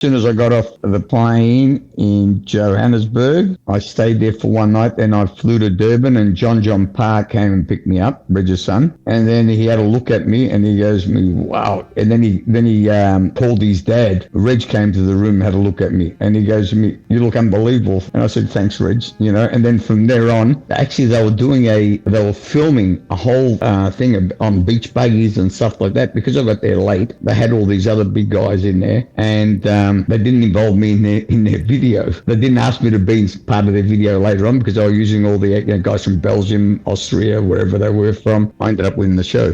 soon as I got off the plane in Johannesburg, I stayed there for one night. Then I flew to Durban, and John Park came and picked me up, Reg's son. And then he had a look at me, and he goes to me, "Wow!" And then he called his dad. Reg came to the room, had a look at me, and he goes to me, "You look unbelievable." And I said, "Thanks, Reg." And then from there on, actually they were filming a whole thing on beach buggies and stuff like that. Because I got there late, they had all these other big guys in there, and they didn't involve me in their video. They didn't ask me to be part of their video later on because I was using all the guys from Belgium, Austria, wherever they were from. I ended up winning the show.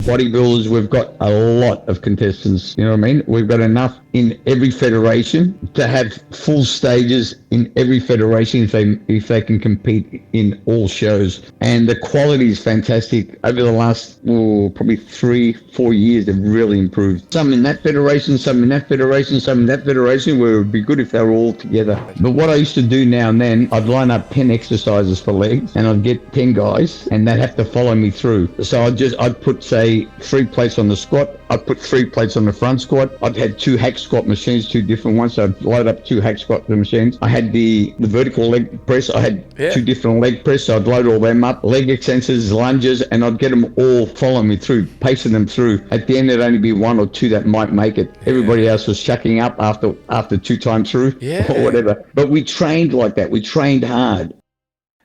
Bodybuilders, we've got a lot of contestants. You know what I mean? We've got enough in every federation to have full stages in every federation if they can compete in all shows. And the quality is fantastic. Over the last probably 3-4 years, they've really improved. Some in that federation, some in that federation, some in that federation, where it would be good if they were all together. But what I used to do now and then, I'd line up 10 exercises for legs, and I'd get 10 guys, and they'd have to follow me through. So I'd put, say, 3 plates on the squat. I'd put 3 plates on the front squat. I'd had 2 hack squat machines, 2 different ones. So I'd load up 2 hack squat machines. I had the vertical leg press. I had 2 different leg press. So I'd load all them up, leg extensions, lunges, and I'd get them all following me through, pacing them through. At the end, it'd only be 1 or 2 that might make it. Everybody else was chucking up after 2 times through or whatever. But we trained like that. We trained hard.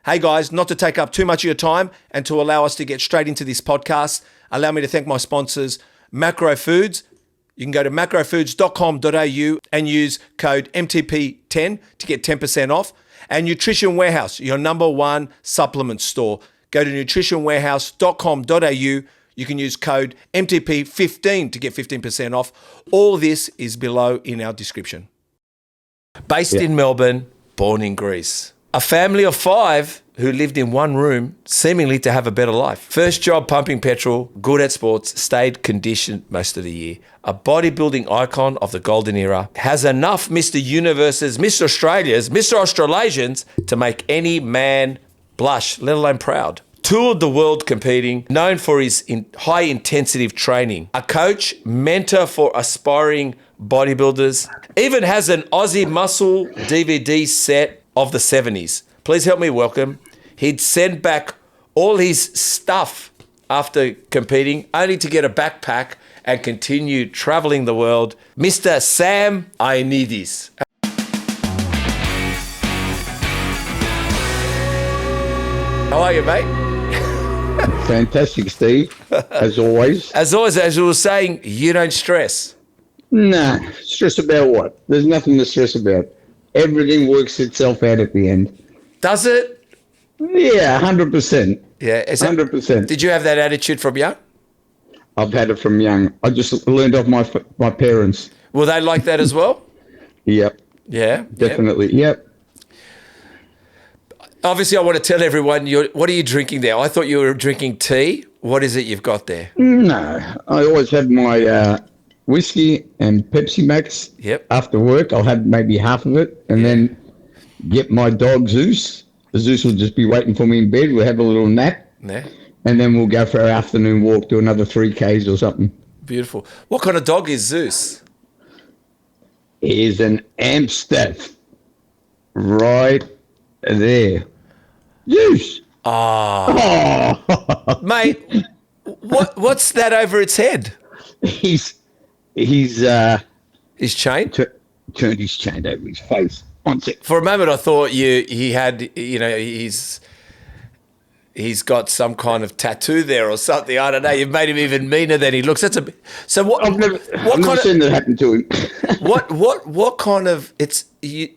Hey guys, not to take up too much of your time and to allow us to get straight into this podcast, allow me to thank my sponsors, Macro Foods. You can go to macrofoods.com.au and use code MTP10 to get 10% off. And Nutrition Warehouse, your #1 supplement store. Go to nutritionwarehouse.com.au. You can use code MTP15 to get 15% off. All this is below in our description. Based in Melbourne, born in Greece. A family of 5 who lived in one room, seemingly to have a better life. First job pumping petrol, good at sports, stayed conditioned most of the year. A bodybuilding icon of the golden era, has enough Mr. Universes, Mr. Australias, Mr. Australasians to make any man blush, let alone proud. Toured the world competing, known for his high intensity training. A coach, mentor for aspiring bodybuilders. Even has an Aussie Muscle DVD set of the 70s. Please help me welcome. He'd send back all his stuff after competing, only to get a backpack and continue traveling the world. Mr. Sam Ioannidis. How are you, mate? Fantastic, Steve, as always. As always, as we were saying, you don't stress. Nah, stress about what? There's nothing to stress about. Everything works itself out at the end. Does it? Yeah, 100%. Yeah, 100%. Did you have that attitude from young? I've had it from young. I just learned off my parents. Were they like that as well? Yep. Yeah? Definitely, yep. Obviously, I want to tell everyone, what are you drinking there? I thought you were drinking tea. What is it you've got there? No, I always have my whiskey and Pepsi Max. Yep. After work, I'll have maybe half of it, and then get my dog Zeus. Zeus will just be waiting for me in bed. We'll have a little nap, and then we'll go for our afternoon walk, do another 3Ks or something. Beautiful. What kind of dog is Zeus? He's an Amstaff. Right there. Zeus. Oh. Mate, what's that over its head? He's his chain? Turned his chain over his face. One sec. For a moment, I thought he had, he's got some kind of tattoo there or something. I don't know. You've made him even meaner than he looks. So what? I've never seen that happen to him. what kind of? Did you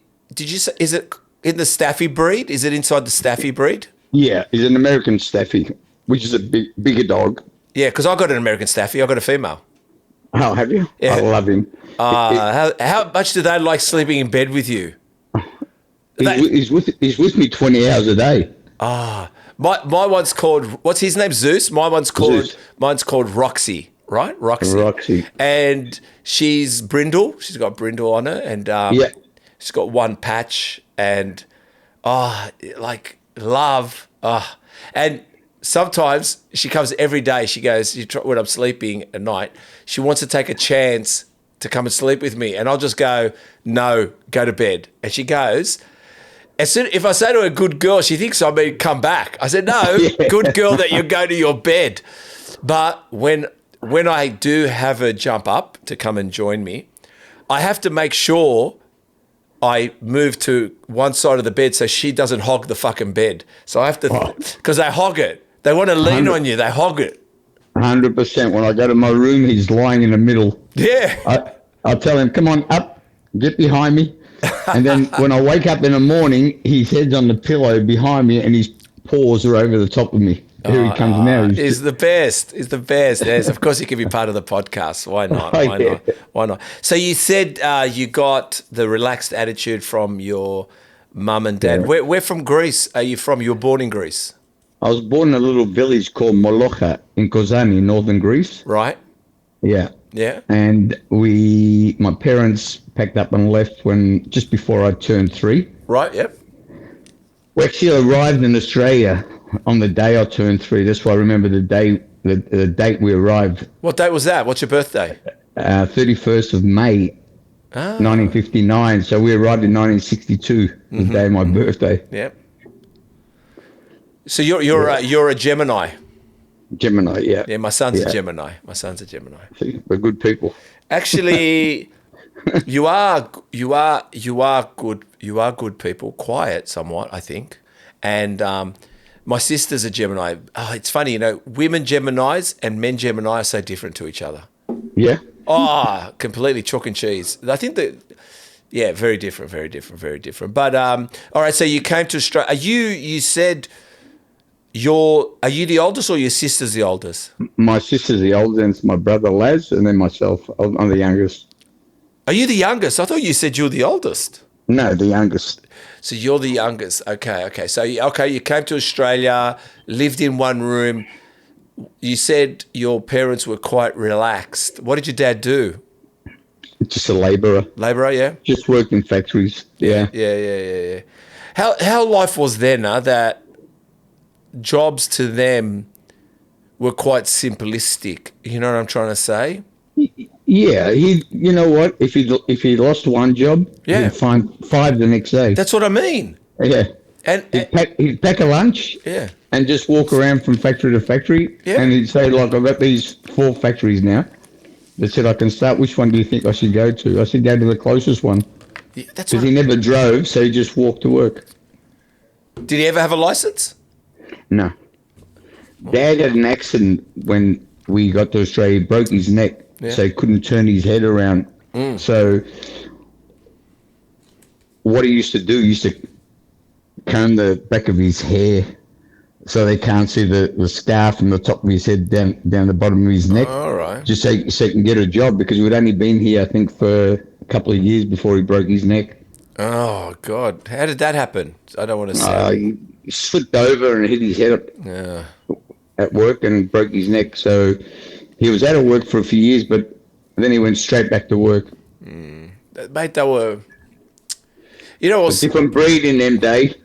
say? Is it in the Staffy breed? Is it inside the Staffy breed? Yeah, he's an American Staffy, which is a bigger dog. Yeah, because I got an American Staffy. I got a female. Oh, have you? Yeah. I love him. How much do they like sleeping in bed with you? He's with me 20 hours a day. My one's called, what's his name? Zeus. Mine's called Roxy, right? Roxy. And she's brindle. She's got brindle on her, and she's got one patch, and like love. And sometimes she comes every day. She goes, when I'm sleeping at night, she wants to take a chance to come and sleep with me? And I'll just go, no, go to bed. And she goes, if I say to her, good girl, she thinks I mean come back. I said, no, good girl that you go to your bed. But when I do have her jump up to come and join me, I have to make sure I move to one side of the bed so she doesn't hog the fucking bed. So I have to, because they hog it. They want to lean on you. They hog it. 100%. When I go to my room, he's lying in the middle. Yeah. I'll tell him, come on, up, get behind me. And then when I wake up in the morning, his head's on the pillow behind me and his paws are over the top of me. Here he comes now. He's the best. He's the best. Yes, of course he can be part of the podcast. Why not? Why not? Why not? So you said you got the relaxed attitude from your mum and dad. Yeah. Where from Greece are you from? You were born in Greece. I was born in a little village called Molocha in Kozani, northern Greece. Right. Yeah. Yeah. And my parents packed up and left just before I turned 3. Right, yep. We actually arrived in Australia on the day I turned 3. That's why I remember the date we arrived. What date was that? What's your birthday? 31st of May, 1959. So we arrived in 1962, the day of my birthday. Yep. So you're a Gemini. Gemini, yeah. Yeah, my son's a Gemini. My son's a Gemini. See, we're good people. Actually, you are good. You are good people. Quiet, somewhat, I think. And my sister's a Gemini. Oh, it's funny, women Geminis and men Gemini are so different to each other. Yeah. Oh, completely chalk and cheese. I think that, yeah, very different, very different, very different. But all right, so you came to Australia. You said. Are you the oldest or your sister's the oldest? My sister's the oldest, and it's my brother Laz, and then myself. I'm the youngest. Are you the youngest? I thought you said you were the oldest. No, the youngest. So you're the youngest. Okay. So, you came to Australia, lived in one room. You said your parents were quite relaxed. What did your dad do? Just a labourer. Labourer, yeah? Just worked in factories, yeah. Yeah. How life was then, that jobs to them were quite simplistic. You know what I'm trying to say? Yeah, you know what? If he lost one job, he'd find 5 the next day. That's what I mean. Yeah. And he'd pack a lunch. Yeah. And just walk around from factory to factory. Yeah. And he'd say, like, I've got these 4 factories now. They said, I can start. Which one do you think I should go to? I said, go to the closest one. Yeah, because he never drove, so he just walked to work. Did he ever have a license? No. Dad had an accident when we got to Australia. He broke his neck, so he couldn't turn his head around. So what he used to do, he used to comb the back of his hair so they can't see the scar from the top of his head down the bottom of his neck. All right. Just so he can get a job, because we'd only been here, I think, for a couple of years before he broke his neck. Oh, God. How did that happen? I don't want to say. He slipped over and hit his head up at work and broke his neck. So he was out of work for a few years, but then he went straight back to work. Mate, they were... a different breed in them days.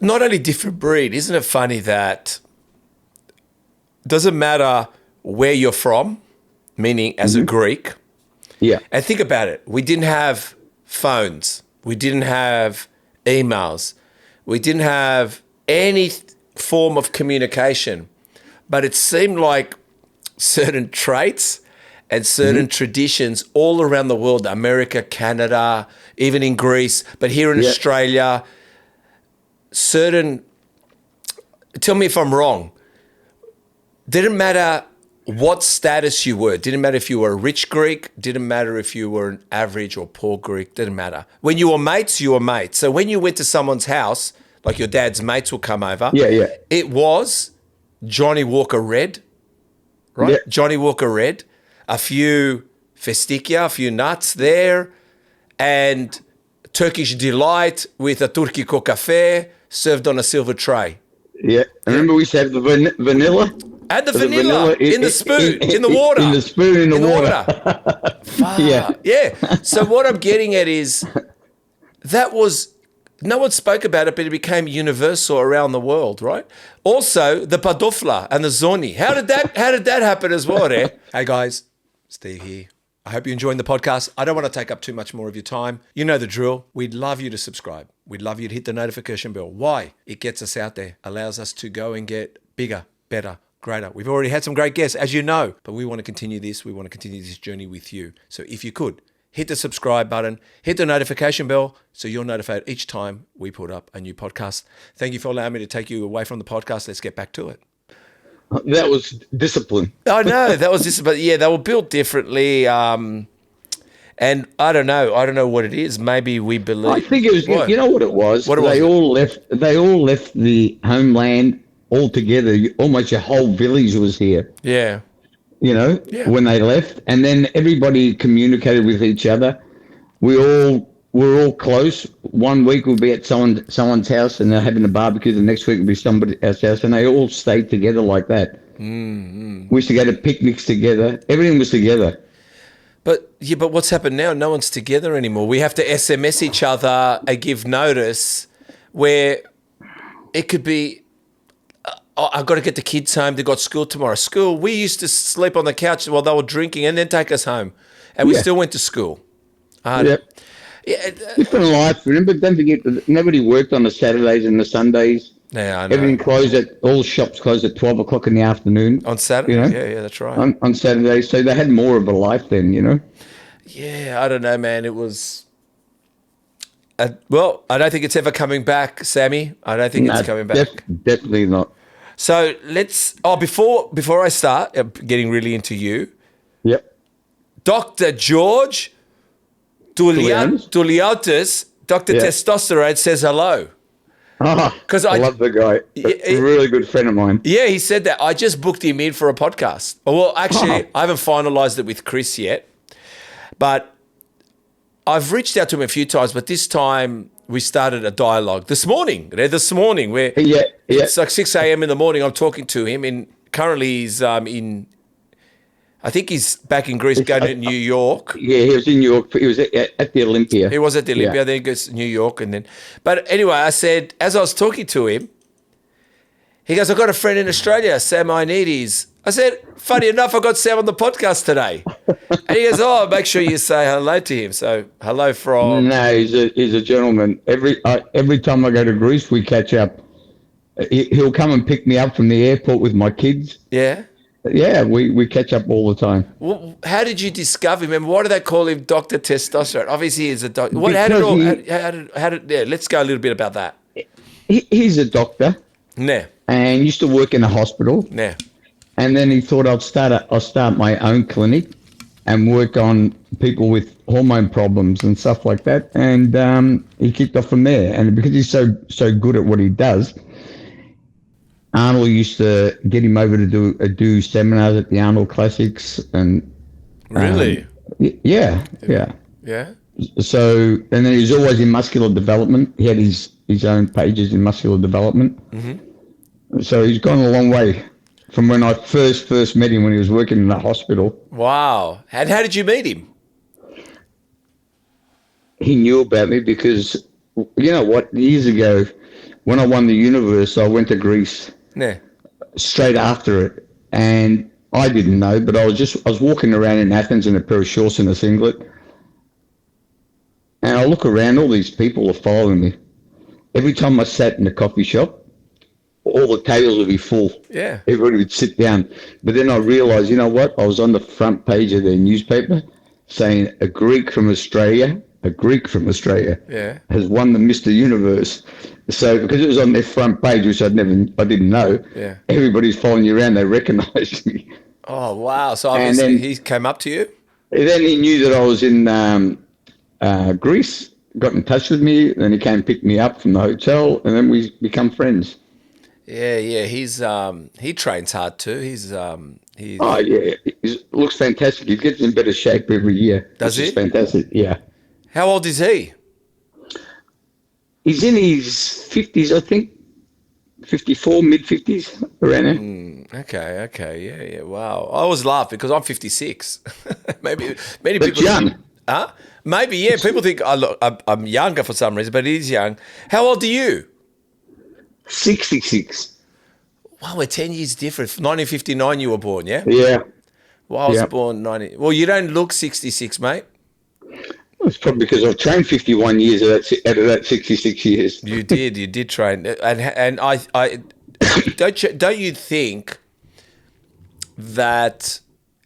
Not only different breed, isn't it funny that doesn't matter where you're from, meaning as a Greek. Yeah. And think about it. We didn't have phones. We didn't have emails. We didn't have any form of communication. But it seemed like certain traits and certain traditions all around the world, America, Canada, even in Greece, but here in Australia, tell me if I'm wrong, didn't matter what status you were. Didn't matter if you were a rich Greek. Didn't matter if you were an average or poor Greek. Didn't matter. When you were mates, you were mates. So when you went to someone's house, like your dad's mates will come over. Yeah. It was Johnny Walker Red, right? Yeah. Johnny Walker Red, a few festikia, a few nuts there, and Turkish delight with a Turkico cafe served on a silver tray. Yeah. I remember we used to have the vanilla. Add the vanilla in the spoon, in the water. In the spoon, in the water. Yeah. So what I'm getting at is that was, no one spoke about it, but it became universal around the world, right? Also, the padofla and the zoni. How did that happen as well, eh? Hey guys, Steve here. I hope you're enjoying the podcast. I don't want to take up too much more of your time. You know the drill. We'd love you to subscribe. We'd love you to hit the notification bell. Why? It gets us out there, allows us to go and get bigger, better, greater. We've already had some great guests, as you know, but we want to continue this. We want to continue this journey with you. So if you could, hit the subscribe button, hit the notification bell so you're notified each time we put up a new podcast. Thank you for allowing me to take you away from the podcast. Let's get back to it. That was discipline. I know, that was just, but yeah, they were built differently. And I don't know what it is. Maybe we believe. I think it was, What? you know what it was? What it They was? all left the homeland altogether. Almost your whole village was here. Yeah. When they left, and then everybody communicated with each other. We're all close. 1 week we'll be at someone's house and they're having a barbecue. The next week will be somebody else's house, and they all stayed together like that. We used to go to picnics together. Everything was together. But what's happened now? No one's together anymore. We have to SMS each other and give notice, where it could be, I've got to get the kids home. They've got school tomorrow. School, we used to sleep on the couch while they were drinking and then take us home. And we still went to school. Yep. Yeah, Different life, remember? Don't forget, nobody worked on the Saturdays and the Sundays. yeah, I know. Everything all shops closed at 12 o'clock in the afternoon. On Saturday? Yeah, that's right. On Saturdays. So they had more of a life then, Yeah, I don't know, man. It was... well, I don't think it's ever coming back, Sammy. I don't think it's coming back. Definitely not. So let's... before I start getting really into you, Yep. Dr. George Duliautis, Dr. Testosterone says hello. I love the guy. A really good friend of mine. Yeah, he said that. I just booked him in for a podcast. Well, actually, I haven't finalised it with Chris yet, but I've reached out to him a few times, but this time we started a dialogue this morning. Where it's like 6 a.m. in the morning. I'm talking to him, and currently he's I think he's back in Greece, going to New York. Yeah, he was in New York. He was at the Olympia. He was at the Olympia, then he goes to New York, and then. But anyway, I said, as I was talking to him, he goes, "I've got a friend in Australia, Sammy Ioannidis." I said, "Funny enough, I got Sam on the podcast today." And he goes, "Oh, make sure you say hello to him." So hello from. No, he's a gentleman. Every time I go to Greece, we catch up. He'll come and pick me up from the airport with my kids. Yeah. Yeah, we catch up all the time. Well, how did you discover him? And why do they call him Dr. Testosterone? Obviously, he's a doctor. Let's go a little bit about that. He's a doctor. Nah. And used to work in a hospital. Nah. And then he thought I'll start my own clinic and work on people with hormone problems and stuff like that. And he kicked off from there. And because he's so good at what he does, Arnold used to get him over to do seminars at the Arnold Classics, and really, yeah. So, and then he was always in muscular development. He had his own pages in muscular development. Mm-hmm. So he's gone a long way from when I first met him when he was working in the hospital. Wow! And how did you meet him? He knew about me because, you know what? Years ago, when I won the universe, I went to Greece. Yeah. Straight after it, and I didn't know, but I was walking around in Athens in a pair of shorts and a singlet, and I look around, all these people are following me. Every time I sat in a coffee shop, all the tables would be full. Yeah. Everybody would sit down. But then I realized, you know what? I was on the front page of their newspaper saying a Greek from Australia has won the Mr. Universe. So because it was on their front page, which I didn't know, everybody's following you around. They recognised me. Oh, wow. So obviously he came up to you? And then he knew that I was in Greece, got in touch with me, then he came and picked me up from the hotel, and then we become friends. Yeah. He trains hard too. He looks fantastic. He gets in better shape every year. Does he? It's fantastic, yeah. How old is he? He's in his 50s, I think. 54, mid-50s, around there. Okay. Yeah. Wow. I always laugh because I'm 56. Many That's people young. think, huh? Maybe, yeah. People think I'm younger for some reason, but it is young. How old are you? 66. Wow, we're 10 years different. 1959 you were born, yeah? Yeah. Well, I was Yeah. born 90. Well, you don't look 66, mate. It's probably because I've trained 51 years out of that 66 years. You did train, and I don't you think that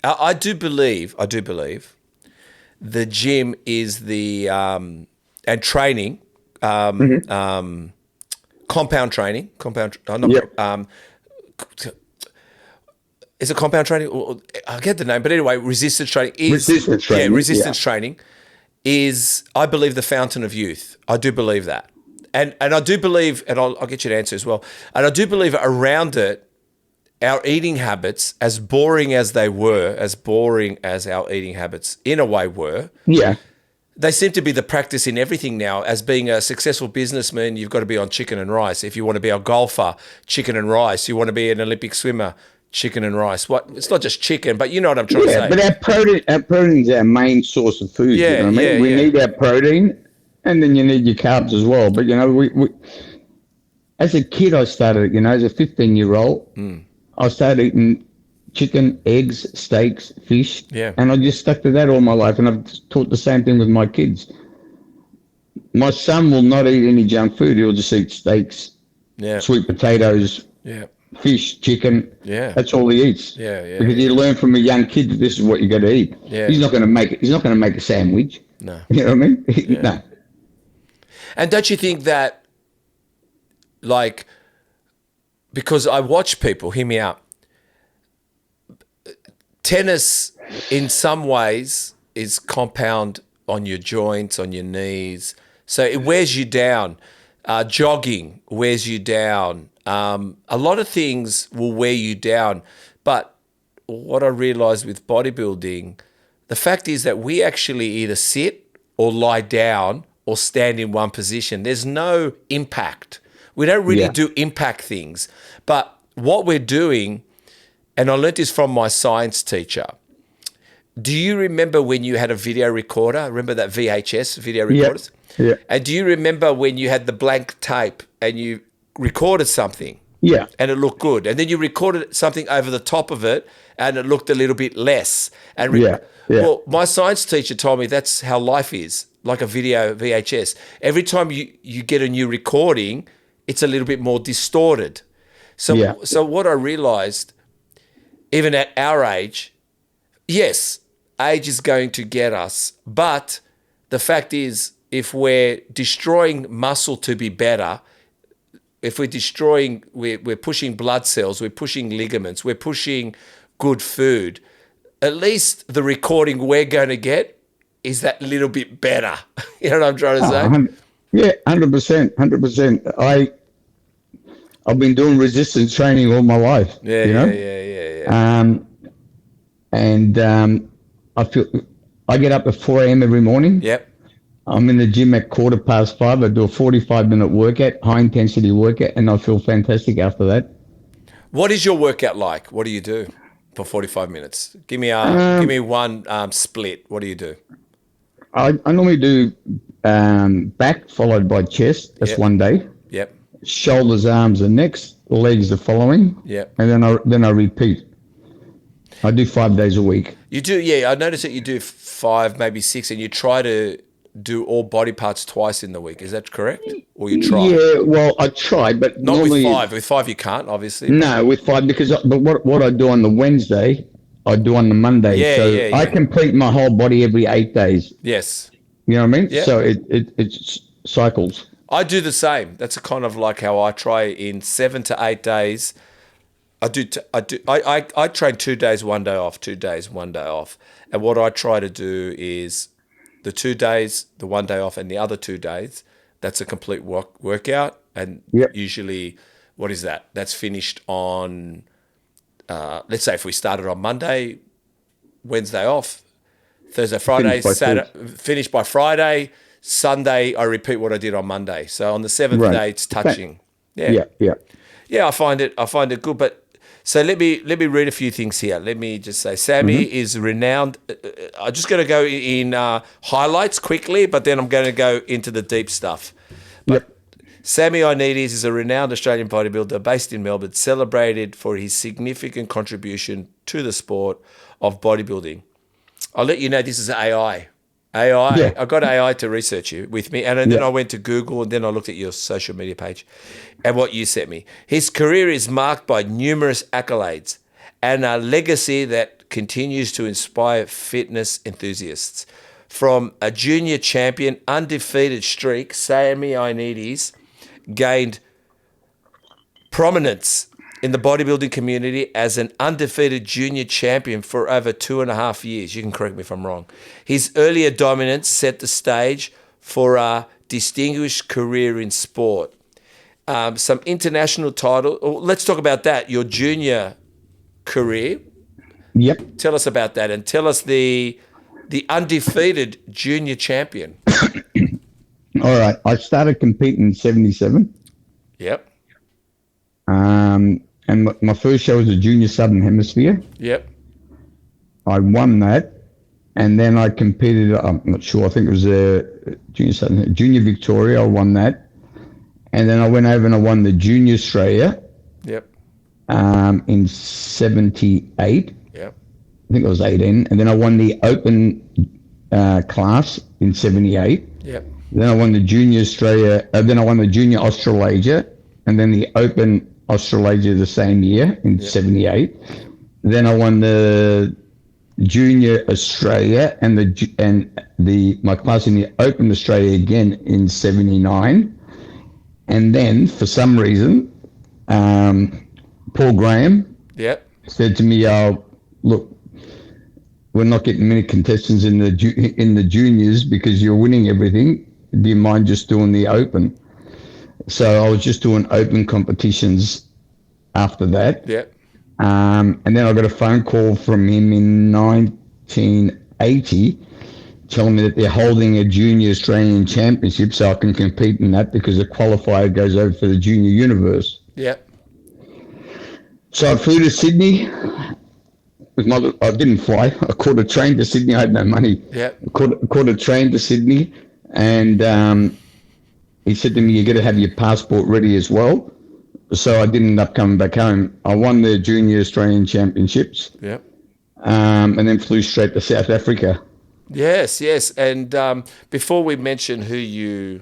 I do believe the gym is the and training compound not Yep. is it compound training? I get the name, but anyway, resistance training is Resistance training. resistance training is, I believe, the fountain of youth. I do believe that, and I do believe, and I'll get you to answer as well. And I do believe around it, our eating habits, as boring as they were, as boring as our eating habits in a way were, Yeah. they seem to be the practice in everything now. As being a successful businessman, you've got to be on chicken and rice. If you want to be a golfer, chicken and rice. You want to be an Olympic swimmer, chicken and rice. What? It's not just chicken, but you know what I'm trying to say. But our protein is our main source of food. Yeah, You know what I mean? We need our protein, and then you need your carbs as well. But we as a kid, I started. As a 15-year-old, I started eating chicken, eggs, steaks, fish, and I just stuck to that all my life. And I've taught the same thing with my kids. My son will not eat any junk food. He'll just eat steaks, sweet potatoes, fish, chicken. Yeah. That's all he eats. Because you learn from a young kid that this is what you got to eat. He's not going to make it. He's not going to make a sandwich. No. You know what I mean? No. And don't you think that, like, because I watch people, hear me out. Tennis, in some ways, is compound on your joints, on your knees. So it wears you down. Jogging wears you down. A lot of things will wear you down. But what I realized with bodybuilding, the fact is that we actually either sit or lie down or stand in one position. There's no impact. We don't really do impact things. But what we're doing, and I learnt this from my science teacher. Do you remember when you had a video recorder? Remember that VHS video recorders? Yeah. And do you remember when you had the blank tape and you recorded something? Yeah. And it looked good. And then you recorded something over the top of it and it looked a little bit less. And well, my science teacher told me that's how life is, like a video VHS. Every time you get a new recording, it's a little bit more distorted. So what I realized, even at our age, yes, age is going to get us. But the fact is, if we're destroying muscle to be better, if we're pushing blood cells, we're pushing ligaments, we're pushing good food, at least the recording we're going to get is that little bit better. You know what I'm trying to say? Yeah, 100%, 100%. I've been doing resistance training all my life. Yeah. I get up at 4 a.m. every morning. Yep. I'm in the gym at 5:15. I do a 45-minute workout, high-intensity workout, and I feel fantastic after that. What is your workout like? What do you do for 45 minutes? Give me one split. What do you do? I normally do back followed by chest. That's one day. Yep. Shoulders, arms, and necks. Legs the following. Yep. And then I repeat. I do 5 days a week. You do, yeah. I noticed that you do 5, maybe 6, and you try to do all body parts twice in the week. Is that correct? Or you try? Yeah, well, I try, but not normally, with 5. With 5, you can't, obviously. No, with 5 but what I do on the Wednesday, I do on the Monday. I complete my whole body every 8 days. Yes. You know what I mean? Yeah. So it cycles. I do the same. That's kind of like how I try in 7 to 8 days. I train 2 days, 1 day off, 2 days, 1 day off. And what I try to do is the 2 days, the 1 day off, and the other 2 days, that's a complete workout. And usually, what is that? That's finished on, let's say if we started on Monday, Wednesday off, Thursday, Friday, Saturday, finished by Friday, Sunday, I repeat what I did on Monday. So on the 7th day, it's touching. Yeah, I find it good. But so let me read a few things here. Let me just say, Sammy is renowned. I'm just going to go in highlights quickly, but then I'm going to go into the deep stuff. But Sammy Ioannidis is a renowned Australian bodybuilder based in Melbourne, celebrated for his significant contribution to the sport of bodybuilding. I'll let you know this is AI. AI. Yeah. I got AI to research you with me, and then Yeah. I went to Google, and then I looked at your social media page and what you sent me. His career is marked by numerous accolades and a legacy that continues to inspire fitness enthusiasts. From a junior champion, undefeated streak, Sammy Ioannidis gained prominence in the bodybuilding community as an undefeated junior champion for over 2.5 years. You can correct me if I'm wrong. His earlier dominance set the stage for a distinguished career in sport. Some international title. Let's talk about that. Your junior career. Yep. Tell us about that, and tell us the undefeated junior champion. All right. I started competing in 77. Yep. And my first show was a junior Southern Hemisphere. Yep. I won that. And then I competed, I'm not sure, I think it was a junior Victoria. I won that. And then I went over and I won the Junior Australia. Yep. In 78. Yep. I think I was 18. And then I won the Open class in 78. Yep. Then I won the Junior Australia. Then I won the Junior Australasia. And then the Open Australasia the same year in 78. Then I won the Junior Australia and my class in the Open Australia again in 79. And then for some reason, Paul Graham said to me, look, we're not getting many contestants in the juniors because you're winning everything. Do you mind just doing the Open? So I was just doing Open competitions after that. Yeah. And then I got a phone call from him in 1980 telling me that they're holding a Junior Australian Championship so I can compete in that because the qualifier goes over for the Junior Universe. Yeah. So I flew to Sydney. I didn't fly. I caught a train to Sydney. I had no money. Yeah. I caught a train to Sydney, and he said to me, "You got to have your passport ready as well." So I didn't end up coming back home. I won the Junior Australian Championships. Yeah. And then flew straight to South Africa. Yes, yes. And before we mention who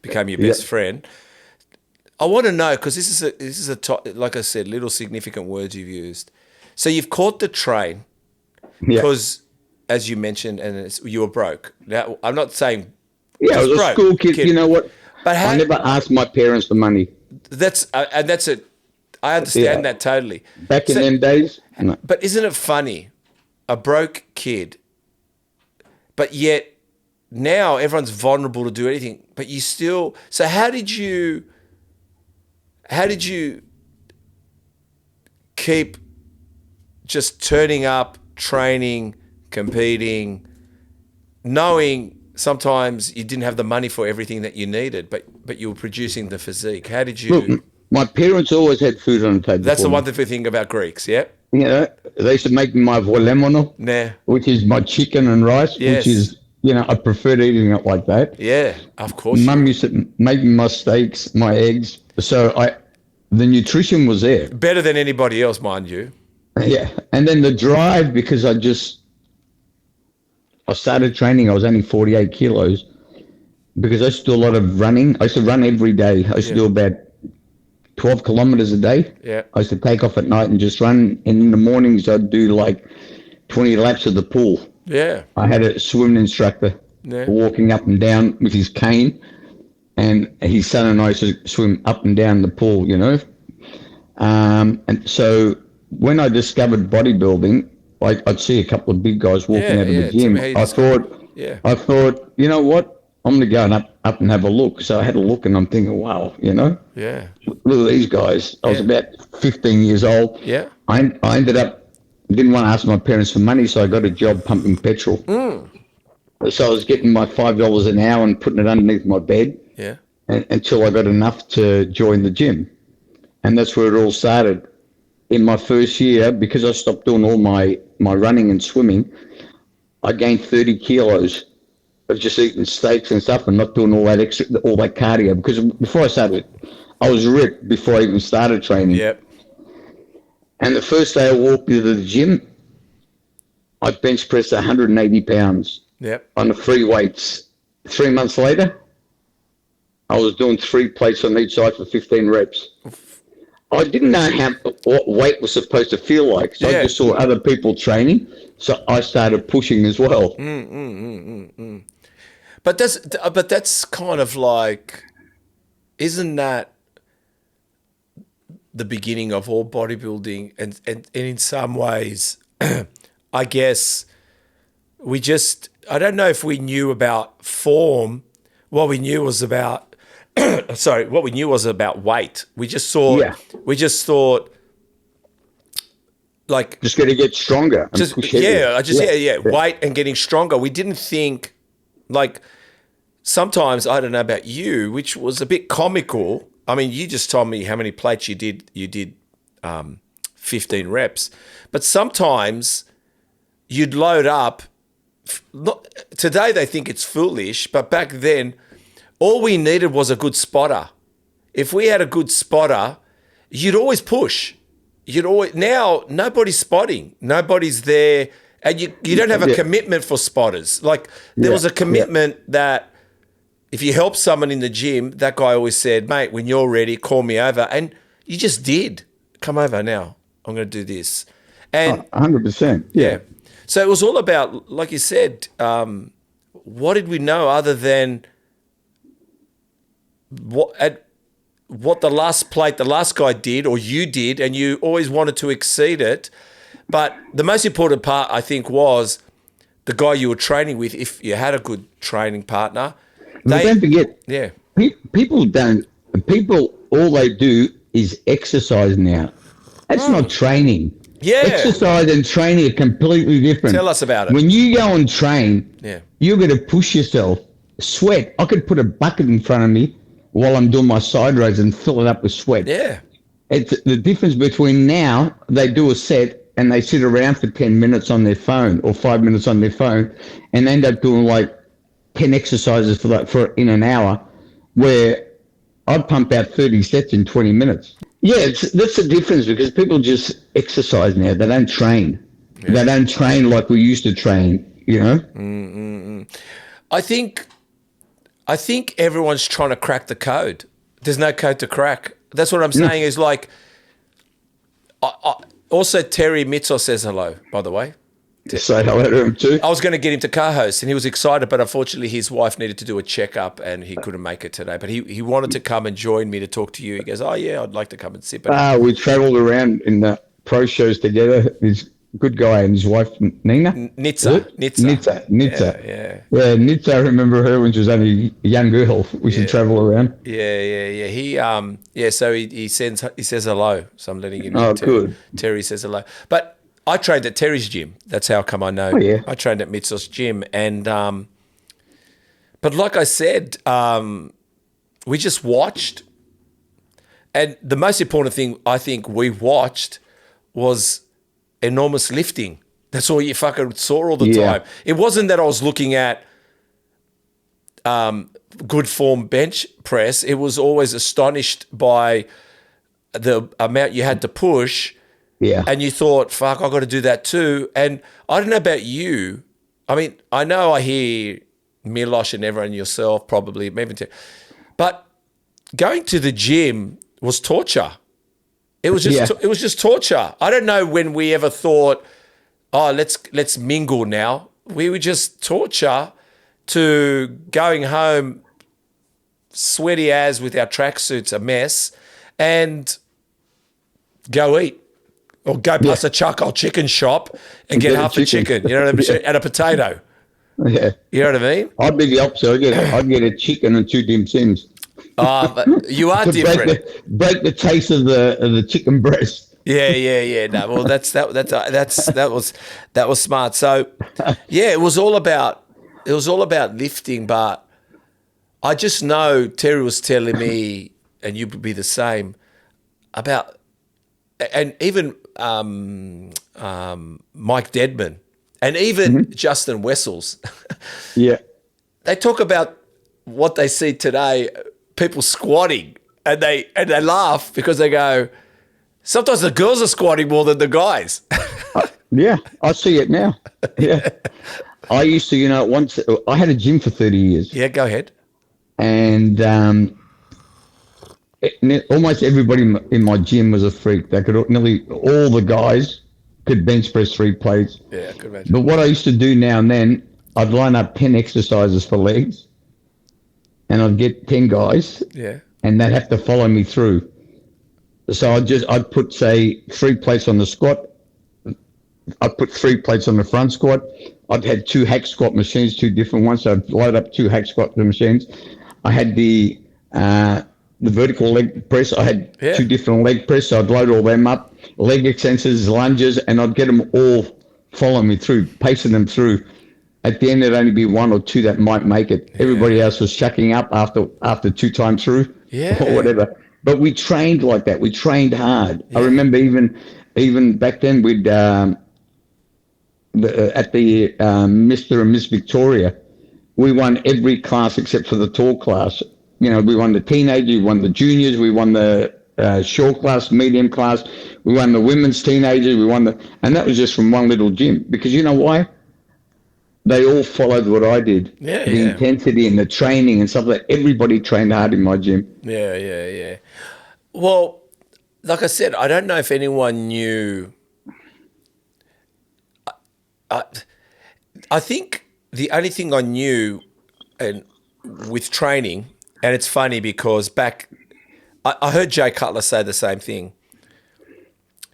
became your best friend, I want to know, because this is like I said, little significant words you've used. So you've caught the train because, as you mentioned, and you were broke. Now I'm not saying I was a school kid. You know what? But I never asked my parents for money. That's it. I understand that totally. Back in them days. No. But isn't it funny, a broke kid, but yet now everyone's vulnerable to do anything, but you still. So how did you keep just turning up, training, competing, knowing sometimes you didn't have the money for everything that you needed, but you were producing the physique? How did you? Look, my parents always had food on the table. That's the wonderful thing about Greeks, yeah? You know, they used to make me my volemono, which is my chicken and rice, which is, I preferred eating it like that. Yeah, of course. Mum used to make me my steaks, my eggs. So the nutrition was there. Better than anybody else, mind you. Yeah. And then the drive, because I started training, I was only 48 kilos because I used to do a lot of running. I used to run every day. I used to do about 12 kilometers a day. Yeah. I used to take off at night and just run. And in the mornings, I'd do like 20 laps of the pool. Yeah. I had a swimming instructor walking up and down with his cane, and his son and I used to swim up and down the pool, And so when I discovered bodybuilding, I'd see a couple of big guys walking out of the gym. I thought, you know what? I'm going to go up and have a look. So I had a look, and I'm thinking, wow, Yeah. Look at these guys. I was about 15 years old. Yeah. I ended up, didn't want to ask my parents for money, so I got a job pumping petrol. So I was getting my $5 an hour and putting it underneath my bed until I got enough to join the gym. And that's where it all started. In my first year, because I stopped doing all my running and swimming, I gained 30 kilos of just eating steaks and stuff and not doing all that cardio. Because before I started, I was ripped before I even started training. Yep. And the first day I walked into the gym, I bench pressed 180 pounds Yep. on the free weights. 3 months later, I was doing 3 plates on each side for 15 reps. I didn't know what weight was supposed to feel like, so I Yeah. just saw other people training, so I started pushing as well. But that's kind of like, isn't that the beginning of all bodybuilding? And in some ways, I guess I don't know if we knew about form. What we knew was about, what we knew was about weight. We just thought like, Just got to get stronger and just, push heavier. weight and getting stronger. We didn't think, like, sometimes, I don't know about you, which was a bit comical. I mean, you just told me how many plates you did. You did 15 reps, but sometimes you'd load up. Today they think it's foolish, but back then, all we needed was a good spotter. If we had a good spotter, you'd always push. Now nobody's spotting. Nobody's there, and you don't have a commitment for spotters. Like, there was a commitment that if you help someone in the gym, that guy always said, "Mate, when you're ready, call me over," and you just did. Come over now. I'm going to do this, and 100%. Yeah. So it was all about, like you said, what did we know other than what the last guy did or you did, and you always wanted to exceed it. But the most important part, I think, was the guy you were training with. If you had a good training partner, Don't forget, yeah, people all they do is exercise now. That's not training. Yeah. Exercise and training are completely different. Tell us about it. When you go and train, you're going to push yourself. Sweat. I could put a bucket in front of me while I'm doing my side rows and fill it up with sweat. Yeah. It's the difference between now they do a set and they sit around for 10 minutes on their phone or 5 minutes on their phone and end up doing like 10 exercises for in an hour, where I'd pump out 30 sets in 20 minutes. Yeah, that's the difference, because people just exercise now. They don't train. Yeah. They don't train like we used to train, you know? I think everyone's trying to crack the code. There's no code to crack. That's what I'm saying is like, also Terry Mitzel says hello, by the way. Say hello to him too. I was going to get him to co-host and he was excited, but unfortunately his wife needed to do a checkup and he couldn't make it today. But he wanted to come and join me to talk to you. He goes, "Oh yeah, I'd like to come and sit." But we travelled around in the pro shows together. He's a good guy, and his wife Nina. Nitsa. Yeah, Nitsa. I remember her when she was only a young girl. We should travel around. He so he says hello. So I'm letting you know. Oh, good. Terry says hello. But I trained at Terry's gym. That's how come I know. Oh, yeah. I trained at Mitzel's gym, and but like I said, we just watched, and the most important thing I think we watched was enormous lifting. That's all you fucking saw all the time. It wasn't that I was looking at good form bench press. It was always astonished by the amount you had to push. Yeah. And you thought, fuck, I've got to do that too. And I don't know about you. I mean, I know I hear Milosh and everyone, yourself probably, maybe, but going to the gym was torture. It was just torture. I don't know when we ever thought, oh, let's mingle now. We were just torture to going home sweaty as with our tracksuits, a mess, and go eat. Or go past a charcoal chicken shop and get half a chicken, you know what I mean? And a potato. Yeah. You know what I mean? I'd be the opposite. I'd get a chicken and 2 dim sims. You are different. Break the taste of the chicken breast. Yeah. No, well, that was smart. So, yeah, it was all about lifting. But I just know Terry was telling me, and you would be the same about, and even Mike Dedman, and even Justin Wessels. Yeah, they talk about what they see today, people squatting, and they laugh because they go, Sometimes the girls are squatting more than the guys. Yeah, I see it now. Yeah. I used to, once I had a gym for 30 years. Yeah, go ahead. And almost everybody in my gym was a freak. Nearly all the guys could bench press 3 plates. Yeah, I could imagine. But what I used to do now and then, I'd line up 10 exercises for legs, and I'd get 10 guys, and they'd have to follow me through. So I'd put, say, 3 plates on the squat. I'd put 3 plates on the front squat. I'd had 2 hack squat machines, 2 different ones. So I'd load up 2 hack squat machines. I had the vertical leg press. I had 2 different leg press. So I'd load all them up, leg extensions, lunges, and I'd get them all following me through, pacing them through. At the end, there'd only be 1 or 2 that might make it. Yeah. Everybody else was chucking up after 2 times through, or whatever. But we trained like that. We trained hard. Yeah. I remember even back then, we'd at the Mr. and Miss Victoria, we won every class except for the tall class. We won the teenagers, we won the juniors, we won the short class, medium class, we won the women's teenagers, and that was just from one little gym. Because you know why? They all followed what I did. Yeah, the intensity and the training and stuff like that. Everybody trained hard in my gym. Yeah. Well, like I said, I don't know if anyone knew. I think the only thing I knew with training, and it's funny because I heard Jay Cutler say the same thing,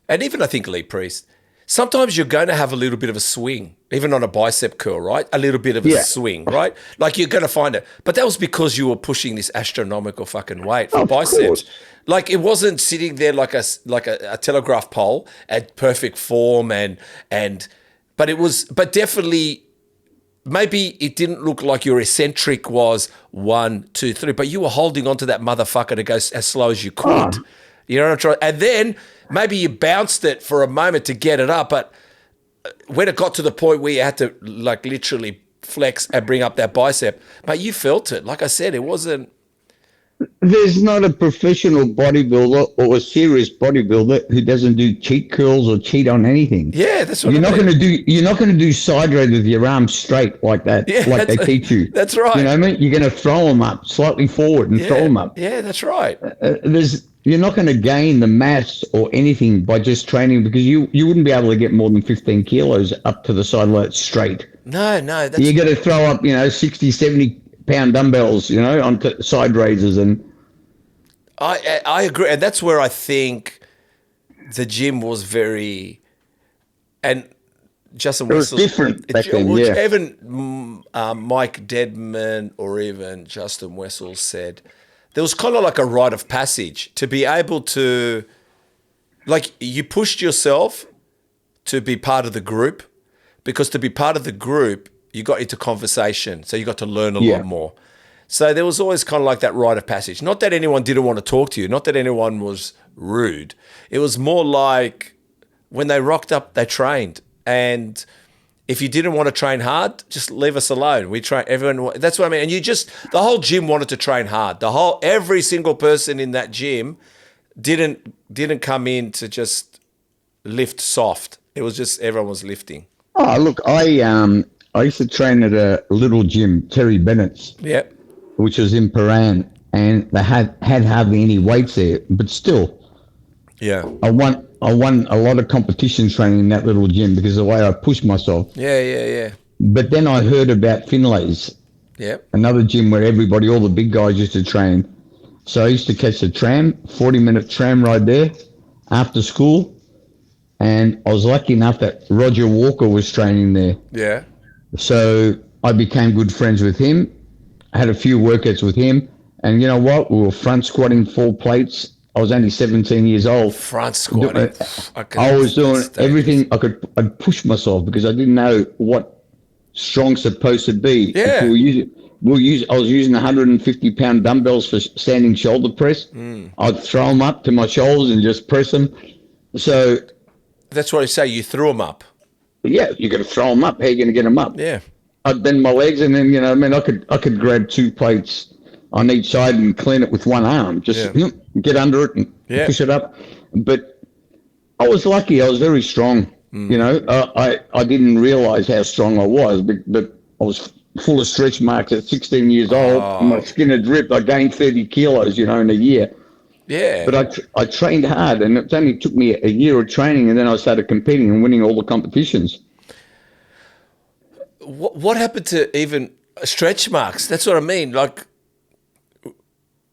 and even I think Lee Priest, sometimes you're going to have a little bit of a swing, even on a bicep curl, right? A little bit of a swing, right? Like you're going to find it. But that was because you were pushing this astronomical fucking weight for biceps. Course. Like it wasn't sitting there like a telegraph pole at perfect form but definitely maybe it didn't look like your eccentric was 1, 2, 3, but you were holding on to that motherfucker to go as slow as you could. You know what I'm trying? And then maybe you bounced it for a moment to get it up, but when it got to the point where you had to like literally flex and bring up that bicep, mate, you felt it. Like I said, it wasn't. There's not a professional bodybuilder or a serious bodybuilder who doesn't do cheat curls or cheat on anything. Yeah, that's what you're not going to do. You're not going to do side raise with your arms straight like that, like they teach you. That's right. You know what I mean? You're going to throw them up slightly forward and throw them up. Yeah, that's right. You're not going to gain the mass or anything by just training, because you wouldn't be able to get more than 15 kilos up to the side like straight. No. You got to throw up, 60, 70 pound dumbbells, on side raises. And I agree. And that's where I think the gym was very, and Justin Wessel. It was different back then, yeah. Even Mike Dedman or even Justin Wessel said, there was kind of like a rite of passage to be able to, like, you pushed yourself to be part of the group, because to be part of the group, you got into conversation. So you got to learn a lot more. So there was always kind of like that rite of passage. Not that anyone didn't want to talk to you. Not that anyone was rude. It was more like when they rocked up, they trained. And if you didn't want to train hard, just leave us alone. We train everyone. That's what I mean. And the whole gym wanted to train hard. Every single person in that gym didn't come in to just lift soft. It was just everyone was lifting. Oh, look, I used to train at a little gym, Terry Bennett's. Yep. Which was in Paran, and they had hardly any weights there, but still. Yeah. I won a lot of competition training in that little gym because of the way I pushed myself. Yeah. But then I heard about Finlay's. Yep. Another gym where all the big guys used to train. So I used to catch the tram, 40-minute tram ride there after school. And I was lucky enough that Roger Walker was training there. Yeah. So I became good friends with him. I had a few workouts with him. And you know what? We were front squatting 4 plates. I was only 17 years old. Front squatting. I was doing everything I'd push myself because I didn't know what strong's supposed to be. Yeah. I was using 150-pound dumbbells for standing shoulder press. I'd throw them up to my shoulders and just press them. So that's what I say. You threw them up. Yeah, you got to throw them up. How are you going to get them up? Yeah. I'd bend my legs, and then I could grab 2 plates on each side and clean it with one arm. Just get under it and push it up. But I was lucky. I was very strong. You know, I didn't realize how strong I was, but I was full of stretch marks at 16 years old. My skin had ripped. I gained 30 kilos, you know, in a year. Yeah. But I trained hard, and it only took me a year of training, and then I started competing and winning all the competitions. What happened to even stretch marks? That's what I mean. Like,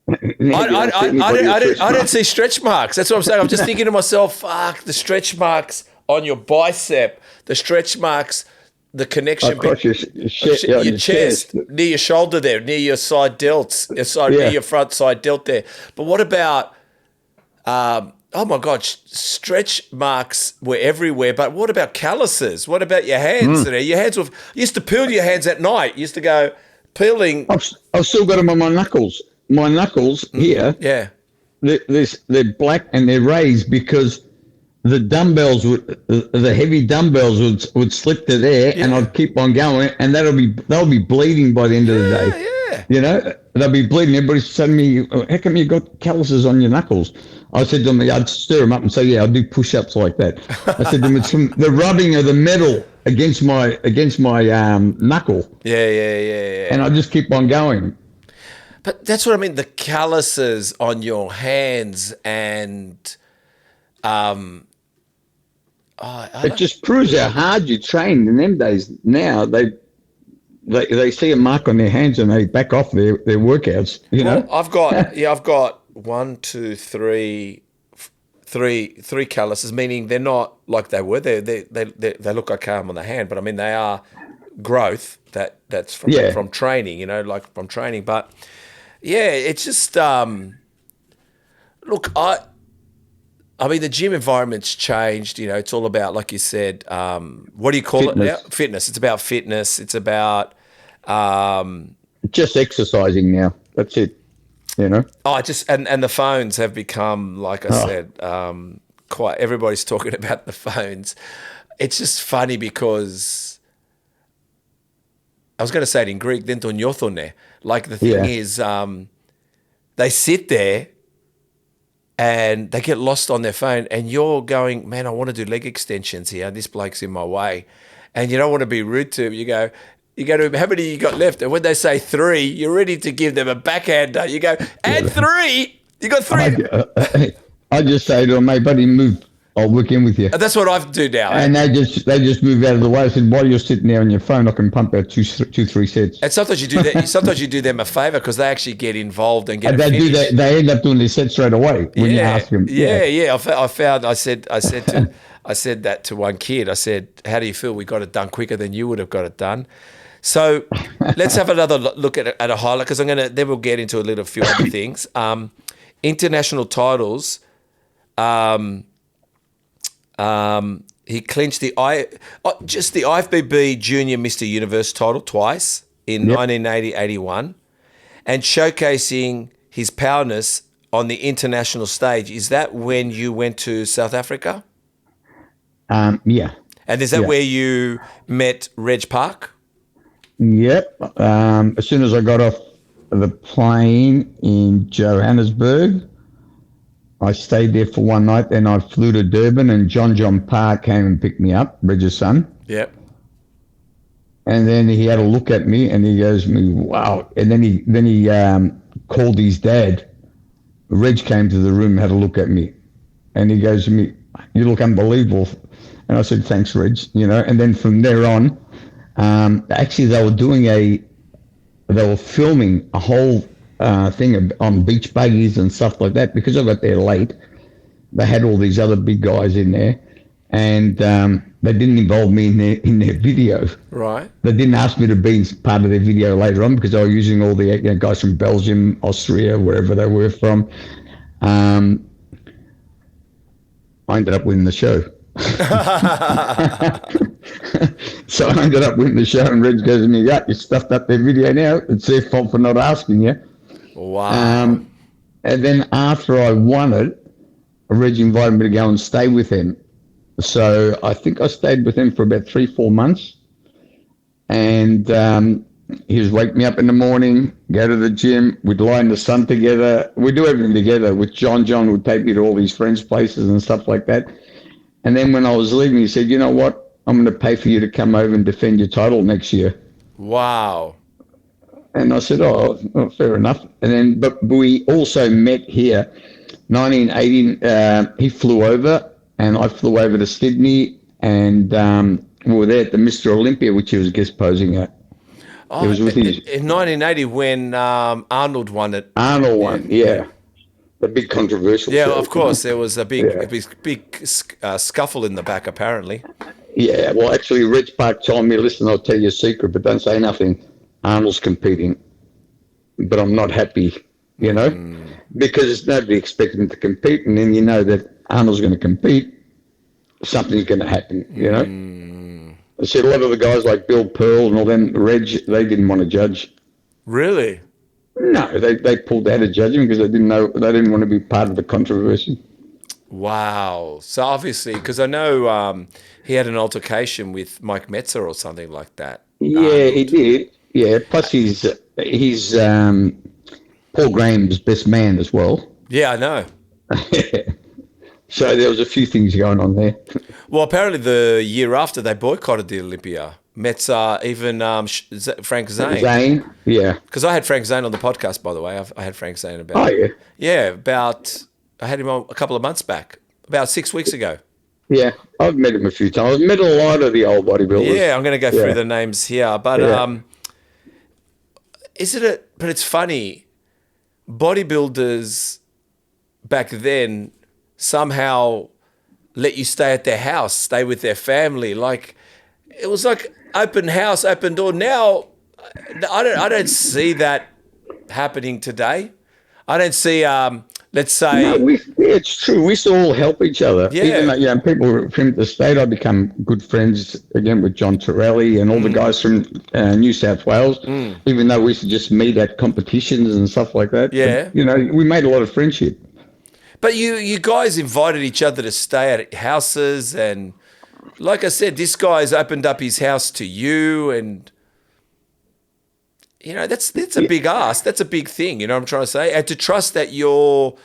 I don't see stretch marks. That's what I'm saying. I'm just thinking to myself, fuck, the stretch marks on your bicep, the stretch marks, the connection Across your chest, near your shoulder there, near your side delts, near your front side delt there. But what about, oh my God, stretch marks were everywhere. But what about calluses? What about your hands? Your hands were, you used to peel your hands at night. You used to go peeling. I've still got them on my knuckles. My knuckles here, Yeah. they're black and they're raised because the dumbbells the heavy dumbbells would slip to there, and I'd keep on going, and they'll be bleeding by the end of the day. Yeah. You know, they'll be bleeding. Everybody's telling me, how come you got calluses on your knuckles? I said to them, I'd stir them up and say, yeah, I'll do push-ups like that. I said to them, it's from the rubbing of the metal against my knuckle. Yeah. And I just keep on going. But that's what I mean, the calluses on your hands and it just proves how hard you trained in them days. Now they see a mark on their hands and they back off their workouts. You know, I've got one, two, three calluses, meaning they're not like they were. They look like arm on the hand, but I mean they are growth that's from training. You know, like from training. But yeah, it's just look, I mean, the gym environment's changed. You know, it's all about, like you said, what do you call it now? Fitness. It's about fitness. It's about just exercising now. That's it. You know. Oh, and the phones have become, like I said, quite. Everybody's talking about the phones. It's just funny because I was going to say it in Greek. Then to nyothone. Like the thing is, they sit there. And they get lost on their phone, and you're going, man, I want to do leg extensions here. This bloke's in my way. And you don't want to be rude to him. You go to him, how many you got left? And when they say 3, you're ready to give them a backhander. You go, and 3? You got 3? I just say to them, mate, buddy, move. I'll work in with you. And that's what I do now. And they just move out of the way. I said, while you're sitting there on your phone, I can pump out two, 3 sets. And sometimes you do that. Sometimes you do them a favour because they actually get involved and get. They do that. They end up doing their set straight away when you ask them. Yeah. I said that to one kid. I said, "How do you feel? We got it done quicker than you would have got it done." So let's have another look at a highlight because then we'll get into a few other things. International titles. He clinched the IFBB Junior Mr. Universe title twice in 1980-81 and showcasing his powerness on the international stage. Is that when you went to South Africa? Yeah. And is that where you met Reg Park? Yep. As soon as I got off the plane in Johannesburg, I stayed there for one night, then I flew to Durban, and John Park came and picked me up, Reg's son. Yep. And then he had a look at me, and he goes to me, wow. And then he called his dad. Reg came to the room and had a look at me. And he goes to me, you look unbelievable. And I said, thanks, Reg. You know, and then from there on, actually they were filming a whole thing on beach buggies and stuff like that. Because I got there late, they had all these other big guys in there, and they didn't involve me in their video. Right. They didn't ask me to be part of their video later on because I was using all the guys from Belgium, Austria, wherever they were from. I ended up winning the show. So I ended up winning the show, and Reg goes to me, you stuffed up their video now. It's their fault for not asking you. Wow. And then after I won it, Reg invited me to go and stay with him. So I think I stayed with him for about 3-4 months. And he was wake me up in the morning, go to the gym, we'd lie in the sun together. We'd do everything together with John. John would take me to all his friends' places and stuff like that. And then when I was leaving, he said, you know what? I'm going to pay for you to come over and defend your title next year. Wow. And I said, oh, fair enough. And then, but we also met here, 1980. He flew over, and I flew over to Sydney, and we were there at the Mr. Olympia, which he was guest posing at. Oh, It was with his in 1980 when Arnold won it. Arnold one, yeah. The big controversial Yeah, show, of course. There was a big, Yeah. big scuffle in the back, apparently. Yeah, well, actually, Reg Park told me, listen, I'll tell you a secret, but don't say nothing. Arnold's competing, but I'm not happy, you know, because nobody expected him to compete, and then you know that Arnold's going to compete, something's going to happen, you know. I said a lot of the guys like Bill Pearl and all them, Reg, they didn't want to judge. Really? No, they pulled out of judging because they didn't want to be part of the controversy. Wow. So obviously, because I know he had an altercation with Mike Metzer or something like that. Yeah, he Arnold. did. Yeah, plus he's Paul Graham's best man as well. Yeah, I know. So there was a few things going on there. Well, apparently the year after they boycotted the Olympia. Metzer, even Frank Zane. Zane, yeah. Because I had Frank Zane on the podcast, by the way. I had Frank Zane about. Oh, yeah. Yeah, I had him on a couple of months back, about 6 weeks ago. Yeah, I've met him a few times. I've met a lot of the old bodybuilders. Yeah, I'm going to go through the names here. But but it's funny, bodybuilders back then somehow let you stay at their house, stay with their family. Like, it was like open house, open door. Now, I don't see that happening today. I don't see, let's say... No, it's true. We used to all help each other. Yeah. Even though, people from the state, I become good friends again with John Torelli and all the guys from New South Wales, even though we used to just meet at competitions and stuff like that. Yeah. But, we made a lot of friendship. But you guys invited each other to stay at houses, and like I said, this guy's opened up his house to you, and that's a big ask. That's a big thing, you know what I'm trying to say? And to trust that you're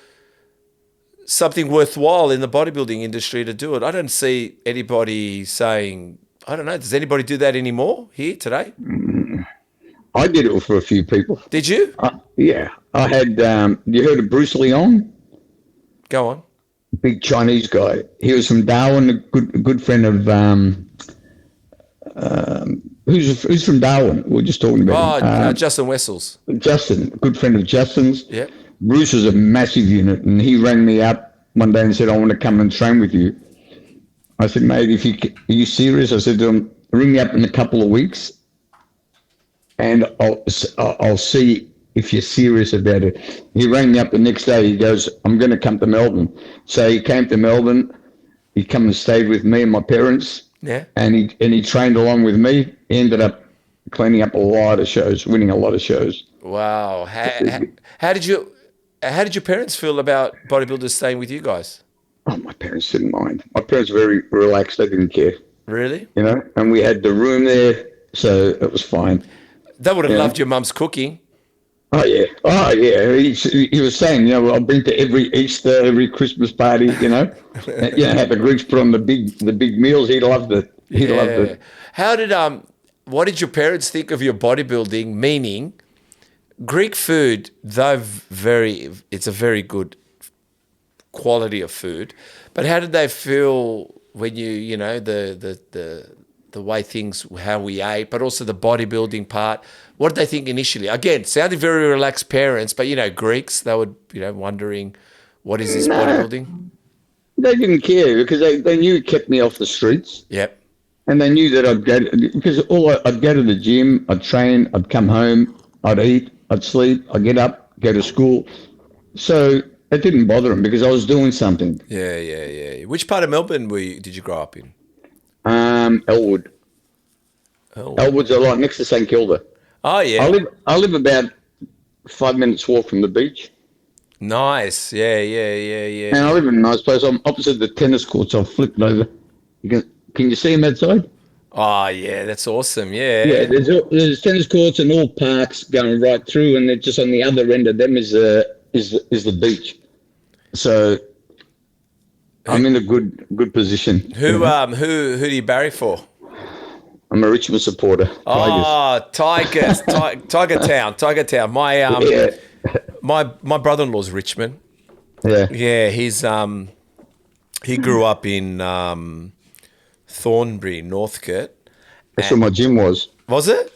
something worthwhile in the bodybuilding industry to do it. I don't see anybody saying, I don't know, does anybody do that anymore here today? I did it for a few people. Did you? Yeah. I had, you heard of Bruce Leong? Go on. Big Chinese guy. He was from Darwin, a good friend of who's from Darwin. We were just talking about him. Justin Wessels. Justin, a good friend of Justin's. Yeah. Bruce was a massive unit, and he rang me up one day and said, "I want to come and train with you." I said, "Mate, are you serious?" I said to him, "Ring me up in a couple of weeks, and I'll see if you're serious about it." He rang me up the next day. He goes, "I'm going to come to Melbourne." So he came to Melbourne. He come and stayed with me and my parents. Yeah. And he trained along with me. He ended up cleaning up a lot of shows, winning a lot of shows. Wow. How did your parents feel about bodybuilders staying with you guys? Oh, my parents didn't mind. My parents were very relaxed. They didn't care. Really? And we had the room there, so it was fine. They would have loved your mum's cooking. Oh yeah. He was saying, I'll bring to every Easter, every Christmas party, have the Greeks put on the big meals. He loved it. He loved it. How did what did your parents think of your bodybuilding? Meaning, Greek food, though it's a very good quality of food, but how did they feel when you the way things, how we ate, but also the bodybuilding part? What did they think initially? Again, sounded very relaxed parents, but Greeks, they would, wondering, what is this bodybuilding? They didn't care because they knew it kept me off the streets. Yep. And they knew that I'd go to the gym, I'd train, I'd come home, I'd eat, I'd sleep, I'd get up, go to school. So it didn't bother them because I was doing something. Yeah. Which part of Melbourne did you grow up in? Elwood. Elwood's a lot next to St Kilda. Oh yeah. I live about 5 minutes walk from the beach. Nice. Yeah. And I live in a nice place. I'm opposite the tennis courts. I've flipped over. Can you see them outside? Oh yeah, that's awesome. Yeah. Yeah. There's tennis courts and all parks going right through, and they're just on the other end of them is the beach. So I'm in a good position. Who do you barrack for? I'm a Richmond supporter. Tigers. Oh, Tigers, Tiger Town. Yeah, My brother-in-law's Richmond. yeah. Yeah, he grew up in Thornbury, Northcote. That's where my gym was. Was it?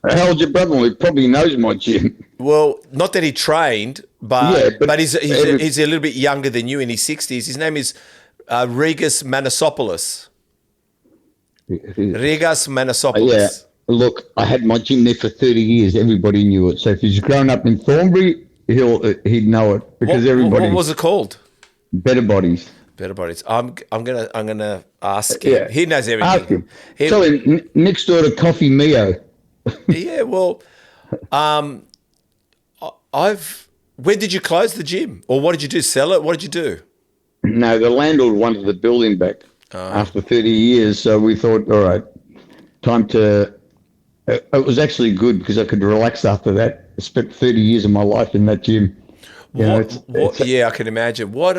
How old's your brother? He probably knows my gym. Well, not that he trained, Yeah, but he's a little bit younger than you, in his 60s. His name is Regas Manasopoulos. Regas Manasopoulos. Yeah. Look, I had my gym there for 30 years. Everybody knew it. So if he's grown up in Thornbury, he'd know it because everybody. What was it called? Better Bodies. Better Bodies. I'm gonna ask him. Yeah. He knows everything. Ask him. Tell him next door to Coffee Mio. Yeah, well, When did you close the gym, or what did you do? Sell it? What did you do? No, the landlord wanted the building back after 30 years. So we thought, all right, time to. It was actually good because I could relax after that. I spent 30 years of my life in that gym. Yeah, I can imagine. What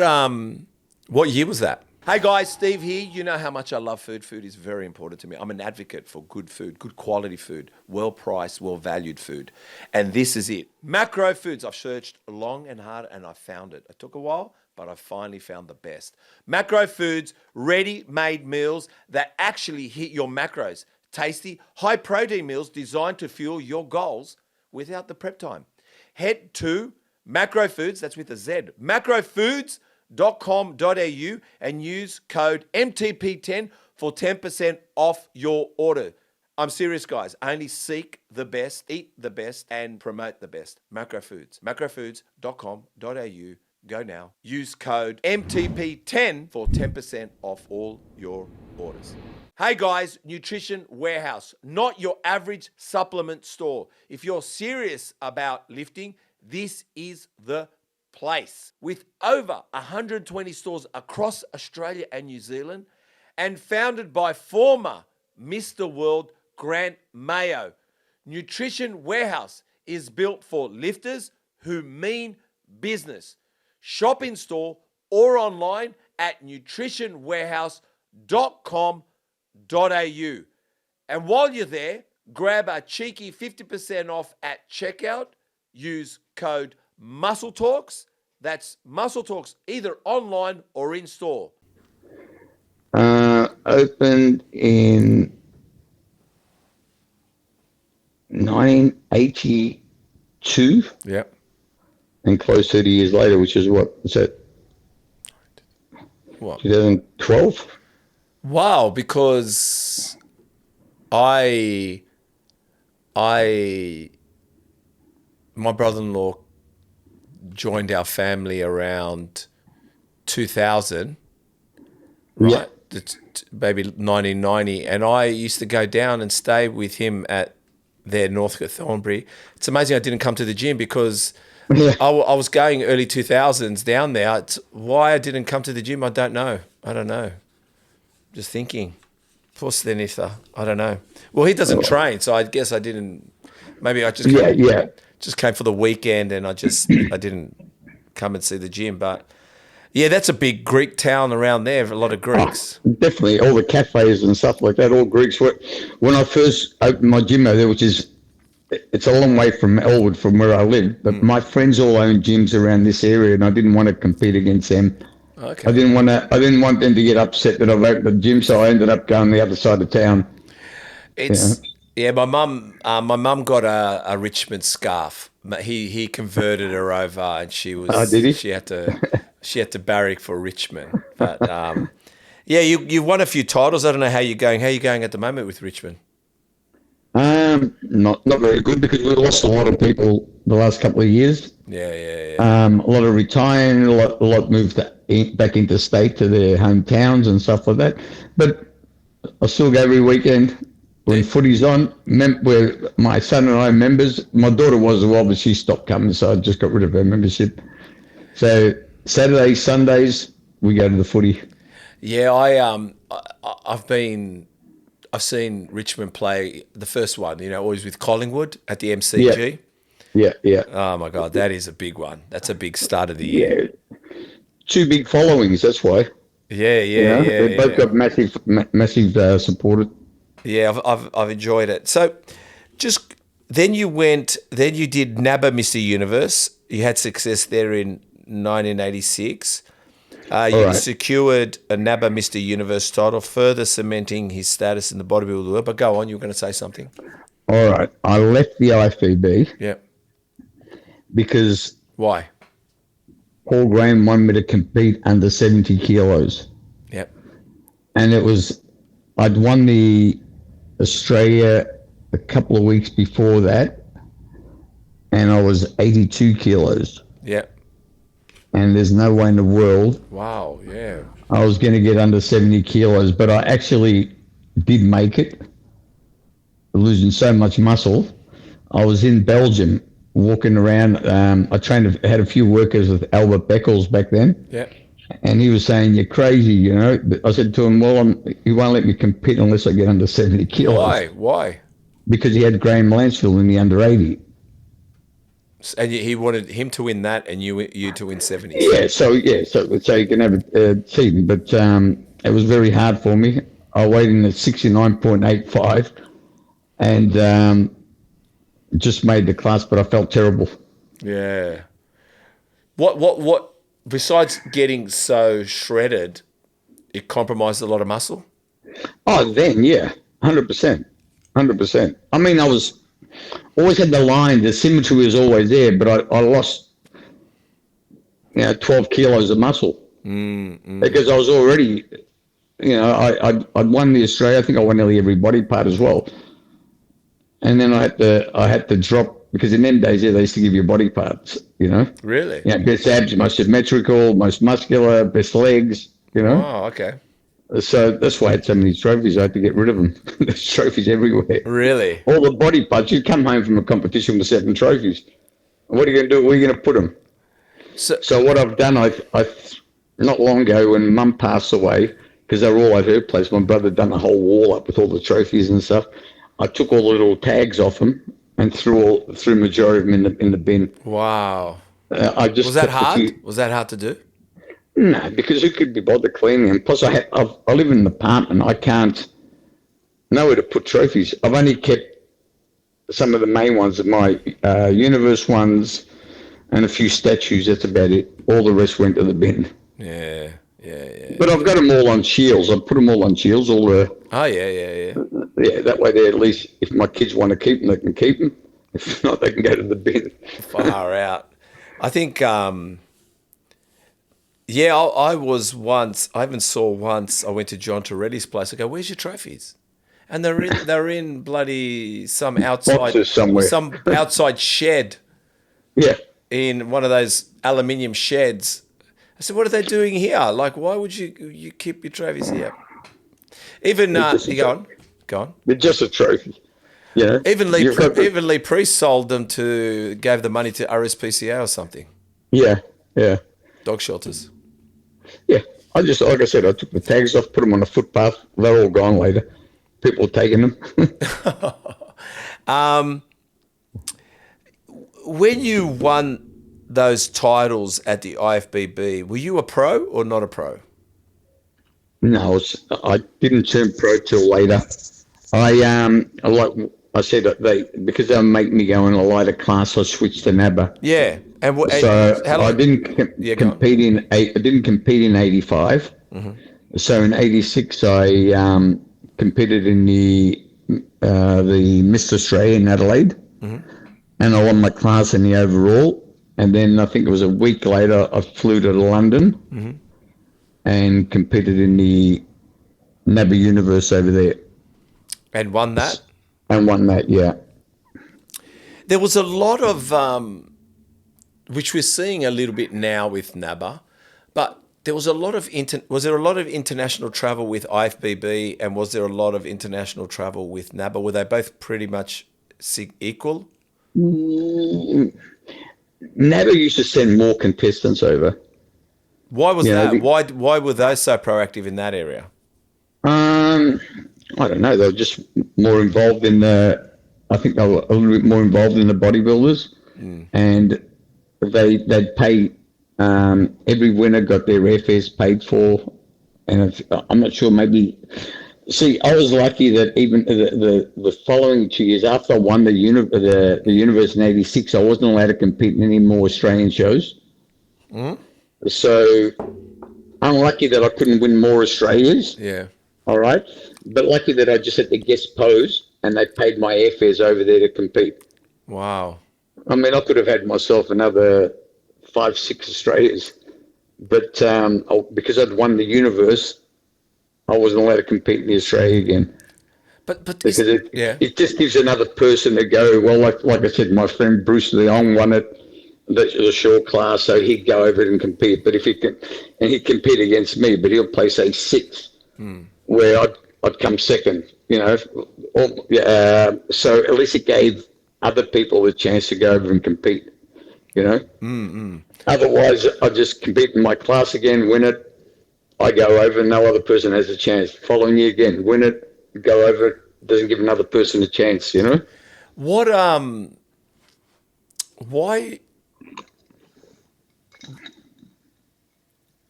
year was that? Hey guys, Steve here. You know how much I love food. Food is very important to me. I'm an advocate for good food, good quality food, well-priced, well-valued food. And this is it. Macro Foods. I've searched long and hard and I found it. It took a while, but I finally found the best. Macro Foods, ready-made meals that actually hit your macros. Tasty, high-protein meals designed to fuel your goals without the prep time. Head to Macro Foods, that's with a Z, macrofoods.com.au and use code MTP10 for 10% off your order. I'm serious, guys. Only seek the best, eat the best, and promote the best. Macro Foods. macrofoods.com.au. Go now. Use code MTP10 for 10% off all your orders. Hey guys, Nutrition Warehouse, not your average supplement store. If you're serious about lifting, this is the place. With over 120 stores across Australia and New Zealand, and founded by former Mr. World Grant Mayo, Nutrition Warehouse is built for lifters who mean business. Shop in store or online at nutritionwarehouse.com.au. And while you're there, grab a cheeky 50% off at checkout. Use code Muscle Talks. That's Muscle Talks, either online or in store. Opened in 1982. Yep. And closed 30 years later, which is what? Is that? What? 2012? Wow, because my brother-in-law joined our family around 2000, right? Yeah. Maybe 1990, and I used to go down and stay with him at their Northcote Thornbury. It's amazing I didn't come to the gym because I was going early 2000s down there. Why I didn't come to the gym, I don't know. Just thinking. Puss-then-ither. I don't know. Well, he doesn't train, so I guess I didn't. Maybe I just just came for the weekend and I didn't come and see the gym. But yeah, that's a big Greek town around there. A lot of Greeks. Definitely, all the cafes and stuff like that, all Greeks. When I first opened my gym over there, it's a long way from Elwood from where I live, but my friends all own gyms around this area, and I didn't want to compete against them. Okay. I didn't want them to get upset that I've opened a gym, so I ended up going the other side of town. Yeah, my mum got a Richmond scarf. He converted her over, and she was. Did he? She had to barrack for Richmond. But yeah, you won a few titles. I don't know how you're going. How are you going at the moment with Richmond? Not very good because we lost a lot of people the last couple of years. Yeah. A lot of retiring, a lot moved back into state to their hometowns and stuff like that. But I still go every weekend when footy's on. Where my son and I are members. My daughter was as well, but she stopped coming, so I just got rid of her membership. So Saturdays, Sundays, we go to the footy. Yeah, I've seen Richmond play the first one, always with Collingwood at the MCG. Yeah. Oh my God, that is a big one. That's a big start of the year. Yeah. Two big followings, that's why. Yeah, You yeah, know, yeah, they both yeah. got massive supporters. Yeah, I've enjoyed it. So, just then you did NABBA Mr. Universe. You had success there in 1986. All You right, secured a NABBA Mr. Universe title, further cementing his status in the bodybuilding world. But go on, you were going to say something. all right. I left the IFBB Yeah. because Why? Paul Graham wanted me to compete under 70 kilos, Yeah. and I'd won the Australia a couple of weeks before that, and I was 82 kilos, Yeah. and there's no way in the world Wow. Yeah. I was going to get under 70 kilos, but I actually did make it, losing so much muscle. I was in Belgium walking around. I had a few workers with Albert Beckles back then, Yeah. and he was saying, "You're crazy," you know. But I said to him, "Well, he won't let me compete unless I get under 70 kilos," Why? Why? because he had Graham Lansfield in the under 80. And he wanted him to win that, and you to win 70s. So you can have a season, but it was very hard for me. I weighed in at 69.85, and just made the class, but I felt terrible. Yeah. What? Besides getting so shredded, it compromised a lot of muscle. Oh, then, yeah, 100%. 100%. I mean, I was always had the line, the symmetry was always there, but I lost, 12 kilos of muscle because I was already, I'd won the Australia. I think I won nearly every body part as well. And then I had to drop because in them days, they used to give you body parts, Really? best abs, most symmetrical, most muscular, best legs, Oh, okay. So that's why I had so many trophies. I had to get rid of them. There's trophies everywhere. Really? All the body parts. You come home from a competition with 7 trophies. What are you going to do? Where are you going to put them? So So what I've done, I not long ago when Mum passed away, because they were all at her place. My brother done a whole wall up with all the trophies and stuff. I took all the little tags off them and threw majority of them in the bin. wow. I just Was that kept a hard? few. Was that hard to do? No, because who could be bothered cleaning them? Plus, I live in an apartment. I can't nowhere to put trophies. I've only kept some of the main ones, my universe ones, and a few statues. That's about it. All the rest went to the bin. Yeah. Yeah. But I've got them all on shields. I've put them all on shields. All the Oh, yeah. That way they at least, if my kids want to keep them, they can keep them. If not, they can go to the bin. Far out. I think, I was once, I even saw once, I went to John Toretti's place. I go, where's your trophies? And they're in bloody some Boxes somewhere. some outside shed Yeah. in one of those aluminium sheds. I said, what are they doing here? Like, why would you keep your trophies here? Even, you go on. They're just a trophy. Even You've Lee Priest sold them gave the money to RSPCA or something. Yeah. Dog shelters. Yeah. Like I said, I took the tags off, put them on the footpath. They're all gone later. People taking them. When you won those titles at the IFBB, were you a pro or not a pro? No, I didn't turn pro till later. Like I said, because they make me go in a lighter class, I switched to NABBA. Yeah, and So how long? I didn't compete in I didn't compete in '85. So in '86, I competed in the Mr. Australia in Adelaide, and I won my class in the overall. And then I think it was a week later, I flew to London and competed in the NABBA Universe over there. And won that? And won that, yeah. There was a lot of, which we're seeing a little bit now with NABBA, but there was a lot of, was there a lot of international travel with IFBB and was there a lot of international travel with NABBA? Were they both pretty much equal? NABBA used to send more contestants over. Why was that? Why were they so proactive in that area? I don't know. They were just more involved in I think they were a little bit more involved in the bodybuilders, and they'd pay. Every winner got their airfares paid for, And I'm not sure, maybe. See, I was lucky that even the following 2 years after I won the universe in '86, I wasn't allowed to compete in any more Australian shows. So I'm lucky that I couldn't win more Australias. Yeah. All right, but lucky that I just had to guest pose, and they paid my airfares over there to compete. Wow. I mean, I could have had myself another 5, 6 Australias, but because I'd won the universe, I wasn't allowed to compete in the Australia again. But Because yeah. it just gives another person to go, well, like I said, my friend Bruce Leong won it, the short class, so he'd go over it and compete. But if he can, and he'd compete against me, but he'll play, say, 6, where I'd come second, so at least it gave other people the chance to go over and compete, Otherwise, I just compete in my class again, win it, I go over, no other person has a chance. Following year again, win it, go over, doesn't give another person a chance, What why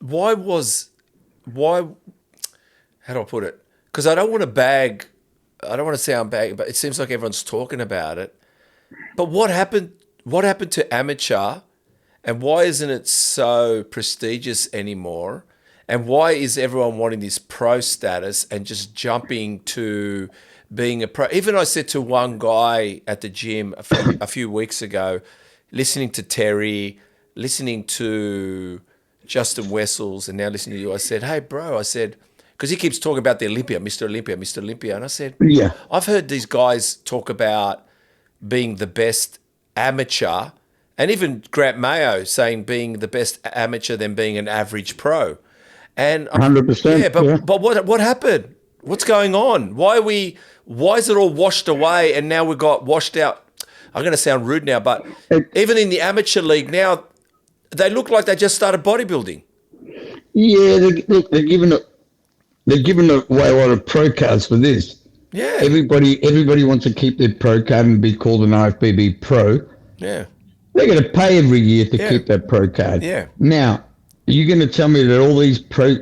why how do I put it? Because I don't want to sound bag, but it seems like everyone's talking about it. But what happened to amateur, and why isn't it so prestigious anymore? And why is everyone wanting this pro status and just jumping to being a pro? Even I said to one guy at the gym a few weeks ago, listening to Terry, listening to Justin Wessels, and now listening to you, I said, hey, bro, because he keeps talking about the Olympia, Mr. Olympia, Mr. Olympia. And I said, Yeah. I've heard these guys talk about being the best amateur, and even Grant Mayo saying being the best amateur than being an average pro. And 100%. yeah, but what happened? What's going on? Why is it all washed away and now we got washed out? I'm going to sound rude now, but even in the amateur league now, they look like they just started bodybuilding. Yeah, they're giving away a lot of pro cards for this. Yeah. Everybody wants to keep their pro card and be called an IFBB pro. Yeah. They're going to pay every year to keep that pro card. Yeah. Now, you're going to tell me that all these pro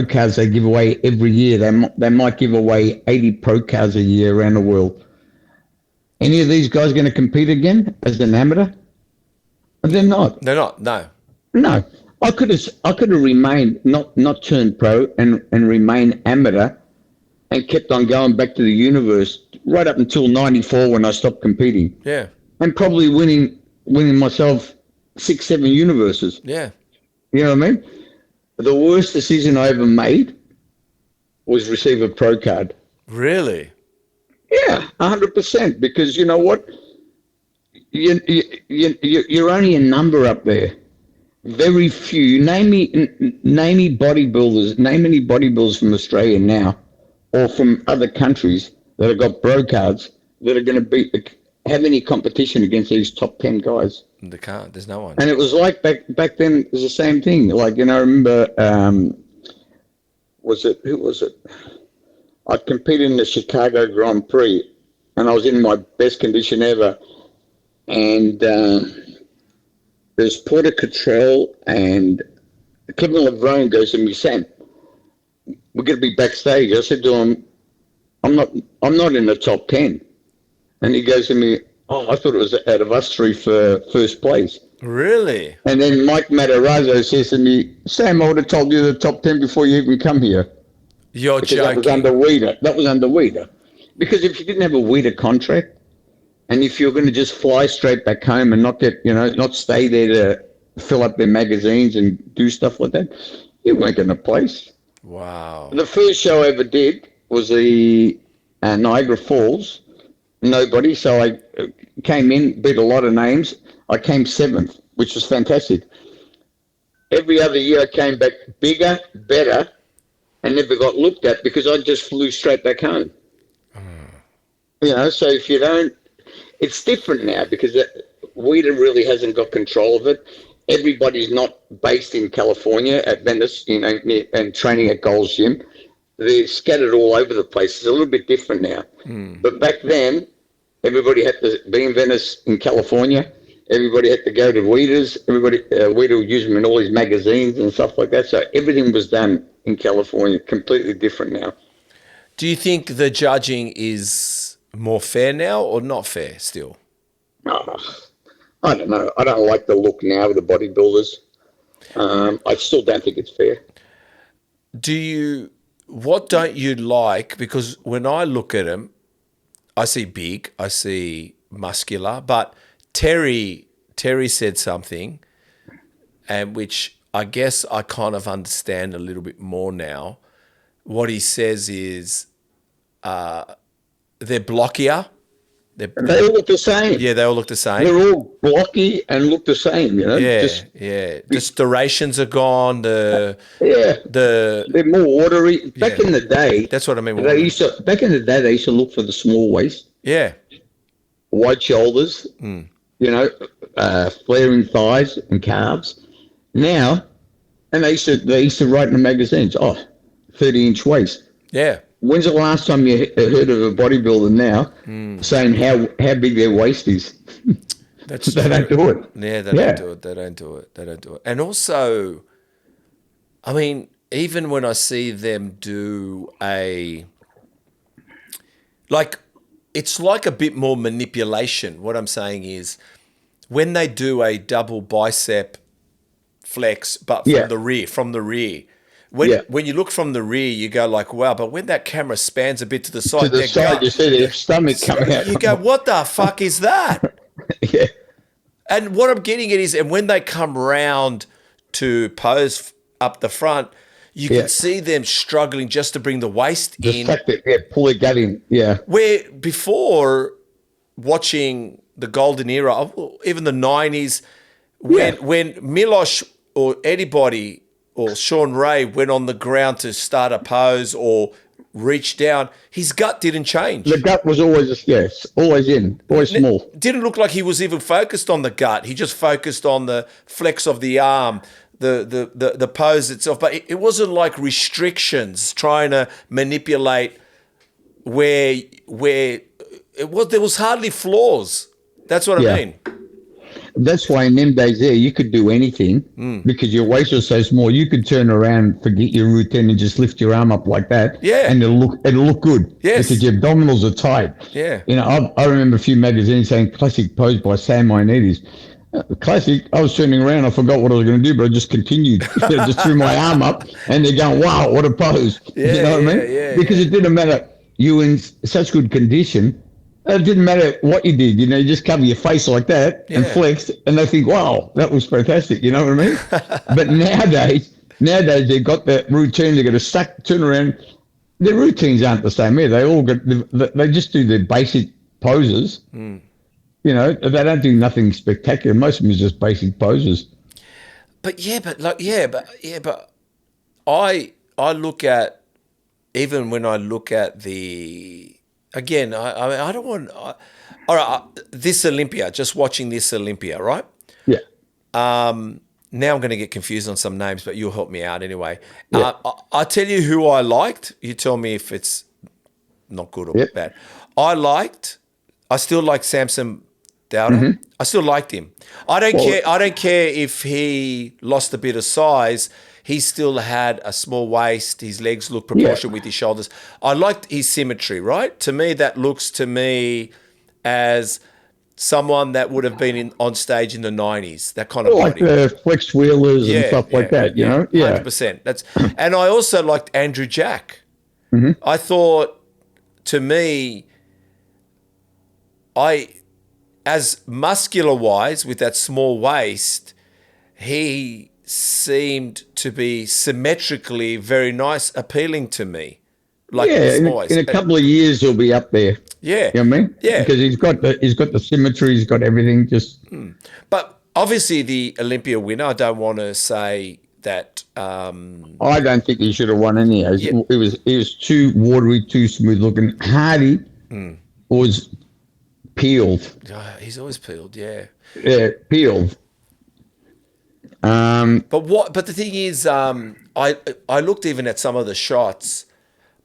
cards they give away every year, they might give away 80 pro cards a year around the world. Any of these guys going to compete again as an amateur? They're not. They're not. No. No. I could have remained not turned pro and remain amateur and kept on going back to the universe right up until '94 when I stopped competing. Yeah. And probably winning myself 6, 7 universes. Yeah. You know what I mean? The worst decision I ever made was receive a pro card. Really? Yeah, 100%. Because you know what? You're only a number up there. Very few. Name any bodybuilders from Australia now, or from other countries that have got pro cards that are going to have any competition against these top 10 guys. They can't. There's no one. And it was like back then. It was the same thing. Like I remember. Who was it? I competed in the Chicago Grand Prix, and I was in my best condition ever. And there's Porter Cottrell and Kevin Levrone goes to me, Sam, we're going to be backstage. I said to him, I'm not in the top 10. And he goes to me, oh, I thought it was out of us 3 for first place. Really? And then Mike Matarazzo says to me, Sam, I would have told you the top 10 before you even come here. You're because joking. That was under Weider. Because if you didn't have a Weider contract, and if you're going to just fly straight back home and not not stay there to fill up their magazines and do stuff like that, you weren't going to place. Wow. The first show I ever did was the Niagara Falls. Nobody. So I came in, beat a lot of names. I came 7th, which was fantastic. Every other year I came back bigger, better, and never got looked at because I just flew straight back home. So if you don't, it's different now because Weider really hasn't got control of it. Everybody's not based in California at Venice, and training at Gold's Gym. They're scattered all over the place. It's a little bit different now. But back then, everybody had to be in Venice in California. Everybody had to go to Weeders. Weeder would use them in all his magazines and stuff like that. So everything was done in California, completely different now. Do you think the judging is more fair now or not fair still? Oh, I don't know. I don't like the look now of the bodybuilders. I still don't think it's fair. What don't you like? Because when I look at him, I see big, I see muscular, but Terry said something, and which I guess I kind of understand a little bit more now. What he says is they're blockier. They all look the same. Yeah, they all look the same. They're all blocky and look the same, you know. Yeah. Just durations are gone. They're more watery. Back in the day, that's what I mean. Back in the day, they used to look for the small waist. Yeah. Wide shoulders, flaring thighs and calves. Now, and they used to write in the magazines, 30-inch waist. Yeah. When's the last time you heard of a bodybuilder now saying how big their waist is? They don't do it. Yeah, they don't do it. And also, I mean, even when I see them do it's like a bit more manipulation. What I'm saying is when they do a double bicep flex, but from the rear. When you look from the rear, you go like, wow, but when that camera spans a bit to the side, you see their stomach coming out. You go, what the fuck is that? Yeah. And what I'm getting at is, and when they come round to pose up the front, you can see them struggling just to bring the waist in. Pull their gut in, Where before, watching the golden era, even the 90s, when Milosh or anybody or Sean Ray went on the ground to start a pose or reach down, his gut didn't change. The gut was always always small. Didn't look like he was even focused on the gut. He just focused on the flex of the arm, the pose itself. But it wasn't like restrictions trying to manipulate where there was hardly flaws. That's what I mean. That's why in them days there, you could do anything because your waist was so small. You could turn around, forget your routine, and just lift your arm up like that. Yeah, and it'll look good. Yes, because your abdominals are tight. Yeah, you know, I remember a few magazines saying classic pose by Sammy Ioannidis. Classic. I was turning around, I forgot what I was going to do, but I just continued. Just threw my arm up, and they're going, "Wow, what a pose!" Yeah, you know what I mean? Yeah, because it didn't matter. You were in such good condition. It didn't matter what you did, you just cover your face like that and flex, and they think, wow, that was fantastic, you know what I mean? But nowadays they've got that routine, they've got to turn around. Their routines aren't the same either. They just do their basic poses. They don't do nothing spectacular. Most of them is just basic poses. But I look at, even when I look at the... Again, I don't want... all right, this Olympia, just watching this Olympia, right? Yeah. Now I'm going to get confused on some names, but you'll help me out anyway. Yeah. I'll tell you who I liked. You tell me if it's not good or bad. I still like Samson Dowder. Mm-hmm. I still liked him. I don't care if he lost a bit of size. He still had a small waist. His legs look proportionate with his shoulders. I liked his symmetry, right? To me, that looks to me as someone that would have been on stage in the 90s, that kind of like body. The flex wheelers and stuff like that, you know? Yeah. 100%. And I also liked Andrew Jack. Mm-hmm. I thought, to me, as muscular-wise, with that small waist, he seemed to be symmetrically very nice, appealing to me. In a couple of years he'll be up there. Yeah, you know what I mean? Yeah, because he's got the symmetry, he's got everything. But obviously the Olympia winner, I don't want to say that. I don't think he should have won any. He was too watery, too smooth looking. Hardy was peeled. He's always peeled. Yeah, peeled. But the thing is, I looked even at some of the shots,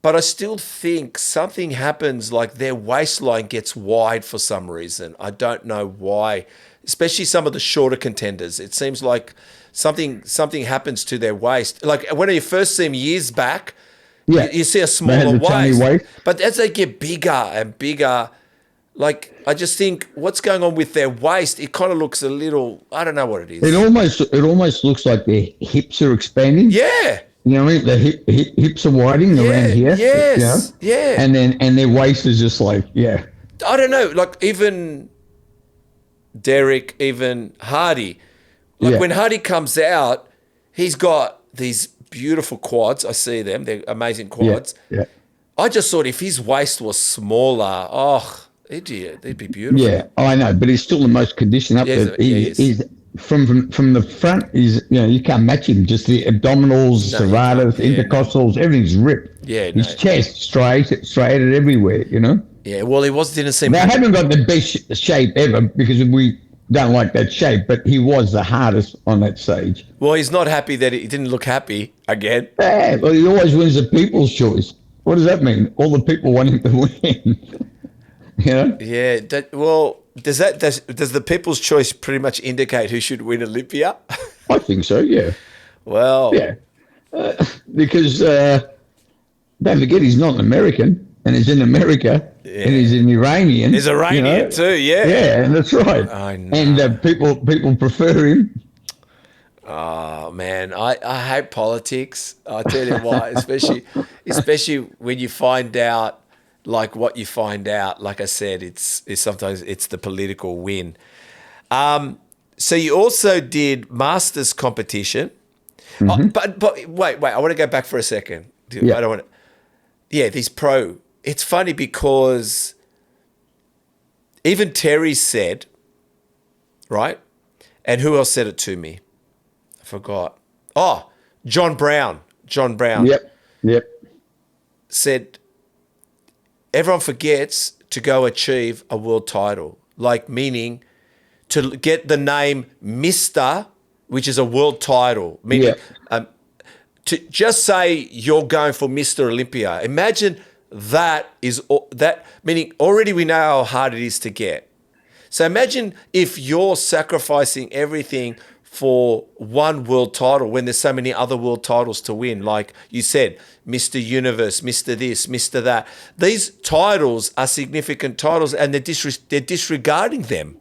But I still think something happens, like their waistline gets wide for some reason. I don't know why, especially some of the shorter contenders. It seems like something happens to their waist. Like when you first see them years back, Yeah. you see a They had smaller the tiny waist. waist. But as they get bigger and bigger, like I just think what's going on with their waist, it kind of looks a little, I don't know what it is. It almost looks like their hips are expanding. Yeah. You know what I mean? The hips are widening around Yeah. here. Yes. Yeah. And their waist is just like, yeah. I don't know. Like even Derek, even Hardy. Like Yeah. when Hardy comes out, he's got these beautiful quads. I see them. They're amazing quads. Yeah. I just thought if his waist was smaller, they'd be beautiful. Yeah, I know, but he's still the most conditioned up Yes, there. he is. He's from the front. You can't match him. Just the abdominals, No, you serratus, can't. Yeah, intercostals, everything's ripped. Yeah, his no. chest striated everywhere. You know. Yeah, well, he didn't seem. They haven't got the best shape ever because we don't like that shape, but he was the hardest on that stage. Well, he's not happy that he didn't look happy again. Yeah, well, he always wins the people's choice. What does that mean? All the people want him to win. You know? Yeah. Does the People's Choice pretty much indicate who should win Olympia? I think so. Yeah. Well. Yeah. Because don't forget he's not an American, and he's in America, and he's an Iranian. He's Iranian too. Yeah. Yeah, and that's right. I know. And people prefer him. Oh man, I hate politics. I tell you why, especially when you find out like what you find out. Like I said, it's sometimes it's the political win. So you also did masters competition, but wait, I want to go back for a second. Yeah. I don't want to. Yeah, these pro. It's funny because even Terry said, right, and who else said it to me? I forgot. Oh, John Brown. Yep. Said everyone forgets to go achieve a world title, like meaning to get the name Mr., which is a world title, meaning to just say you're going for Mr. Olympia. Imagine that meaning already we know how hard it is to get. So imagine if you're sacrificing everything for one world title when there's so many other world titles to win. Like you said, Mr. Universe, Mr. this, Mr. that. These titles are significant titles and they're disregarding them.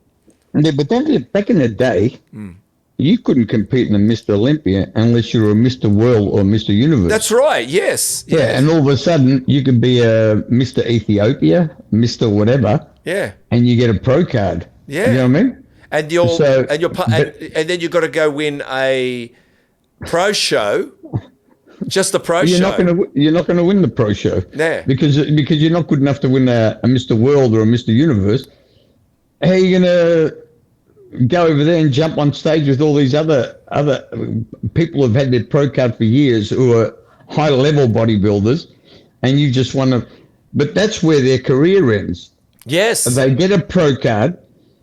Yeah, but back in the day, you couldn't compete in a Mr. Olympia unless you were a Mr. World or Mr. Universe. That's right, yes. Yeah, and all of a sudden you could be a Mr. Ethiopia, Mr. whatever, Yeah. and you get a pro card. Yeah. You know what I mean? And and then you've got to go win a pro show, just the pro You're show. You're not going to win the pro show. Yeah. Because you're not good enough to win a Mr. World or a Mr. Universe. How are you going to go over there and jump on stage with all these other people who've had their pro card for years who are high level bodybuilders, and you just want to? But that's where their career ends. Yes. They get a pro card.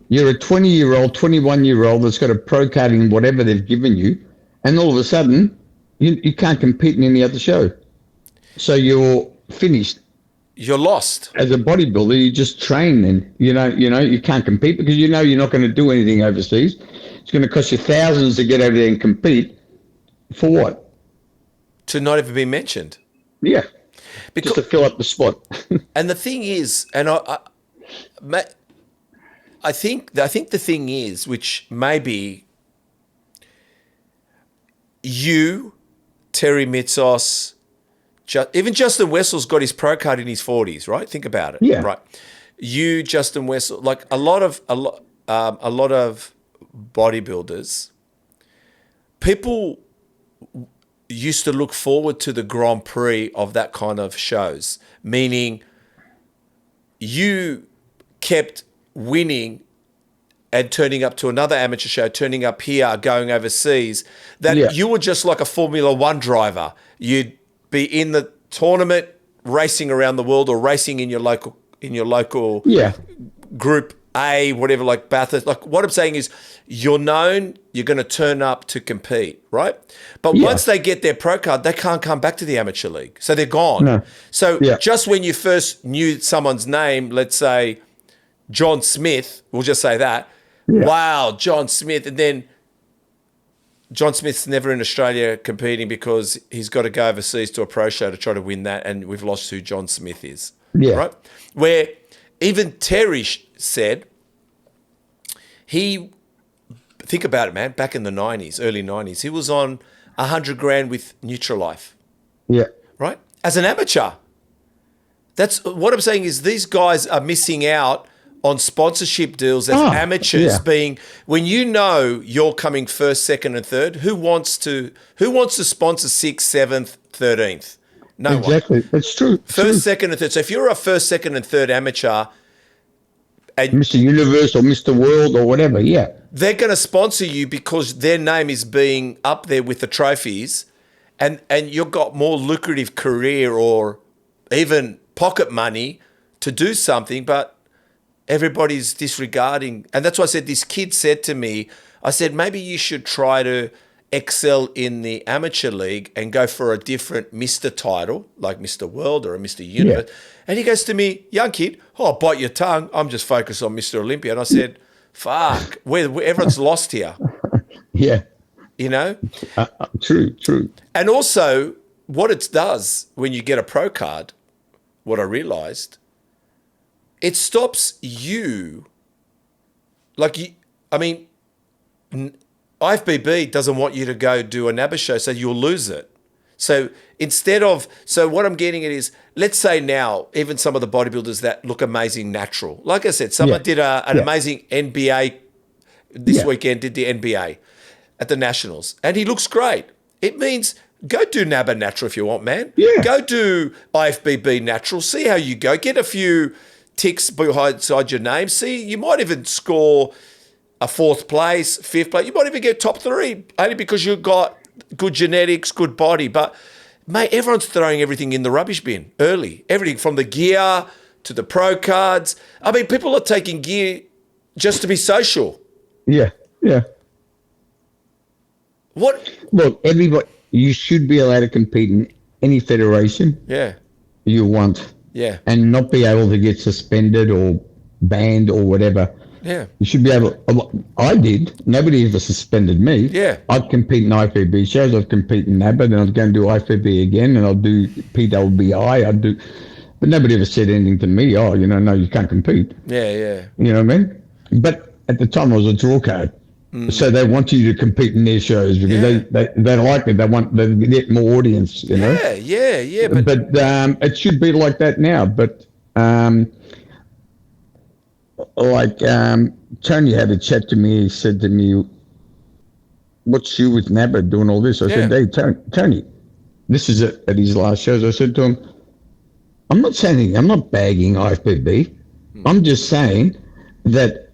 You're a 20-year-old, 21-year-old that's got a pro card in whatever they've given you, and all of a sudden, you can't compete in any other show. So you're finished. You're lost. As a bodybuilder, you just train, and you can't compete because you're not going to do anything overseas. It's going to cost you thousands to get over there and compete. For what? To not even be mentioned. Yeah, Because just to fill up the spot. and the thing is, and I think the thing is, which maybe you, Terry Mitsos, even Justin Wessel's got his pro card in his 40s, right? Think about it. Yeah. Right. You, Justin Wessel, like a lot of bodybuilders, people used to look forward to the Grand Prix of that kind of shows, meaning you kept winning and turning up to another amateur show, turning up here, going overseas, that you were just like a Formula One driver. You'd be in the tournament, racing around the world, or racing in your local group A, whatever, like Bathurst. Like what I'm saying is you're known, you're going to turn up to compete, right? But Yeah. once they get their pro card, they can't come back to the amateur league. So they're gone. No. So Yeah. just when you first knew someone's name, let's say John Smith, we'll just say that. Yeah. Wow, John Smith. And then John Smith's never in Australia competing because he's got to go overseas to a pro show to try to win that, and we've lost who John Smith is. Yeah. Right? Where even Terry said think about it, man, back in the 90s, early 90s, he was on 100 grand with Nutrilife, Yeah. right? As an amateur. That's what I'm saying is these guys are missing out on sponsorship deals as amateurs being, when you know you're coming first, second and third, who wants to sponsor 6th, 7th, 13th? No Exactly. one. It's true. First, second and third. So if you're a first, second and third amateur and Mr. Universe or Mr. World or whatever, yeah. they're going to sponsor you because their name is being up there with the trophies, and you've got more lucrative career or even pocket money to do something, but everybody's disregarding. And that's why I said, this kid said to me, I said, maybe you should try to excel in the amateur league and go for a different Mr. title, like Mr. World or a Mr. Universe. Yeah. And he goes to me, young kid, bite your tongue. I'm just focused on Mr. Olympia. And I said, fuck, everyone's lost here. Yeah. You know? True. And also, what it does when you get a pro card, what I realized, it stops you. IFBB doesn't want you to go do a NABBA show, so you'll lose it. So what I'm getting at is, let's say now, even some of the bodybuilders that look amazing natural, like I said, someone did an amazing NBA this weekend, did the NBA at the Nationals, and he looks great. It means go do NABBA natural if you want, man. Yeah. Go do IFBB natural, see how you go, get a few ticks beside your name. See, you might even score a 4th place, 5th place. You might even get top 3 only because you've got good genetics, good body. But, mate, everyone's throwing everything in the rubbish bin early. Everything from the gear to the pro cards. I mean, people are taking gear just to be social. Yeah. What? Look, everybody, you should be allowed to compete in any federation you want. Yeah. And not be able to get suspended or banned or whatever. Yeah. You should be able. I did. Nobody ever suspended me. Yeah. I'd compete in IFBB shows. I'd compete in NABBA. Then I'd go and do IFBB again. And I'd do PWBI. But nobody ever said anything to me. Oh, no, you can't compete. Yeah. You know what I mean? But at the time, I was a draw card. So they want you to compete in their shows because they like it. They get more audience, Yeah. But it should be like that now. But Tony had a chat to me. He said to me, "What's you with NABBA doing all this?" I said, "Hey, Tony, this is at his last shows." I said to him, "I'm not bagging IFBB. I'm just saying that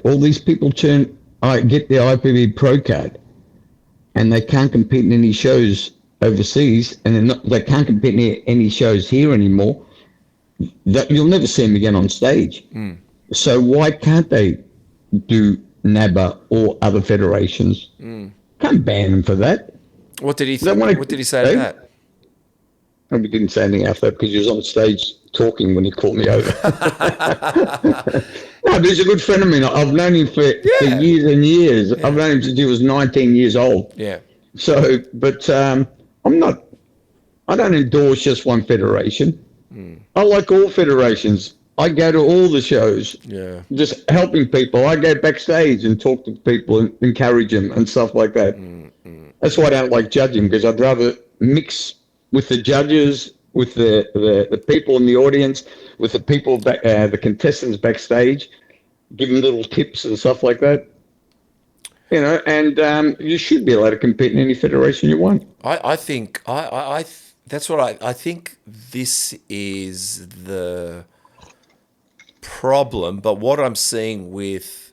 all these people get their IFBB pro card, and they can't compete in any shows overseas, and they can't compete in any shows here anymore. You'll never see them again on stage. So why can't they do NABBA or other federations? Can't ban them for that." What did he think? What did he say to that? Probably didn't say anything after that because he was on stage talking when he called me over. No, but he's a good friend of mine. I've known him for years and years. Yeah. I've known him since he was 19 years old. Yeah. So, but I don't endorse just one federation. I like all federations. I go to all the shows. Yeah. Just helping people. I go backstage and talk to people and encourage them and stuff like that. That's why I don't like judging, because I'd rather mix with the judges, with the people in the audience, with the people the contestants backstage, give them little tips and stuff like that. And you should be allowed to compete in any federation you want. I think that's what I think. This is the problem, but what I'm seeing with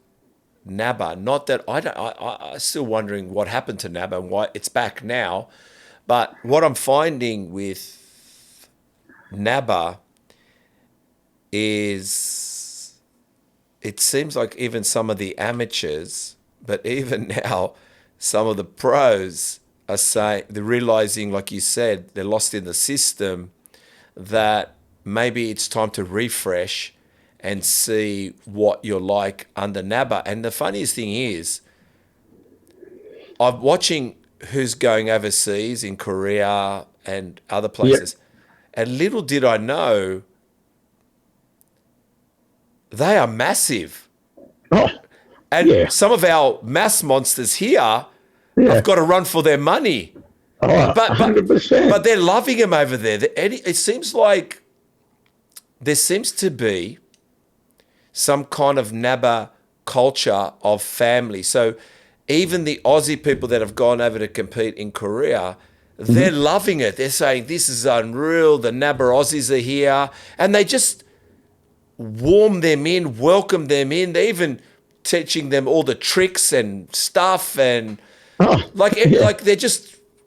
NABBA, not that I'm still wondering what happened to NABBA and why it's back now, but what I'm finding with NABBA is it seems like even some of the amateurs, but even now, some of the pros are saying, they're realizing, like you said, they're lost in the system, that maybe it's time to refresh and see what you're like under NABA. And the funniest thing is, I'm watching who's going overseas in Korea and other places. And little did I know, they are massive. Oh, And yeah. some of our mass monsters here Yeah. have got to run for their money. Oh, But 100%. but they're loving him over there. It seems like there seems to be some kind of NABA culture of family. So even the Aussie people that have gone over to compete in Korea, they're loving it. They're saying, this is unreal. The NABA Aussies are here. And they just warm them in, welcome them in. They even teaching them all the tricks and stuff. And like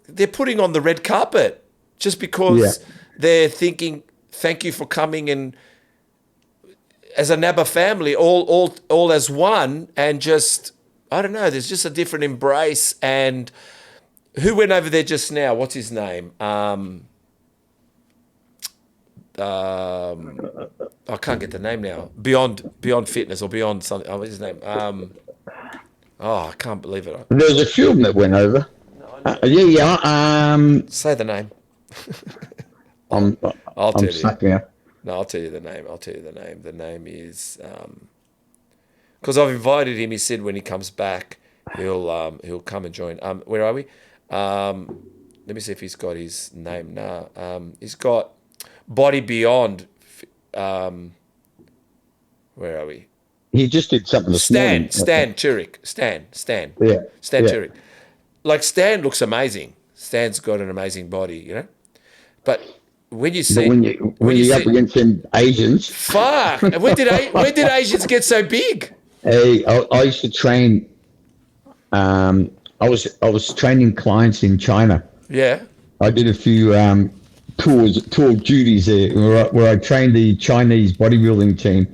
they're putting on the red carpet just because they're thinking, thank you for coming, and as a NABA family, all as one, and just, I don't know, there's just a different embrace. And who went over there just now? What's his name? I can't get the name now. Beyond Fitness or Beyond something. What's his name? I can't believe it. There's a few of them that went over. Say the name. I'm I'll tell you. stuck now. No, I'll tell you the name. The name is because I've invited him. He said when he comes back, he'll come and join. Where are we? Let me see if he's got his name. He's got Body Beyond. Where are we? He just did something this morning. Stan Turek. Stan. Yeah. Stan Turek. Like, Stan looks amazing. Stan's got an amazing body, you know. But when you see when you're up against them Asians, fuck. When did Asians get so big? hey, I used to train. I was training clients in China. Yeah. I did a few tour duties there where I trained the Chinese bodybuilding team.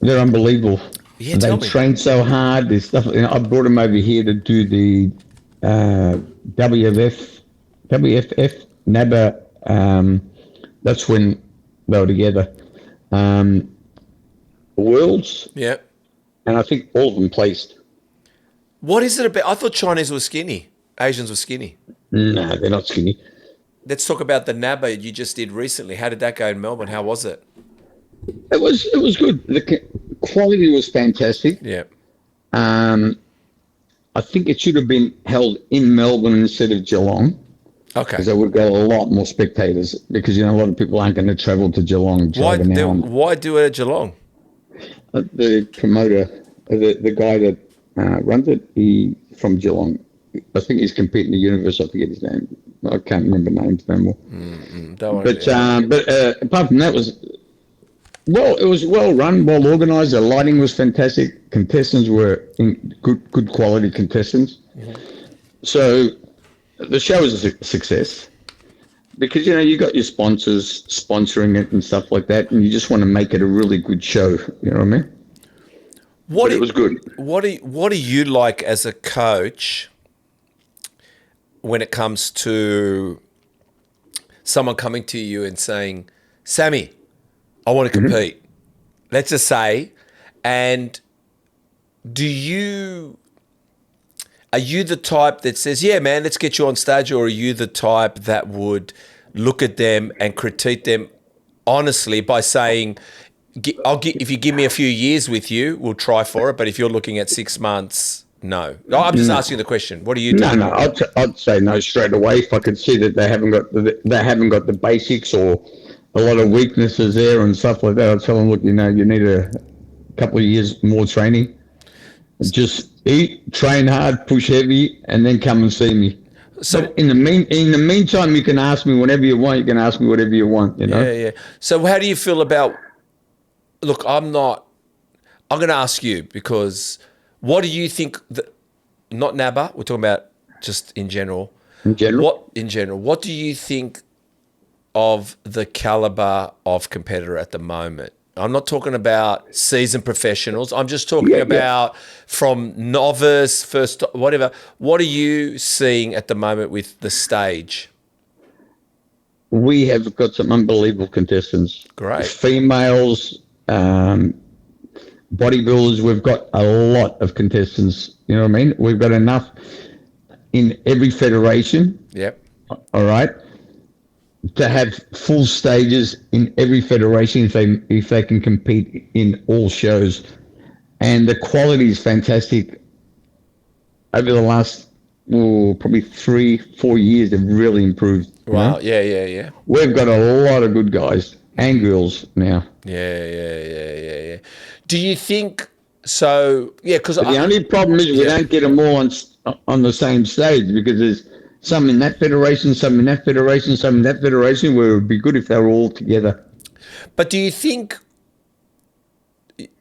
They're unbelievable. Yeah, they tell me. train so hard. There's stuff. I brought them over here to do the WFF NABA. That's when they were together. Worlds. Yeah. And I think all of them placed. What is it about? I thought Chinese were skinny. Asians were skinny. No, they're not skinny. Let's talk about the NABA you just did recently. How did that go in Melbourne? How was it? It was good. The quality was fantastic. Yeah. I think it should have been held in Melbourne instead of Geelong. Okay. Because there would go a lot more spectators. Because a lot of people aren't going to travel to Geelong. Why do it at Geelong? The promoter, the guy that runs it, he from Geelong. I think he's competing in the universe. I forget his name. I can't remember names no more. Don't worry. But apart from that, it was well run, well organised. The lighting was fantastic. Contestants were good quality contestants. Mm-hmm. So the show was a success because you got your sponsors sponsoring it and stuff like that, and you just want to make it a really good show. You know what I mean? It was good. What do you like as a coach when it comes to someone coming to you and saying, Sammy, I want to compete, let's just say, and are you the type that says, yeah, man, let's get you on stage, or are you the type that would look at them and critique them honestly by saying, if you give me a few years with you, we'll try for it, but if you're looking at 6 months, no. I'm just asking the question. What do you do? No, I'd say no straight away if I could see that they haven't got the basics or a lot of weaknesses there and stuff like that. I'd tell them, look, you need a couple of years more training. Just eat, train hard, push heavy, and then come and see me. So but in the meantime, you can ask me whenever you want. You can ask me whatever you want. Yeah. So how do you feel about? Look, I'm going to ask you because what do you think? Not NABA. We're talking about just in general. In general. What do you think of the caliber of competitor at the moment? I'm not talking about seasoned professionals. I'm just talking Yeah, about from novice, first, whatever. What are you seeing at the moment with the stage? we have got some unbelievable contestants. Great. Females, bodybuilders, we've got a lot of contestants. You know what I mean? We've got enough in every federation, Yep. all right, to have full stages in every federation if they can compete in all shows. And the quality is fantastic. Over the last probably 3-4 years, they've really improved. Wow. Yeah. We've got a lot of good guys and girls now. Yeah. Do you think so? Yeah, because But the only problem is we don't get them all on the same stage, because there's some in that federation, some in that federation, some in that federation, where it would be good if they were all together. But do you think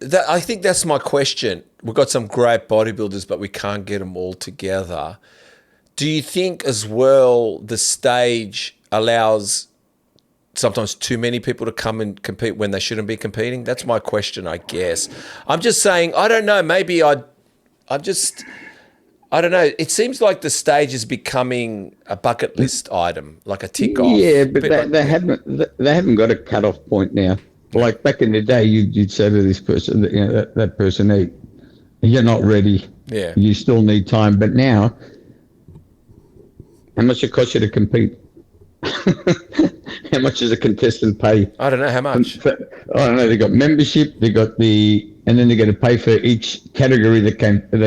that? I think that's my question. We've got some great bodybuilders, but we can't get them all together. Do you think as well the stage allows sometimes too many people to come and compete when they shouldn't be competing? That's my question, I guess. I'm just saying, I don't know, maybe I don't know. It seems like the stage is becoming a bucket list item, like a tick off. Yeah, but they haven't got a cut-off point now. Like back in the day, you'd say to this person, that person, hey, you're not ready. Yeah. You still need time. But now, how much it costs you to compete? How much does a contestant pay? I don't know how much. I don't know. They got membership. They got and then they got to pay for each category they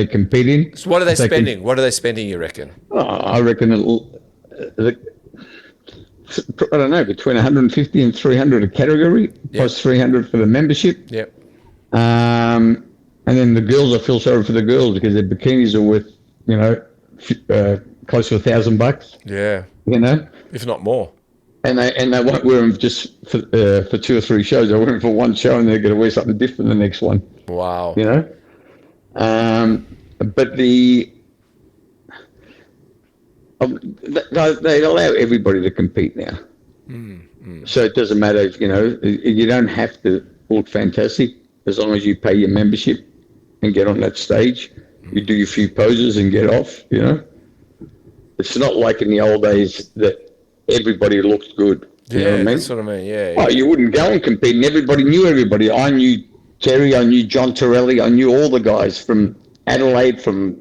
compete in. So what are they spending? What are they spending, you reckon? I reckon I don't know, between 150 and 300 a category, plus 300 for the membership. Yep. And then the girls, I feel sorry for the girls because their bikinis are worth, close to $1,000. Yeah. If not more. And they won't wear them just for 2 or 3 shows. They wear them for one show, and they're going to wear something different the next one. Wow. But they allow everybody to compete now. So it doesn't matter, you don't have to look fantastic as long as you pay your membership and get on that stage. You do your few poses and get off, It's not like in the old days that everybody looked good. You know what I mean? That's what I mean. Yeah. Oh, you wouldn't go and compete, and everybody knew everybody. I knew Terry, I knew John Torelli, I knew all the guys from Adelaide, from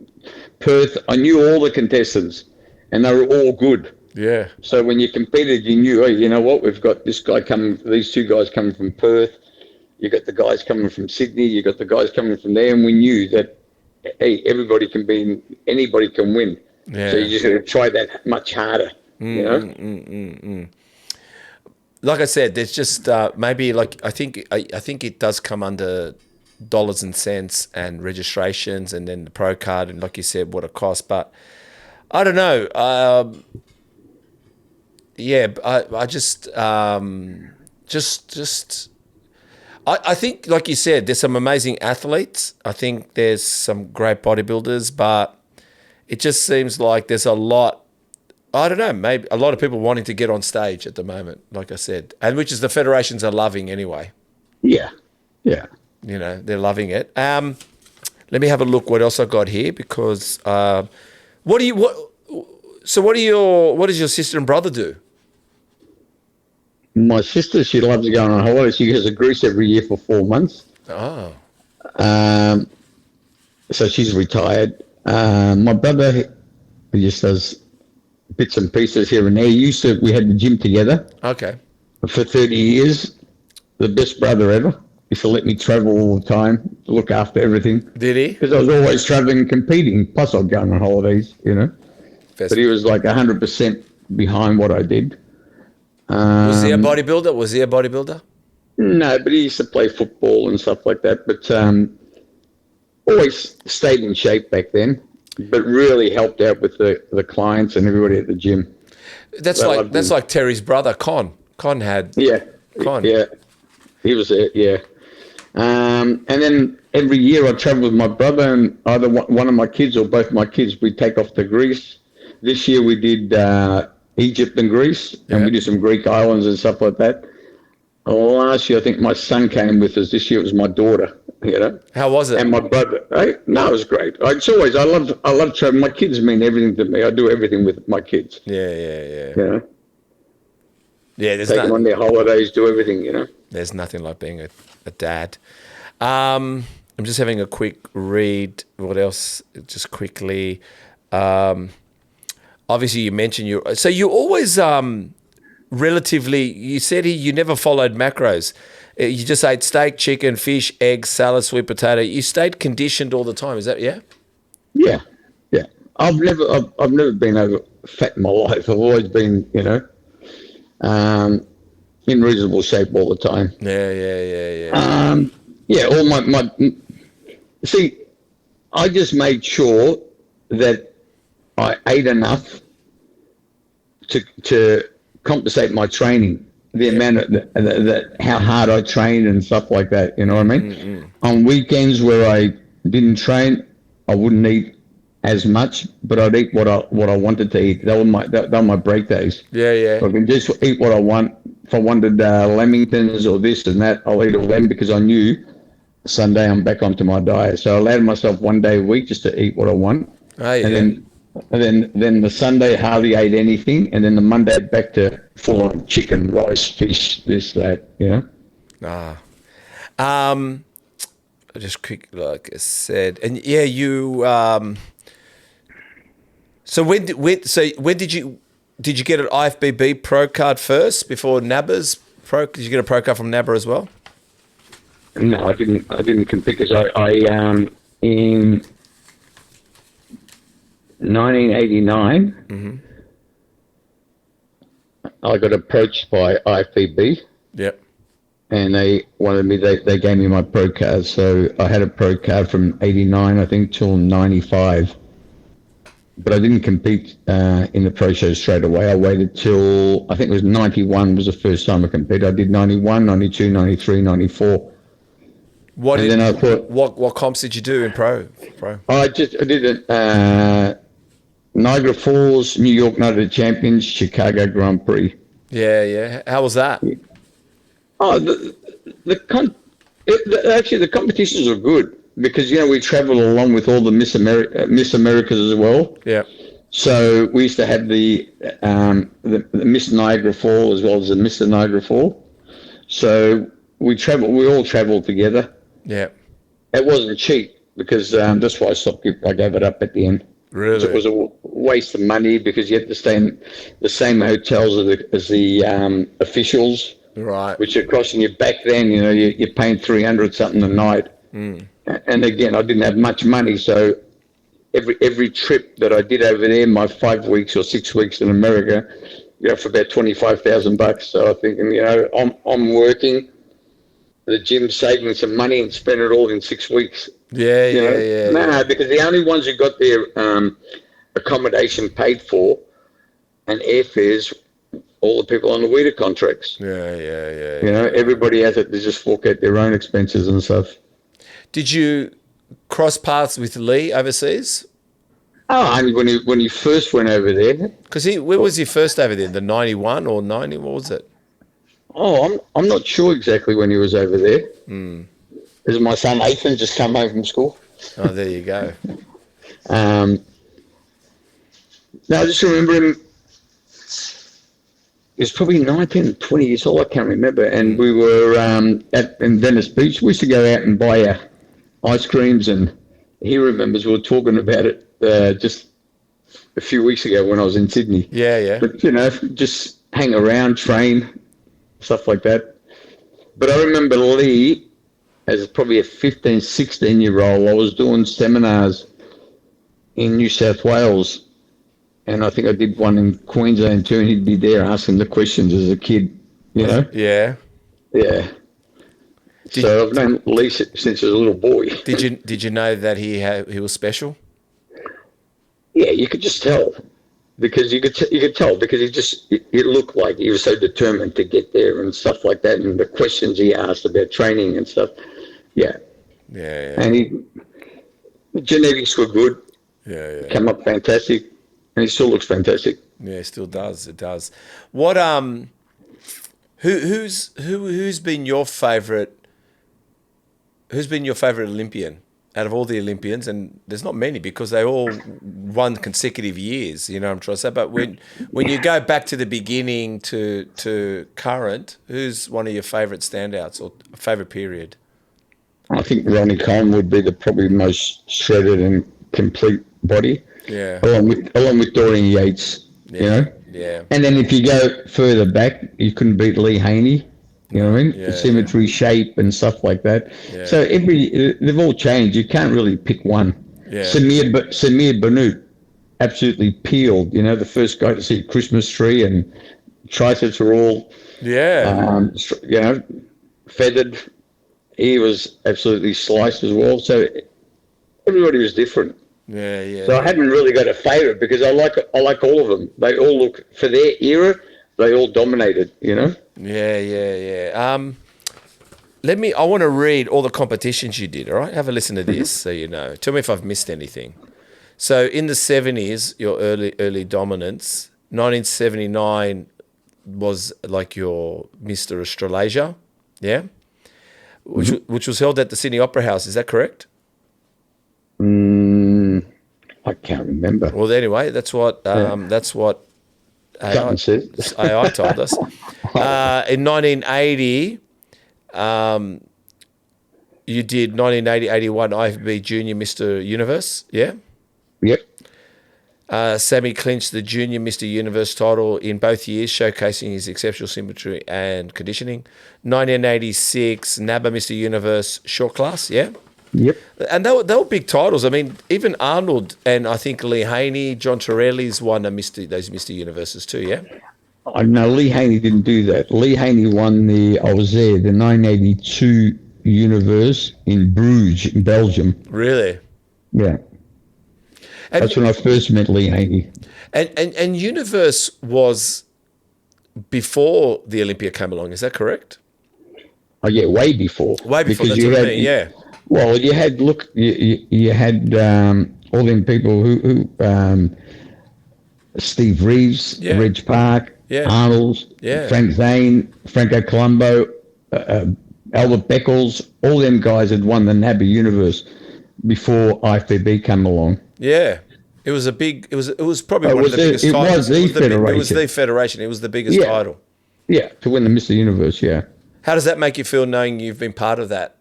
Perth. I knew all the contestants, and they were all good. Yeah. So when you competed, you knew, hey, you know what? We've got this guy coming, these 2 guys coming from Perth. You got the guys coming from Sydney. You got the guys coming from there, and we knew that, hey, anybody can win. Yeah. So you just got to try that much harder. Like I said, there's just maybe like I think it does come under dollars and cents and registrations, and then the pro card, and like you said, what it costs. But I don't know. I think, like you said, there's some amazing athletes. I think there's some great bodybuilders, but it just seems like there's a lot. I don't know, maybe a lot of people wanting to get on stage at the moment, like I said, and which is the federations are loving anyway. Yeah. They're loving it. Let me have a look what else I got here, because what does your sister and brother do? My sister, she loves going on holiday. She goes to Greece every year for 4 months. Oh. So she's retired. My brother, he just does bits and pieces here and there. We had the gym together. Okay. For 30 years. The best brother ever. Used to let me travel all the time, to look after everything. Did he? Because I was always traveling and competing. Plus I'd go on holidays, But he was like 100% behind what I did. Was he a bodybuilder? No, but he used to play football and stuff like that. But always stayed in shape back then. But really helped out with the clients and everybody at the gym. That's like Terry's brother, Con. Con had. Yeah. Con. Yeah. He was there, yeah. And then every year I travel with my brother, and either one of my kids or both my kids, we take off to Greece. This year we did Egypt and Greece, and we did some Greek islands and stuff like that. Last year, I think my son came with us. This year it was my daughter, How was it? and my brother. No, it was great. I love traveling. My kids mean everything to me. I do everything with my kids. Yeah. You know, Yeah, take them on their holidays, do everything. there's nothing like being a dad. I'm just having a quick read. What else? Just quickly. Obviously, you mentioned so you always relatively. You said you never followed macros. You just ate steak, chicken, fish, eggs, salad, sweet potato. You stayed conditioned all the time. Is that Yeah, yeah. I've never been over fat in my life. I've always been, in reasonable shape all the time. Yeah. Yeah. All my see, I just made sure that I ate enough to compensate my training, the amount of how hard I trained and stuff like that. You know what I mean? On weekends where I didn't train, I wouldn't eat as much, but I'd eat what I wanted to eat. That were my break days. Yeah. I can just eat what I want. If I wanted lamingtons or this and that, I'll eat all them because I knew Sunday I'm back onto my diet. So I allowed myself 1 day a week just to eat what I want, and then the Sunday hardly ate anything, and then the Monday back to full on chicken, rice, fish, this, that. Just quick, like I said, and yeah, you. So when did you get an IFBB Pro card first before NABBA's Pro? Did you get a Pro card from NABBA as well? No, I didn't compete because I in 1989 I got approached by IFBB. Yep. And they wanted me. They gave me my pro card, so I had a pro card from '89, I think, till '95. But I didn't compete in the pro show straight away. I waited till I think it was '91 was the first time I competed. I did '91, '92, '93, '94. Then I thought, what comps did you do in pro? I did it. Niagara Falls, New York Night of the Champions, Chicago Grand Prix. Yeah. How was that? Oh, actually the competitions are good because we travel along with all the Miss Americas as well. Yeah. So we used to have the Miss Niagara Fall as well as the Mr. Niagara Fall. So we all traveled together. Yeah. It wasn't cheap because that's why I gave it up at the end. Really? It was a waste of money because you had to stay in the same hotels as the officials. Right. Which are costing you back then, you're paying $300 something a night. And again, I didn't have much money, so every trip that I did over there, my 5 weeks or 6 weeks in America, for about $25,000. So I think, I'm working, the gym saving some money and spend it all in 6 weeks. Yeah. No, because the only ones who got their accommodation paid for and airfares, all the people on the WIDA contracts. Yeah. Everybody has it. They just fork out their own expenses and stuff. Did you cross paths with Lee overseas? Oh, only when he first went over there. Because when was he first over there? The 91 or 90? What was it? Oh, I'm not sure exactly when he was over there. Because my son Ethan just come home from school. Oh, there you go. No, I just remember him. He was probably 19, 20 years old, I can't remember. And we were in Venice Beach. We used to go out and buy ice creams. And he remembers we were talking about it just a few weeks ago when I was in Sydney. Yeah. But, just hang around, train, stuff like that. But I remember Lee, as probably a 15, 16-year-old, I was doing seminars in New South Wales. And I think I did one in Queensland too, and he'd be there asking the questions as a kid, Yeah. Yeah. So I've known Lee since he was a little boy. Did you know that he was special? Yeah, you could just tell because you could tell because he looked like he was so determined to get there and stuff like that, and the questions he asked about training and stuff. Yeah. And the genetics were good. Yeah. Came up fantastic. And he still looks fantastic. Yeah, it still does. It does. What Who's been your favorite? Who's been your favorite Olympian out of all the Olympians? And there's not many because they all won consecutive years. You know what I'm trying to say. But when you go back to the beginning to current, who's one of your favorite standouts or favorite period? I think Ronnie Coleman would be the probably most shredded and complete body. Yeah. Along with Dorian Yates. Yeah. You know. Yeah. And then if you go further back, you couldn't beat Lee Haney. You know what I mean? Yeah, Symmetry, shape, and stuff like that. Yeah. So they've all changed. You can't really pick one. Yeah. Samir Bannout absolutely peeled. You know, the first guy to see a Christmas tree, and triceps were all, you know, feathered. He was absolutely sliced as well. So everybody was different. Yeah, yeah. So I haven't really got a favourite because I like all of them. They all look, for their era, they all dominated, you know? Yeah. I want to read all the competitions you did, all right? Have a listen to this so you know. Tell me if I've missed anything. So in the 70s, your early dominance, 1979 was like your Mr. Australasia, yeah? Which was held at the Sydney Opera House, is that correct? I can't remember. Well, anyway, that's what AI told us. In 1980, you did 1980-81 IFBB Junior Mr. Universe, yeah? Yep. Sammy clinched the Junior Mr. Universe title in both years, showcasing his exceptional symmetry and conditioning. 1986, NABBA Mr. Universe short class, yeah? Yep. And they were big titles. I mean, even Arnold and I think Lee Haney, John Torelli's won those Mr. Universes too, yeah? Oh, no, Lee Haney didn't do that. Lee Haney won the 1982 Universe in Bruges, in Belgium. Really? Yeah. And, that's when I first met Lee Haney. And Universe was before the Olympia came along, is that correct? Oh, yeah, way before. Way before, because that's what I mean, yeah. Well, you had you had all them people who Steve Reeves, Reg Park, Arnold, Frank Zane, Franco Colombo, Albert Beckles. All them guys had won the NABBA Universe before IFBB came along. Yeah, it was probably one of the biggest titles. It was the federation. It was the federation. It was the biggest title. Yeah, to win the Mr. Universe. Yeah. How does that make you feel knowing you've been part of that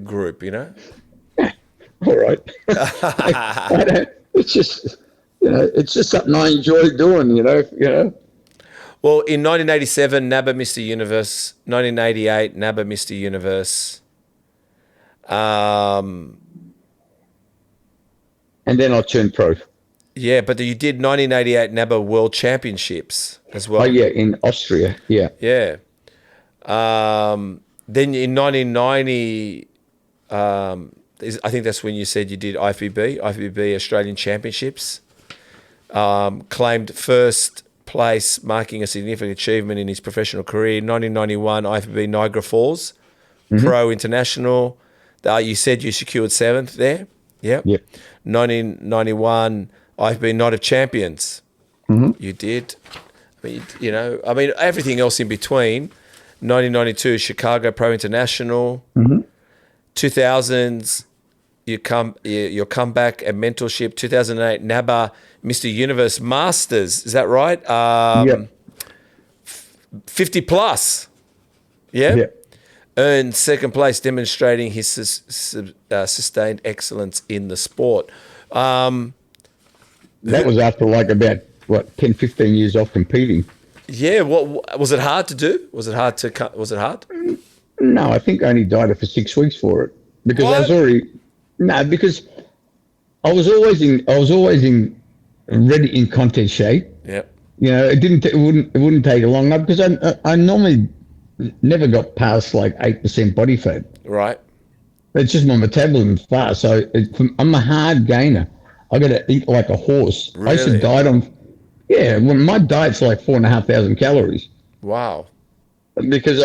group, you know? All right. I don't, it's just, you know, it's just something I enjoy doing, you know. Well, in 1987, NABBA Mr. Universe. 1988, NABBA Mr. Universe. And then I turned pro. Yeah, but you did 1988 NABBA World Championships as well. Oh, yeah, in Austria, yeah. Yeah. Then in 1990, I think that's when you said you did IFBB Australian Championships. Claimed first place, marking a significant achievement in his professional career. 1991, IFBB Niagara Falls, Pro International. You said you secured 7th there. Yep. 1991, IFBB Night of Champions. You did. I mean, everything else in between. 1992, Chicago Pro International. 2000s, your comeback and mentorship. 2008, NABBA Mr. Universe Masters. Is that right? 50 plus. Yeah. Earned 2nd place, demonstrating his sustained excellence in the sport. That was after like about 10, 15 years off competing. Yeah, what was it hard to do? Was it hard? No, I think I only dieted for 6 weeks for it because what? because I was always in ready in contest shape. Yep. You know, it wouldn't take long enough because I normally never got past like 8% body fat. Right. It's just my metabolism fast, so I'm a hard gainer. I got to eat like a horse. Really? I used to diet on. Yeah, well, my diet's like 4,500 calories. Wow. Because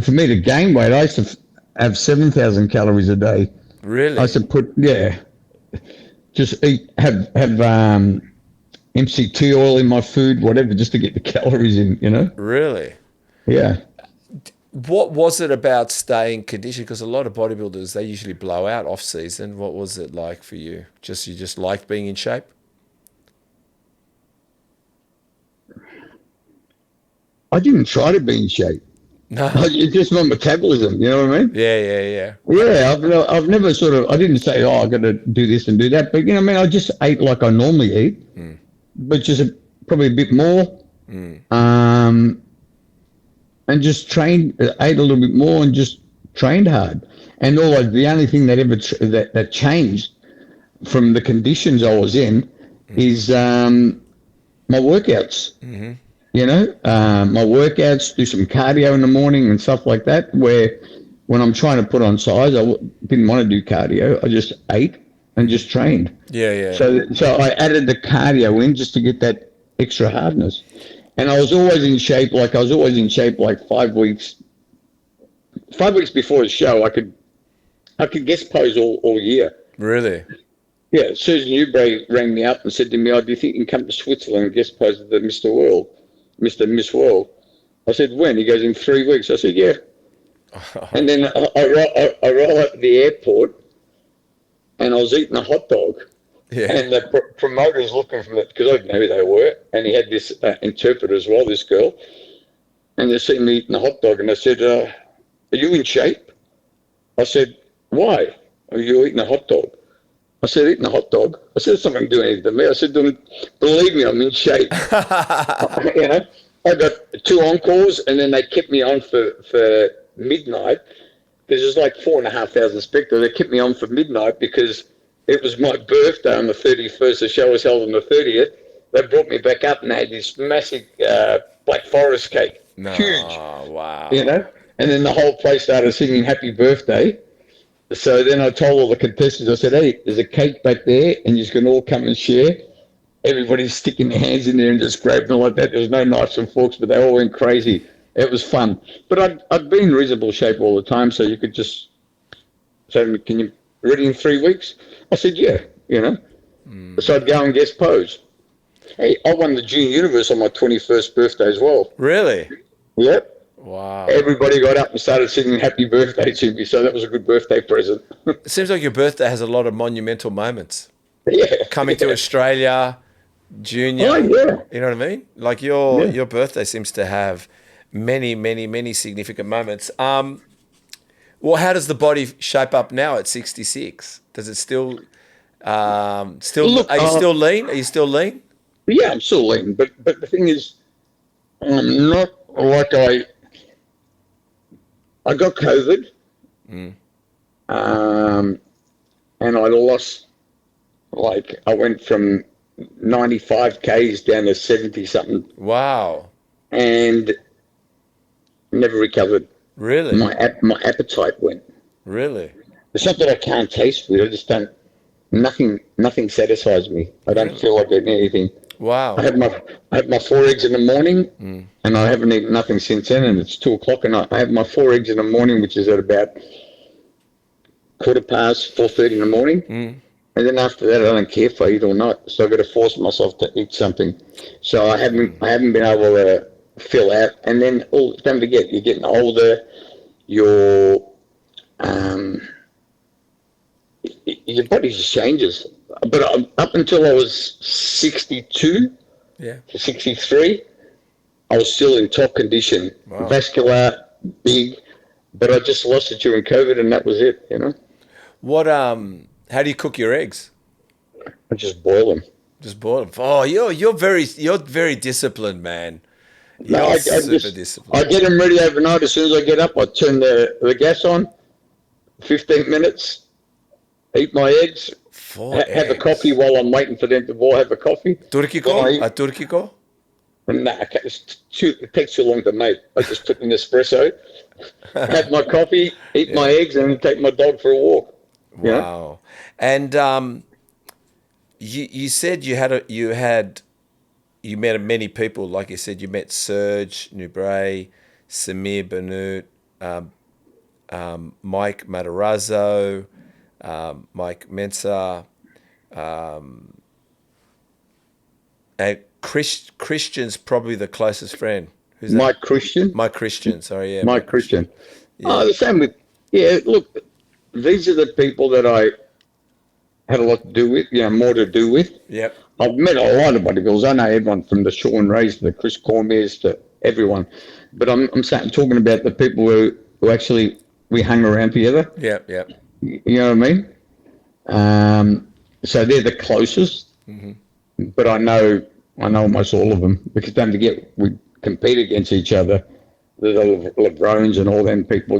for me to gain weight, I used to have 7,000 calories a day. Really? I used to just eat, have MCT oil in my food, whatever, just to get the calories in, you know? Really? Yeah. What was it about staying conditioned? Because a lot of bodybuilders, they usually blow out off season. What was it like for you? You just liked being in shape? I didn't try to be in shape. No. It's just my metabolism, you know what I mean? Yeah, yeah, yeah. Yeah, I've never sort of, I didn't say, oh, I got to do this and do that. But, you know, I mean, I just ate like I normally eat, but just probably a bit more. Um, and just trained, ate a little bit more and just trained hard. And the only thing that ever that changed from the conditions I was in is my workouts. You know, my workouts, do some cardio in the morning and stuff like that. Where when I'm trying to put on size, didn't want to do cardio. I just ate and just trained. Yeah, yeah. So I added the cardio in just to get that extra hardness. And I was always in shape. Like I was always in shape. Like 5 weeks, 5 weeks before the show, I could guest pose all year. Really? Yeah, Susan Newbury rang me up and said to me, "Oh, do you think you can come to Switzerland and guest pose at the Mr. Miss World?" I said, "When?" He goes, "In 3 weeks." I said, "Yeah." And then I roll up at the airport and I was eating a hot dog. Yeah. And the promoter's looking from it because I didn't know who they were. And he had this interpreter as well, this girl. And they see me eating a hot dog and they said, "Are you in shape?" I said, "Why are you eating a hot dog?" I said, "Eating a hot dog." I said, "It's not going to do anything to me." I said, "Believe me, I'm in shape." You know, I got 2 encores, and then they kept me on for midnight because there's like 4,500 spectators. They kept me on for midnight because it was my birthday on the 31st. The show was held on the 30th. They brought me back up and they had this massive Black Forest cake, No, huge, wow. you know. And then the whole place started singing "Happy Birthday." So then I told all the contestants, I said, "Hey, there's a cake back there, and you can all come and share." Everybody's sticking their hands in there and just grabbing them like that. There was no knives and forks, but they all went crazy. It was fun. But I'd been in reasonable shape all the time, so you could just say, "Can you ready in 3 weeks?" I said, "Yeah," you know. So I'd go and guest pose. Hey, I won the Junior Universe on my 21st birthday as well. Really? Yep. Wow. Everybody got up and started singing "Happy Birthday" to me, so that was a good birthday present. It seems like your birthday has a lot of monumental moments. Yeah. Coming to Australia, Oh, Junior, yeah. you know what I mean? Like Yeah. your birthday seems to have many, many, many significant moments. Well, how does the body shape up now at 66? Does it Look, are you still lean? Are you still lean? yeah, I'm still lean, but the thing is, I'm not like I got COVID, um, and I lost like I went from 95 k's down to 70 something, Wow. and never recovered. Really? My appetite went. Really? It's not that I can't taste food. I just don't. Nothing satisfies me. I don't Really? feel like eating anything. I Wow. had my I had my 4 eggs in the morning, and I haven't eaten nothing since then. And it's 2 o'clock, and I have my 4 eggs in the morning, which is at about 4:15, 4:30 in the morning. And then after that, I don't care if I eat or not. So I've got to force myself to eat something. So I haven't been able to fill out. And then don't forget, you're getting older. Your your body just changes. But up until I was 62 Yeah. to 63, I was still in top condition, Wow. vascular, big, but I just lost it during COVID, and that was it. You know, What how do you cook your eggs? I just boil them. Just boil them. Oh, you're very disciplined, man. No, You're super I disciplined. get them ready overnight. As soon as I get up, I turn the gas on. 15 minutes, eat my eggs, Four have a coffee eggs. while I'm waiting for them to boil. Have a coffee. Then I Turkiko? eat. A turkiko? Nah, it takes too long to make. I just put in espresso, have my coffee, eat my Yeah. eggs, and take my dog for a walk. Yeah. Wow. And you said you met many people. Like you said, you met Serge Nubray, Samir Banut, Mike Matarazzo, Mike Mensah. And Christian's probably the closest friend. Who's that? Mike Christian. Mike Christian. Sorry, yeah, Mike Mike Christian. Christian. Yeah, The same with, yeah, look, these are the people that I had a lot to do with, more to do with. yep, I've met a lot of bodybuilders. I know everyone from the Sean Rays to the Chris Cormiers to everyone. But I'm talking about the people who actually we hung around together. yep, yep. You know what I mean? So they're the closest. But I know almost all of them because don't forget we compete against each other. The Lebrones and all them people,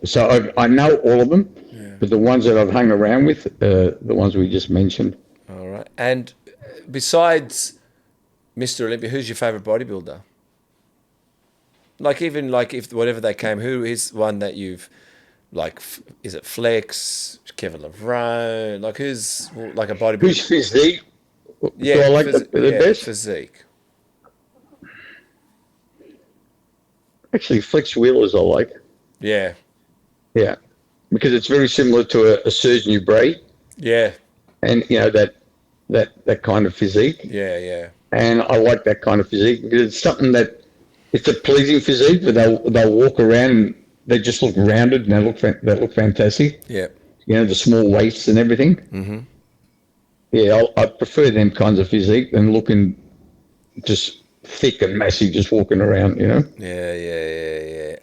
So I know all of them, but the ones that I've hung around with, the ones we just mentioned. All right. And besides Mr. Olympia, who's your favorite bodybuilder? Like even like if whatever they came, who is one that you've like? Is it Flex, Kevin Levrone? Like who's like a bodybuilder? Who's physique? Yeah, Do I like the best? physique. Actually, Flex Wheelers I like. Yeah, Yeah, because it's very similar to a Serge Nubret, yeah, and that kind of physique. yeah, yeah. And I like that kind of physique because it's something that it's a pleasing physique, but they'll walk around and they just look rounded and they look fantastic. Yeah. The small waists and everything. Mm-hmm. Yeah, I prefer them kinds of physique than looking just thick and massive, just walking around. Yeah.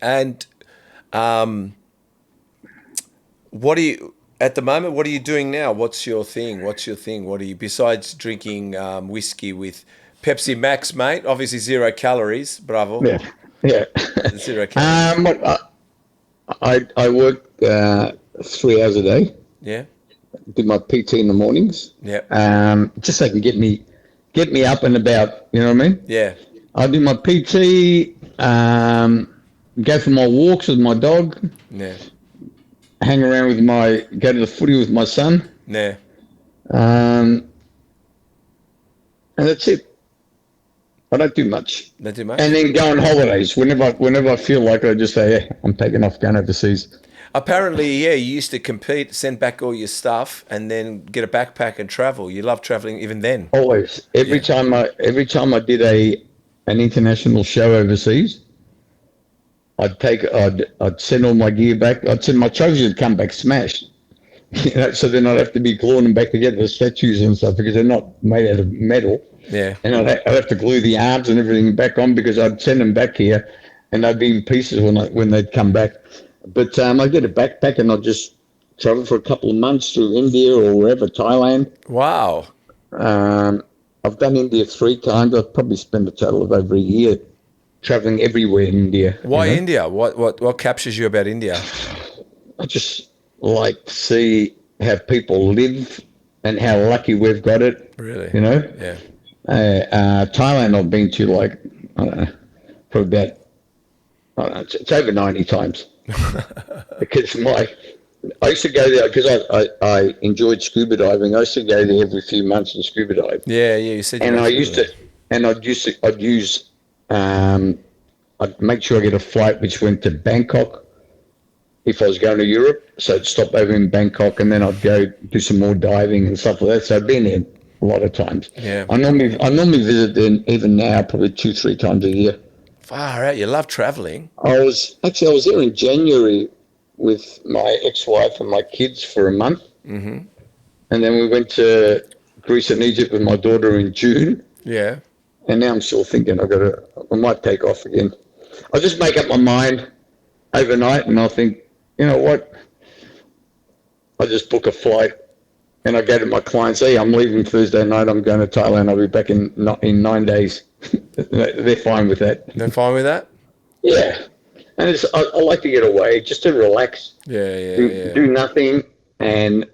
And what are you at the moment? What are you doing now? What's your thing? What are you besides drinking whiskey with Pepsi Max, mate? Obviously 0 calories. Bravo. Yeah. 0 calories. I work 3 hours a day. Yeah. Do my PT in the mornings. Yeah. Just so they can get me up and about. You know what I mean? Yeah. I do my PT. Go for my walks with my dog. Yeah. Hang around go to the footy with my son. Yeah. And that's it. I don't do much. Don't do much. And then go on holidays. Whenever I feel like it, I just say, yeah, I'm taking off going overseas. Apparently, yeah, you used to compete, send back all your stuff, and then get a backpack and travel. You love traveling even then. Always. Every time I did an international show overseas, I'd send all my gear back. I'd send my trophies would come back smashed. So then I'd have to be gluing them back together, the statues and stuff, because they're not made out of metal. Yeah. And I'd have to glue the arms and everything back on because I'd send them back here, and they'd be in pieces when they'd come back. But I'd get a backpack and I'd just travel for a couple of months through India or wherever, Thailand. Wow. I've done India 3 times. I've probably spent a total of over a year traveling everywhere in India. Why India? What captures you about India? I just like to see how people live and how lucky we've got it. Really? Yeah. Thailand I've been to I don't know, for about, it's over 90 times. Because I used to go there because I enjoyed scuba diving. I used to go there every few months and scuba dive. Yeah, you said. And I'd make sure I get a flight which went to Bangkok if I was going to Europe. So I'd stop over in Bangkok and then I'd go do some more diving and stuff like that. So I've been there a lot of times. Yeah. I normally visit them even now probably 2-3 times a year. Far out. You love traveling. I was there in January with my ex-wife and my kids for a month. Mm-hmm. And then we went to Greece and Egypt with my daughter in June. Yeah. And now I'm still thinking I might take off again. I'll just make up my mind overnight and I'll think, you know what? I just book a flight and I go to my clients, hey, I'm leaving Thursday night. I'm going to Thailand. I'll be back in 9 days. They're fine with that. They're fine with that? Yeah. And I like to get away, just to relax. Do nothing. And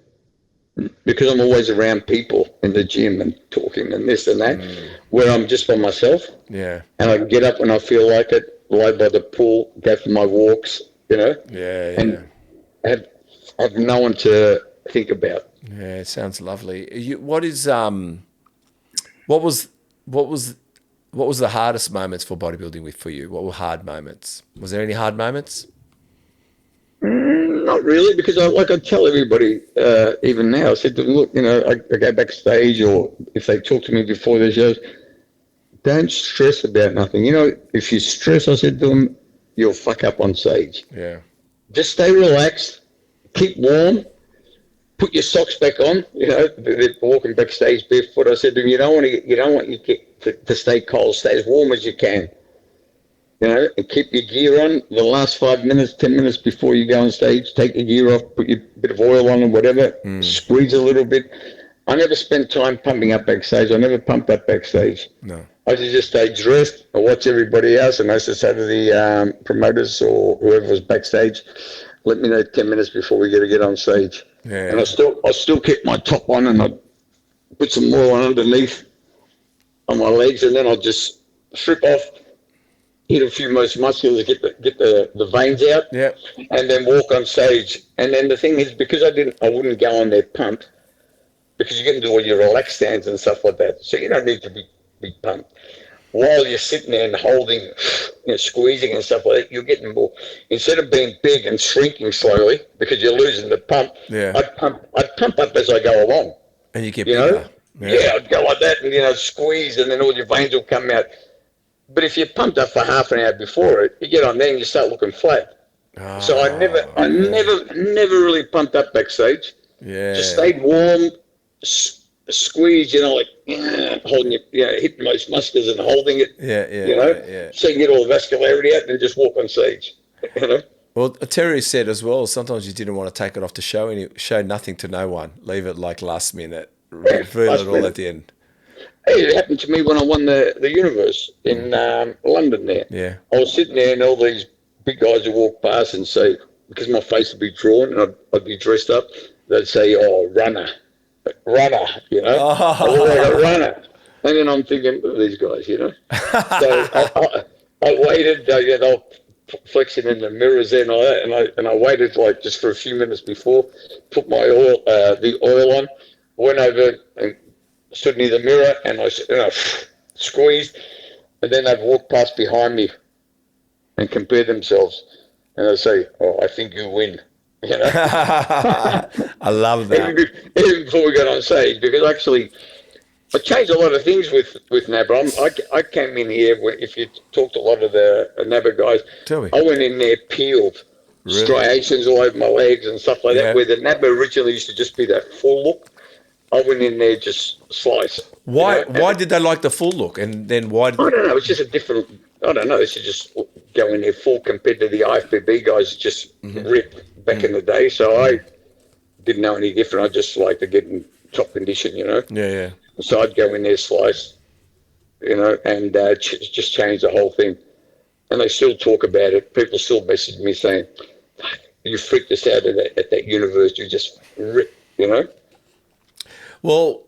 because I'm always around people in the gym and talking and this and that, where I'm just by myself. Yeah. And I can get up when I feel like it, lie by the pool, go for my walks, and have no one to think about. Yeah, it sounds lovely. What was the hardest moments for bodybuilding for you? What were hard moments? Was there any hard moments? Not really, because I tell everybody, even now, I said to them, look, I go backstage, or if they talk to me before the shows, don't stress about nothing. You know, if you stress, I said to him, you'll fuck up on stage. Yeah. Just stay relaxed, keep warm, put your socks back on. You know, they're walking backstage barefoot. I said to him, you don't want your kit to stay cold. Stay as warm as you can. You know, and keep your gear on. The last 5 minutes, 10 minutes before you go on stage, take your gear off, put your bit of oil on or whatever, squeeze a little bit. I never spent time pumping up backstage. I never pumped up backstage. No. I just stay dressed. I watch everybody else, and I used to say to the promoters or whoever was backstage, let me know 10 minutes before we get on stage. Yeah. And I still kept my top on, and I put some more on underneath on my legs, and then I'll just strip off, hit a few most musculars, get the veins out, and then walk on stage. And then the thing is, because I wouldn't go on there pumped, because you get into all your relaxed stands and stuff like that, so you don't need to be pumped. While you're sitting there and holding, squeezing and stuff like that, you're getting more. Instead of being big and shrinking slowly because you're losing the pump, I'd pump up as I go along. And you get bigger. Yeah, I'd go like that and squeeze, and then all your veins will come out. But if you're pumped up for half an hour before it, you get on there and you start looking flat. So I never really pumped up backstage. Yeah. Just stayed warm, squeeze, holding hitting most muscles and holding it. So you get all the vascularity out and then just walk on stage. Well, Terry said as well, sometimes you didn't want to take it off the show and you show nothing to no one. Leave it like last minute. Reveal it all at the end. Hey, it happened to me when I won the Universe in London there. Yeah. I was sitting there and all these big guys would walk past and say, because my face would be drawn and I'd be dressed up, they'd say, oh, runner, I look like a runner. And then I'm thinking, look at these guys, So I waited, they'll flexing in the mirrors there and all that, and I waited like just for a few minutes before, put my the oil on, went over and stood near the mirror, and I squeezed, and then they'd walk past behind me and compare themselves, and they'd say, oh, I think you win. I love that. Even before we got on stage, because actually I changed a lot of things with NABBA. I came in here, if you talked to a lot of the NABBA guys, Tell me. I went in there peeled, striations all over my legs and stuff like that, where the NABBA originally used to just be that full look. I went in there just slice. Why did they like the full look? And then why? I don't know. It's just a different. I don't know. It's just go in there full compared to the IFBB guys just ripped back in the day. So I didn't know any different. I just like to get in top condition, Yeah. So I'd go in there, slice, and just change the whole thing. And they still talk about it. People still message me saying, "You freaked us out at that Universe. You just ripped," Well,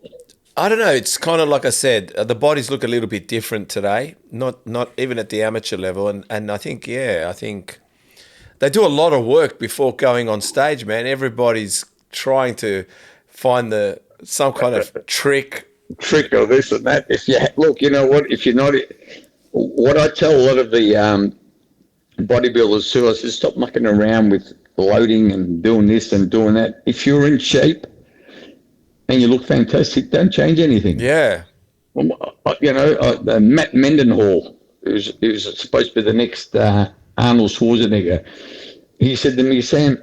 I don't know. It's kind of like I said, the bodies look a little bit different today, not even at the amateur level. And I think they do a lot of work before going on stage, man. Everybody's trying to find some kind of trick or this and that. If you look, you know what? If you're not, what I tell a lot of the bodybuilders too, I said, stop mucking around with loading and doing this and doing that. If you're in shape and you look fantastic, don't change anything. Yeah. Matt Mendenhall, who's supposed to be the next Arnold Schwarzenegger, he said to me, Sam,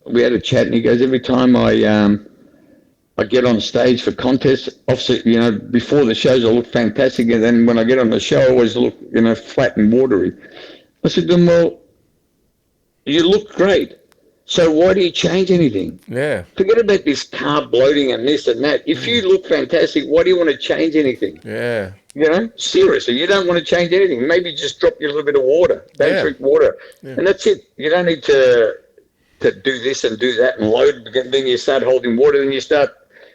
we had a chat, and he goes, every time I get on stage for contests, obviously, before the shows I look fantastic, and then when I get on the show I always look, flat and watery. I said to him, well, you look great. So why do you change anything? Yeah. Forget about this carb bloating and this and that. If you look fantastic, why do you want to change anything? Yeah. Seriously, you don't want to change anything. Maybe just drop you a little bit of water. Don't drink water. Yeah. And that's it. You don't need to do this and do that and load. Then you start holding water, then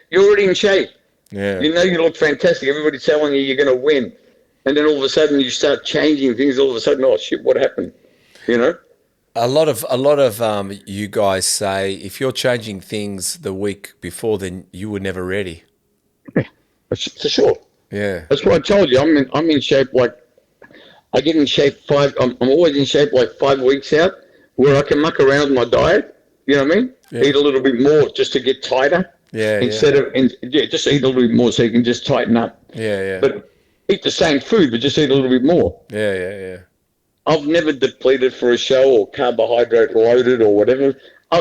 you're already in shape. Yeah. You look fantastic. Everybody's telling you you're going to win. And then all of a sudden you start changing things. All of a sudden, oh shit, what happened? A lot of you guys say if you're changing things the week before, then you were never ready. Yeah, for sure. Yeah, that's what I told you. I'm in shape. Like I get in shape I'm always in shape like 5 weeks out, where I can muck around with my diet. You know what I mean? Yeah. Eat a little bit more just to get tighter. Yeah. Just eat a little bit more so you can just tighten up. Yeah. But eat the same food, but just eat a little bit more. Yeah. I've never depleted for a show or carbohydrate loaded or whatever.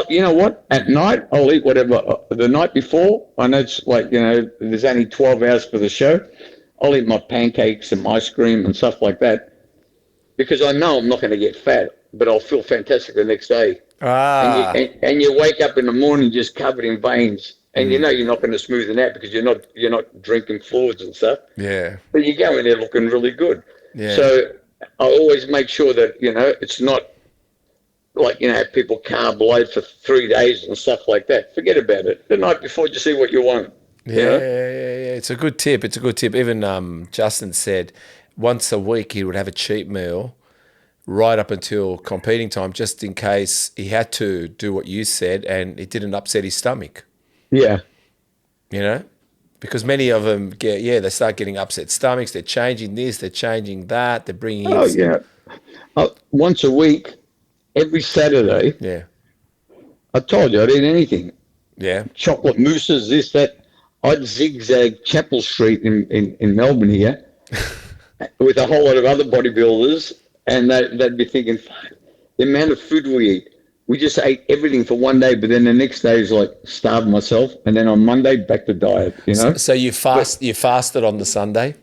You know what? At night, I'll eat whatever. The night before, I know it's like, there's only 12 hours for the show. I'll eat my pancakes and ice cream and stuff like that because I know I'm not going to get fat, but I'll feel fantastic the next day. And you wake up in the morning just covered in veins, and you know you're not going to smoothen out because you're not drinking fluids and stuff. Yeah. But you go in there looking really good. Yeah. So I always make sure that it's not like people carb load for 3 days and stuff like that. Forget about it. The night before, just see what you want. Yeah. It's a good tip. Even Justin said once a week he would have a cheat meal right up until competing time, just in case he had to do what you said and it didn't upset his stomach. Yeah. Because many of them they start getting upset stomachs. They're changing this, they're changing that, they're bringing in. Oh, yeah. Once a week, every Saturday. Yeah. I told you I'd eat anything. Yeah. Chocolate mousses, this, that. I'd zigzag Chapel Street in Melbourne here with a whole lot of other bodybuilders, and they'd be thinking, the amount of food we eat. We just ate everything for one day, but then the next day is like starved myself, and then on Monday back to diet. So you fasted on the Sunday.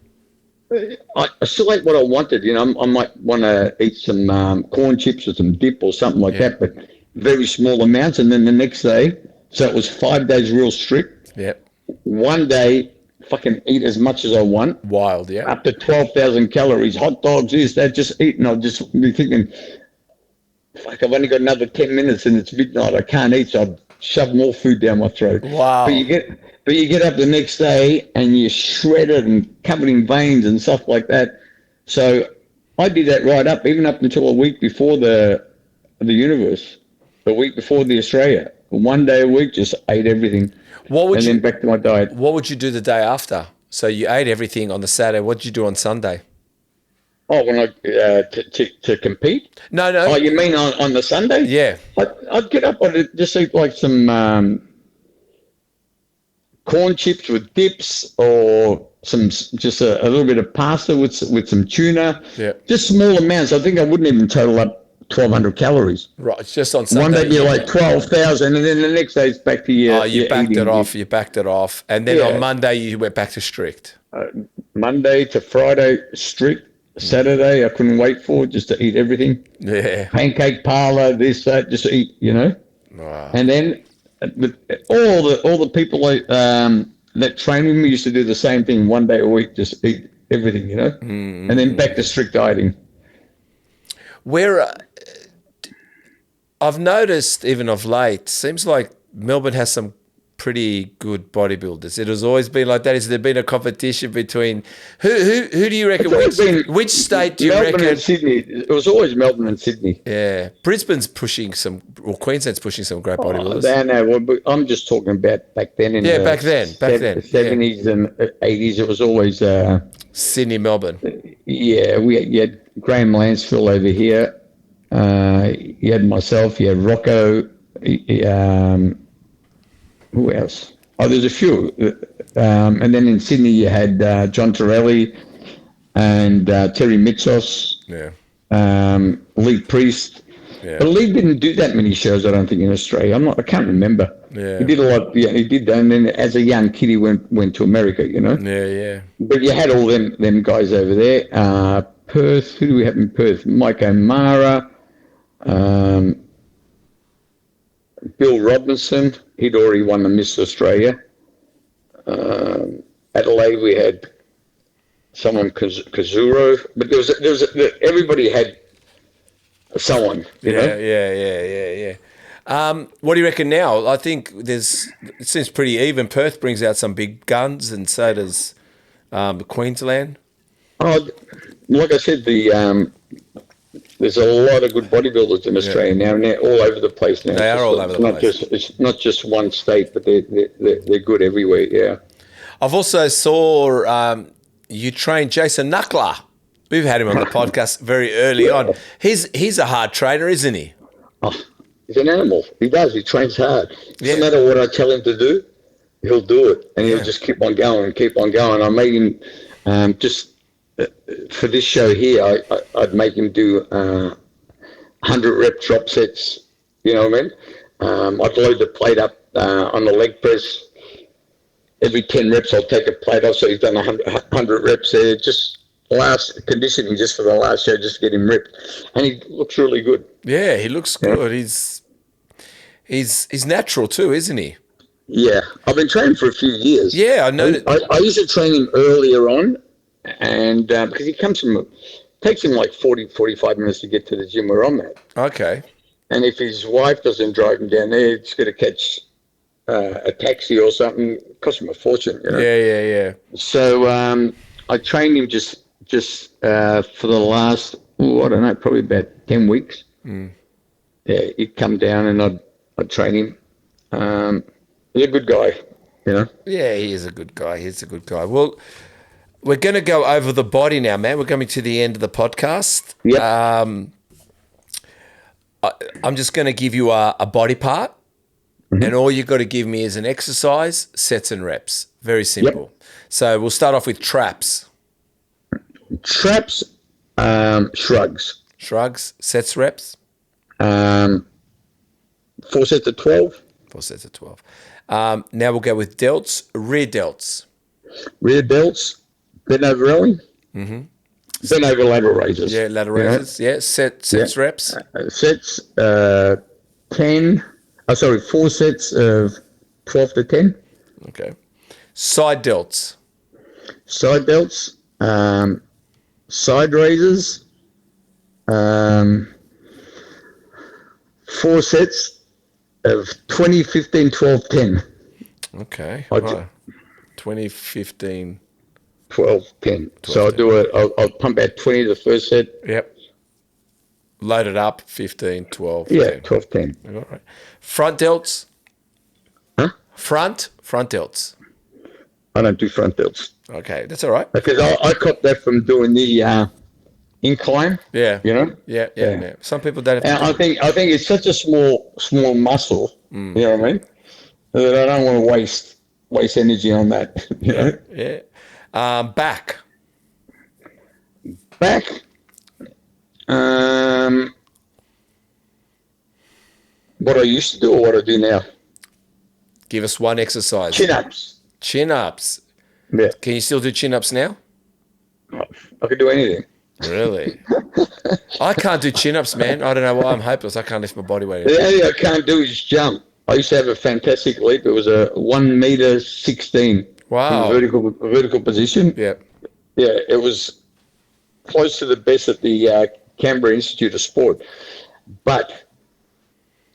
I still ate what I wanted. I might want to eat some corn chips or some dip or something like that, but very small amounts. And then the next day, so it was 5 days real strict. Yep. One day, fucking eat as much as I want. Wild, yeah. Up to 12,000 calories, hot dogs, this, that, just eat. And I'll just be thinking, fuck, I've only got another 10 minutes and it's midnight. I can't eat, so I'll shove more food down my throat. Wow. But you get up the next day and you're shredded and covered in veins and stuff like that. So I did that right up, even up until a week before the universe, a week before the Australia. 1 day a week, just ate everything. Then back to my diet. What would you do the day after? So you ate everything on the Saturday. What did you do on Sunday? Oh, when I to compete? No. Oh, you mean on the Sunday? Yeah. I'd get up. I'd just eat like some corn chips with dips, or just a little bit of pasta with some tuna. Yeah. Just small amounts. I think I wouldn't even total up 1,200 calories. Right, it's just on Sunday. One day you're like 12,000, and then the next day it's back to your. Oh, you backed it off, and then on Monday you went back to strict. Monday to Friday strict. Saturday I couldn't wait for just to eat everything. Yeah. Pancake parlor, this, that, just eat, Wow. And then all the people that trained with me used to do the same thing. 1 day a week, just eat everything, and then back to strict dieting. Where I've noticed, even of late, seems like Melbourne has some pretty good bodybuilders. It has always been like that. Has there been a competition between who do you reckon? Which state do you Melbourne reckon? And Sydney. It was always Melbourne and Sydney. Yeah, Brisbane's pushing Queensland's pushing some great bodybuilders. Well, I'm just talking about back then. Back then, 70s and 80s. It was always Sydney, Melbourne. Yeah, you had Graham Lansfield over here. You had myself. You had Rocco. Who else? Oh, there's a few. And then in Sydney, you had John Torelli and Terry Mitsos. Yeah. Lee Priest. Yeah. But Lee didn't do that many shows, I don't think, in Australia. I can't remember. Yeah. He did a lot. Yeah, he did that. And then as a young kid, he went to America, Yeah. But you had all them guys over there. Perth. Who do we have in Perth? Mike O'Mara. Bill Robinson. He'd already won the Miss Australia. Adelaide, we had someone, Kazuro. But there was everybody had someone, you know? Yeah. What do you reckon now? I think it seems pretty even. Perth brings out some big guns, and so does Queensland. Oh, like I said, there's a lot of good bodybuilders in Australia now, and they're all over the place now. They are all over the place. It's not just one state, but they're good everywhere. Yeah. I've also saw you train Jason Knuckler. We've had him on the podcast very early on. He's a hard trainer, isn't he? Oh, he's an animal. He does. He trains hard. Yeah. No matter what I tell him to do, he'll do it, and he'll just keep on going and keep on going. I made him just for this show here, I'd make him do 100 rep drop sets. You know what I mean? I'd load the plate up on the leg press. Every 10 reps, I'll take a plate off. So he's done 100 reps there. Just last conditioning, just for the last show, just to get him ripped. And he looks really good. Yeah, he looks good. He's natural too, isn't he? Yeah, I've been training for a few years. Yeah, I know. I used to train him earlier on, and because he comes from, takes him like 45 minutes to get to the gym where I'm at. Okay. And if his wife doesn't drive him down there, he's got to catch a taxi or something. It costs him a fortune, you know. Yeah. So I trained him just for the last, I don't know, probably about 10 weeks. Mm. Yeah, he'd come down and I'd train him. He's a good guy, you know. Yeah, he is a good guy. He's a good guy. Well, we're going to go over the body now, man. We're coming to the end of the podcast. Yep. I'm just going to give you a body part, and all you've got to give me is an exercise, sets and reps. Very simple. Yep. So we'll start off with traps. Traps, shrugs. Shrugs, sets, reps. 4 sets of 12. 4 sets of 12. Now we'll go with delts, rear delts. Rear delts, bent over rowing. Mm-hmm. Bent over lateral raises. Yeah, lateral raises. Yeah, sets, reps. Sets, 10. 4 sets of 12 to 10. Okay. Side delts. Side delts, side raises, 4 sets of 20, 15, 12, 10. Okay. Right. 20, 15. 12, 10. 12, so 10. I'll pump out 20 the first set. Yep. Load it up, 15, 12, yeah, 10. 12, 10. All right. Front delts. Huh? Front delts. I don't do front delts. Okay, that's all right. Because I copped that from doing the incline. Yeah. You know? Yeah. Some people don't have to. And I think it's such a small muscle. You know what I mean? That I don't want to waste energy on that. You know? Yeah. Back. Back. What I used to do or what I do now? Give us one exercise. Chin-ups. Chin-ups. Yeah. Can you still do chin-ups now? I can do anything. Really? I can't do chin-ups, man. I don't know why I'm hopeless. I can't lift my body weight. The only thing I can't do is jump. I used to have a fantastic leap. It was a 1.16 m. Wow. Vertical position. Yeah. Yeah, it was close to the best at the Canberra Institute of Sport. But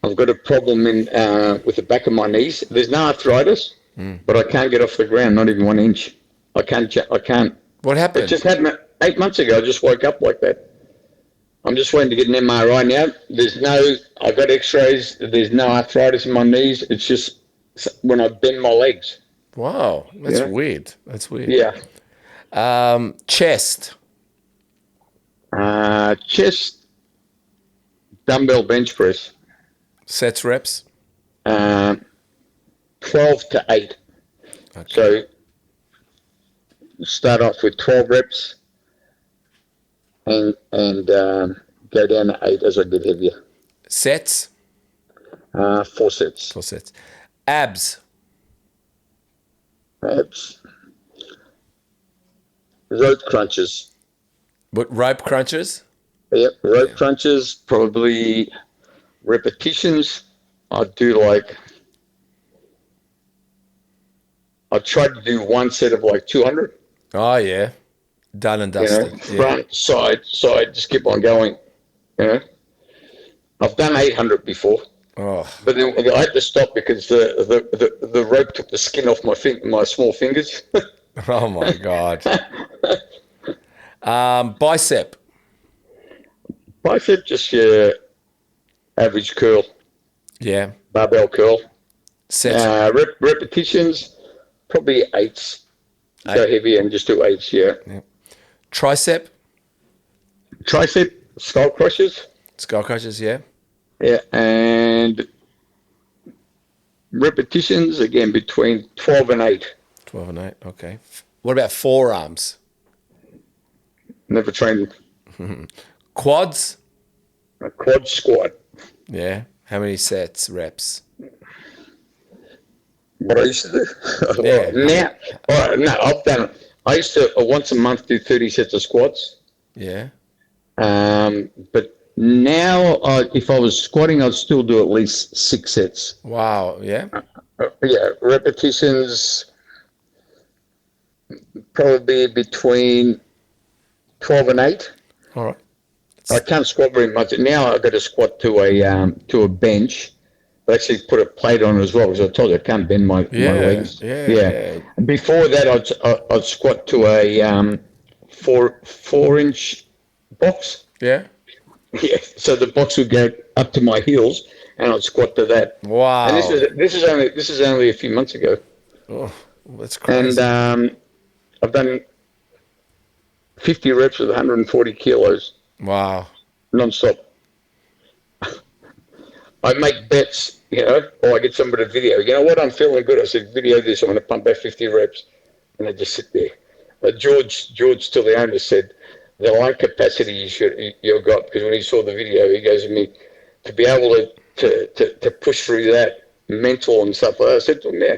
I've got a problem with the back of my knees. There's no arthritis, but I can't get off the ground, not even 1 inch. I can't. What happened? It just happened 8 months ago. I just woke up like that. I'm just waiting to get an MRI now. I got x-rays. There's no arthritis in my knees. It's just when I bend my legs. Wow. That's weird. That's weird. Yeah. Chest. Chest, dumbbell bench press. Sets, reps? 12 to 8. Okay. So start off with 12 reps and go down to 8 as I get heavier. Sets? 4 sets. 4 sets. Abs? Rope crunches. What, rope crunches? Yep, rope crunches, probably repetitions. I tried to do 1 set of like 200. Oh, yeah. Done and dusted. Front, side, just keep on going. You know, I've done 800 before. Oh. But then I had to stop because the rope took the skin off my small fingers. Oh, my God. Bicep. Bicep, just your average curl. Yeah. Barbell curl. Sets. Repetitions, probably 8s. Go heavy and just do 8s, yeah. Tricep. Skull crushes. Skull crushes, yeah. Yeah, and repetitions, again, between 12 and 8. 12 and 8, okay. What about forearms? Never trained Quads? a quad squat. Yeah. How many sets, reps? What I used to do. Yeah. I've done it. I used to once a month do 30 sets of squats. Yeah. But now, if I was squatting, I'd still do at least 6 sets. Wow. Yeah. Yeah, repetitions probably between 12 and 8. All right. I can't squat very much now. I've got to squat to a bench. I actually put a plate on as well because I told you I can't bend my Yeah. legs. Yeah. Yeah. Before that, I'd squat to a 4 inch box. Yeah. Yeah. So the box would go up to my heels, and I'd squat to that. And Wow. this is only a few months ago. Oh, that's And crazy. I've done 50 reps with 140 kilos Wow. non-stop. I make bets, or I get somebody to video. You know what? I'm feeling good. I said, video this. I'm going to pump out 50 reps. And I just sit there. George to the owner said, the lung capacity you've got, because when he saw the video, he goes to me, to be able to push through that mental and stuff like that. I said to him, yeah,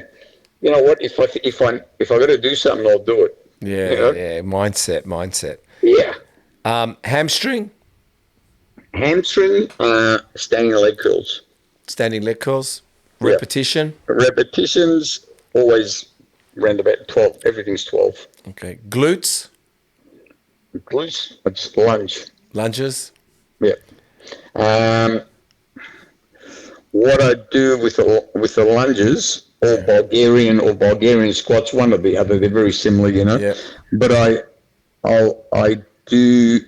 you know what? If I got to do something, I'll do it. Yeah. Yeah. Mindset. Yeah. Hamstring, Hamstring, standing leg curls. standing leg curls, Yeah. repetition. Repetitions always around about 12. Everything's 12. Okay. Glutes, Glutes, I just lunge. lunges. Yeah. Um, what I do with the lunges or Bulgarian squats, one or the other, they're very similar, Yeah. But I do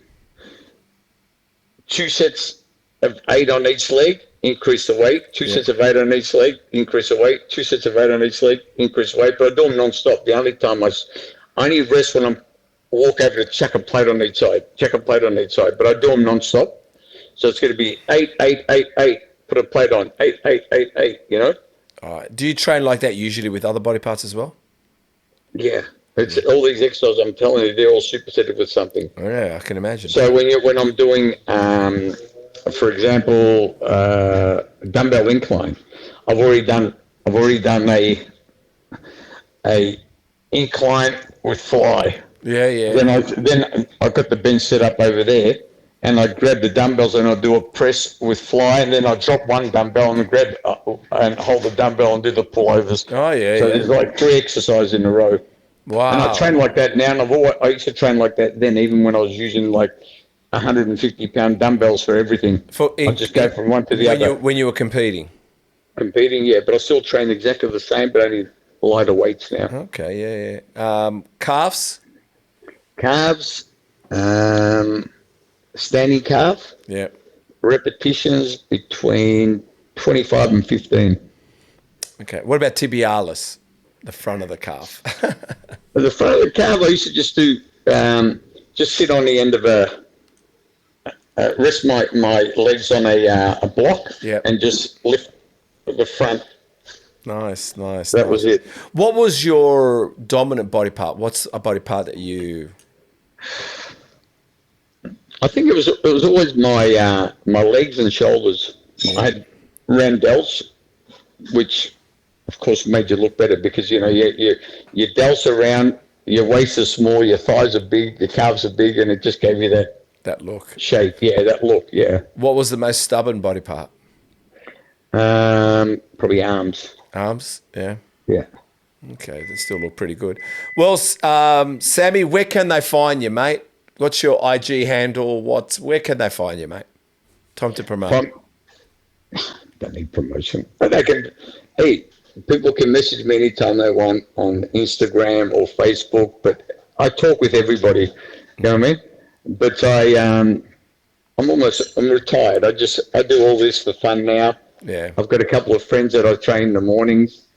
2 sets of 8 on each leg, increase the weight. Two Yeah. sets of 8 on each leg, increase the weight. 2 sets of 8 on each leg, increase the weight. But I do them non-stop. The only time I only rest when I'm walk over to chuck a plate on each side, But I do them non-stop. So it's going to be 8, 8, 8, 8. Put a plate on, 8, 8, 8, 8. All right. Do you train like that usually with other body parts as well? Yeah. It's all these exercises. I'm telling you, they're all supersetted with something. Yeah, I can imagine. So when I'm doing, for example, dumbbell incline, I've already done a incline with fly. Yeah. Then I got the bench set up over there, and I grab the dumbbells and I do a press with fly, and then I drop one dumbbell and grab and hold the dumbbell and do the pullovers. Oh, yeah, So yeah. there's like 3 exercises in a row. And I train Wow. like that now, and I used to train like that then, even when I was using like 150-pound dumbbells for everything. I just go from one to the other. When you were competing. Competing, yeah, but I still train exactly the same, but only lighter weights now. Okay, yeah. Calves. Calves, standing calf, Yeah. repetitions between 25 and 15. Okay. What about tibialis, the front of the calf? At the front of the calf, I used to just do, just sit on the end of rest my legs on a block, Yep. and just lift the front. Nice. That was it. What was your dominant body part? What's a body part that you... I think it was always my legs and shoulders. I had round delts, which of course made you look better because your delts are round, your waist is small, your thighs are big, your calves are big, and it just gave you That look. shape. Yeah, that look. Yeah. What was the most stubborn body part? Probably arms. Arms? Yeah. Yeah. Okay, they still look pretty good. Well, Sammy, where can they find you, mate? What's your IG handle? Where can they find you, mate? Time to promote. Don't need promotion. But people can message me anytime they want on Instagram or Facebook, but I talk with everybody. You know what I mean? But I'm retired. I do all this for fun now. Yeah. I've got a couple of friends that I train in the mornings.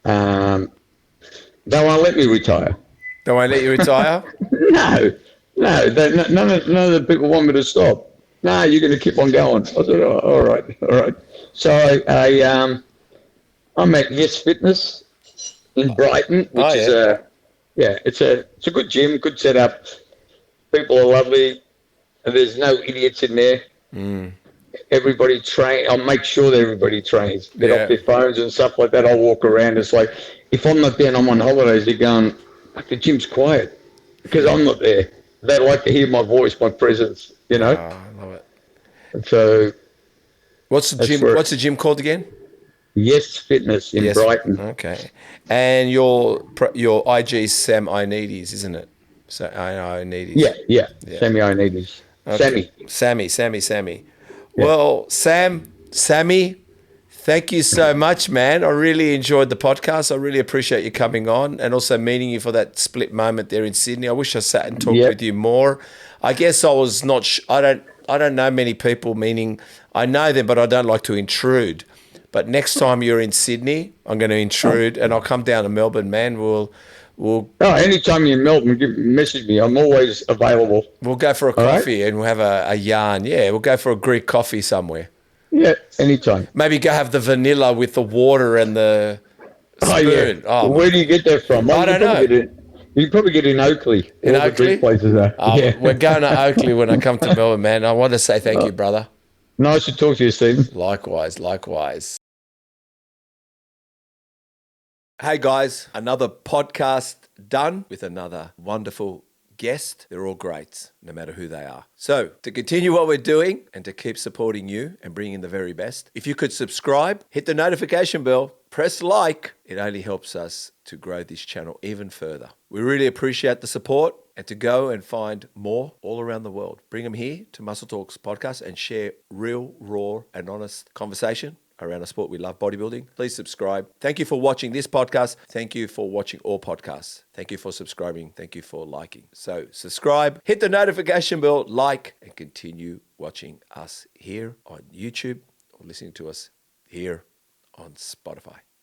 They won't let me retire. Don't I let you retire? No. None of the people want me to stop. No, you're going to keep on going. I said, oh, all right. So I'm at Yes Fitness in Brighton, which is it's a good gym, good setup. People are lovely, and there's no idiots in there. Everybody train. I'll make sure that everybody trains. Get off Yeah. their phones and stuff like that. I'll walk around. It's like if I'm not there and I'm on holidays, they're going, "Fuck, the gym's quiet," because I'm not there. They like to hear my voice, my presence. Oh, I love it. And so What's the that's gym? where What's the gym called again? Yes Fitness in Yes. Brighton. Okay. And your IG is Sam Ioannidis, isn't it? So Ioannidis. Yeah. Yeah. Sammy Ioannidis. Okay. Sammy. Sammy. Yeah. Well, Sammy, thank you so much, man. I really enjoyed the podcast. I really appreciate you coming on and also meeting you for that split moment there in Sydney. I wish I sat and talked Yep. with you more. I guess I was not. I don't know many people. Meaning, I know them, but I don't like to intrude. But next time you're in Sydney, I'm going to intrude, and I'll come down to Melbourne, man. We'll Oh, anytime you're in Melbourne, message me. I'm always available. we'll go for a All right? coffee and we'll have a yarn. Yeah, we'll go for a Greek coffee somewhere. Yeah, anytime. Maybe go have the vanilla with the water and the Oh, yeah. spoon. Oh my! Where do you get that from? Well, I you don't can probably know. get it. You can probably get it in Oakley. In All the Greek Oakley? places are. Yeah. We're going to Oakley when I come to Melbourne, man. I want to say thank you, brother. Nice to talk to you, Stephen. Likewise. Hey guys, another podcast done with another wonderful guest. They're all greats, no matter who they are. So, to continue what we're doing and to keep supporting you and bringing the very best, if you could subscribe, hit the notification bell, press like, it only helps us to grow this channel even further. We really appreciate the support and to go and find more all around the world. Bring them here to Muscle Talks podcast and share real, raw, and honest conversation around a sport we love, bodybuilding. Please subscribe. Thank you for watching this podcast. Thank you for watching all podcasts. Thank you for subscribing. Thank you for liking. So subscribe, hit the notification bell, like, and continue watching us here on YouTube or listening to us here on Spotify.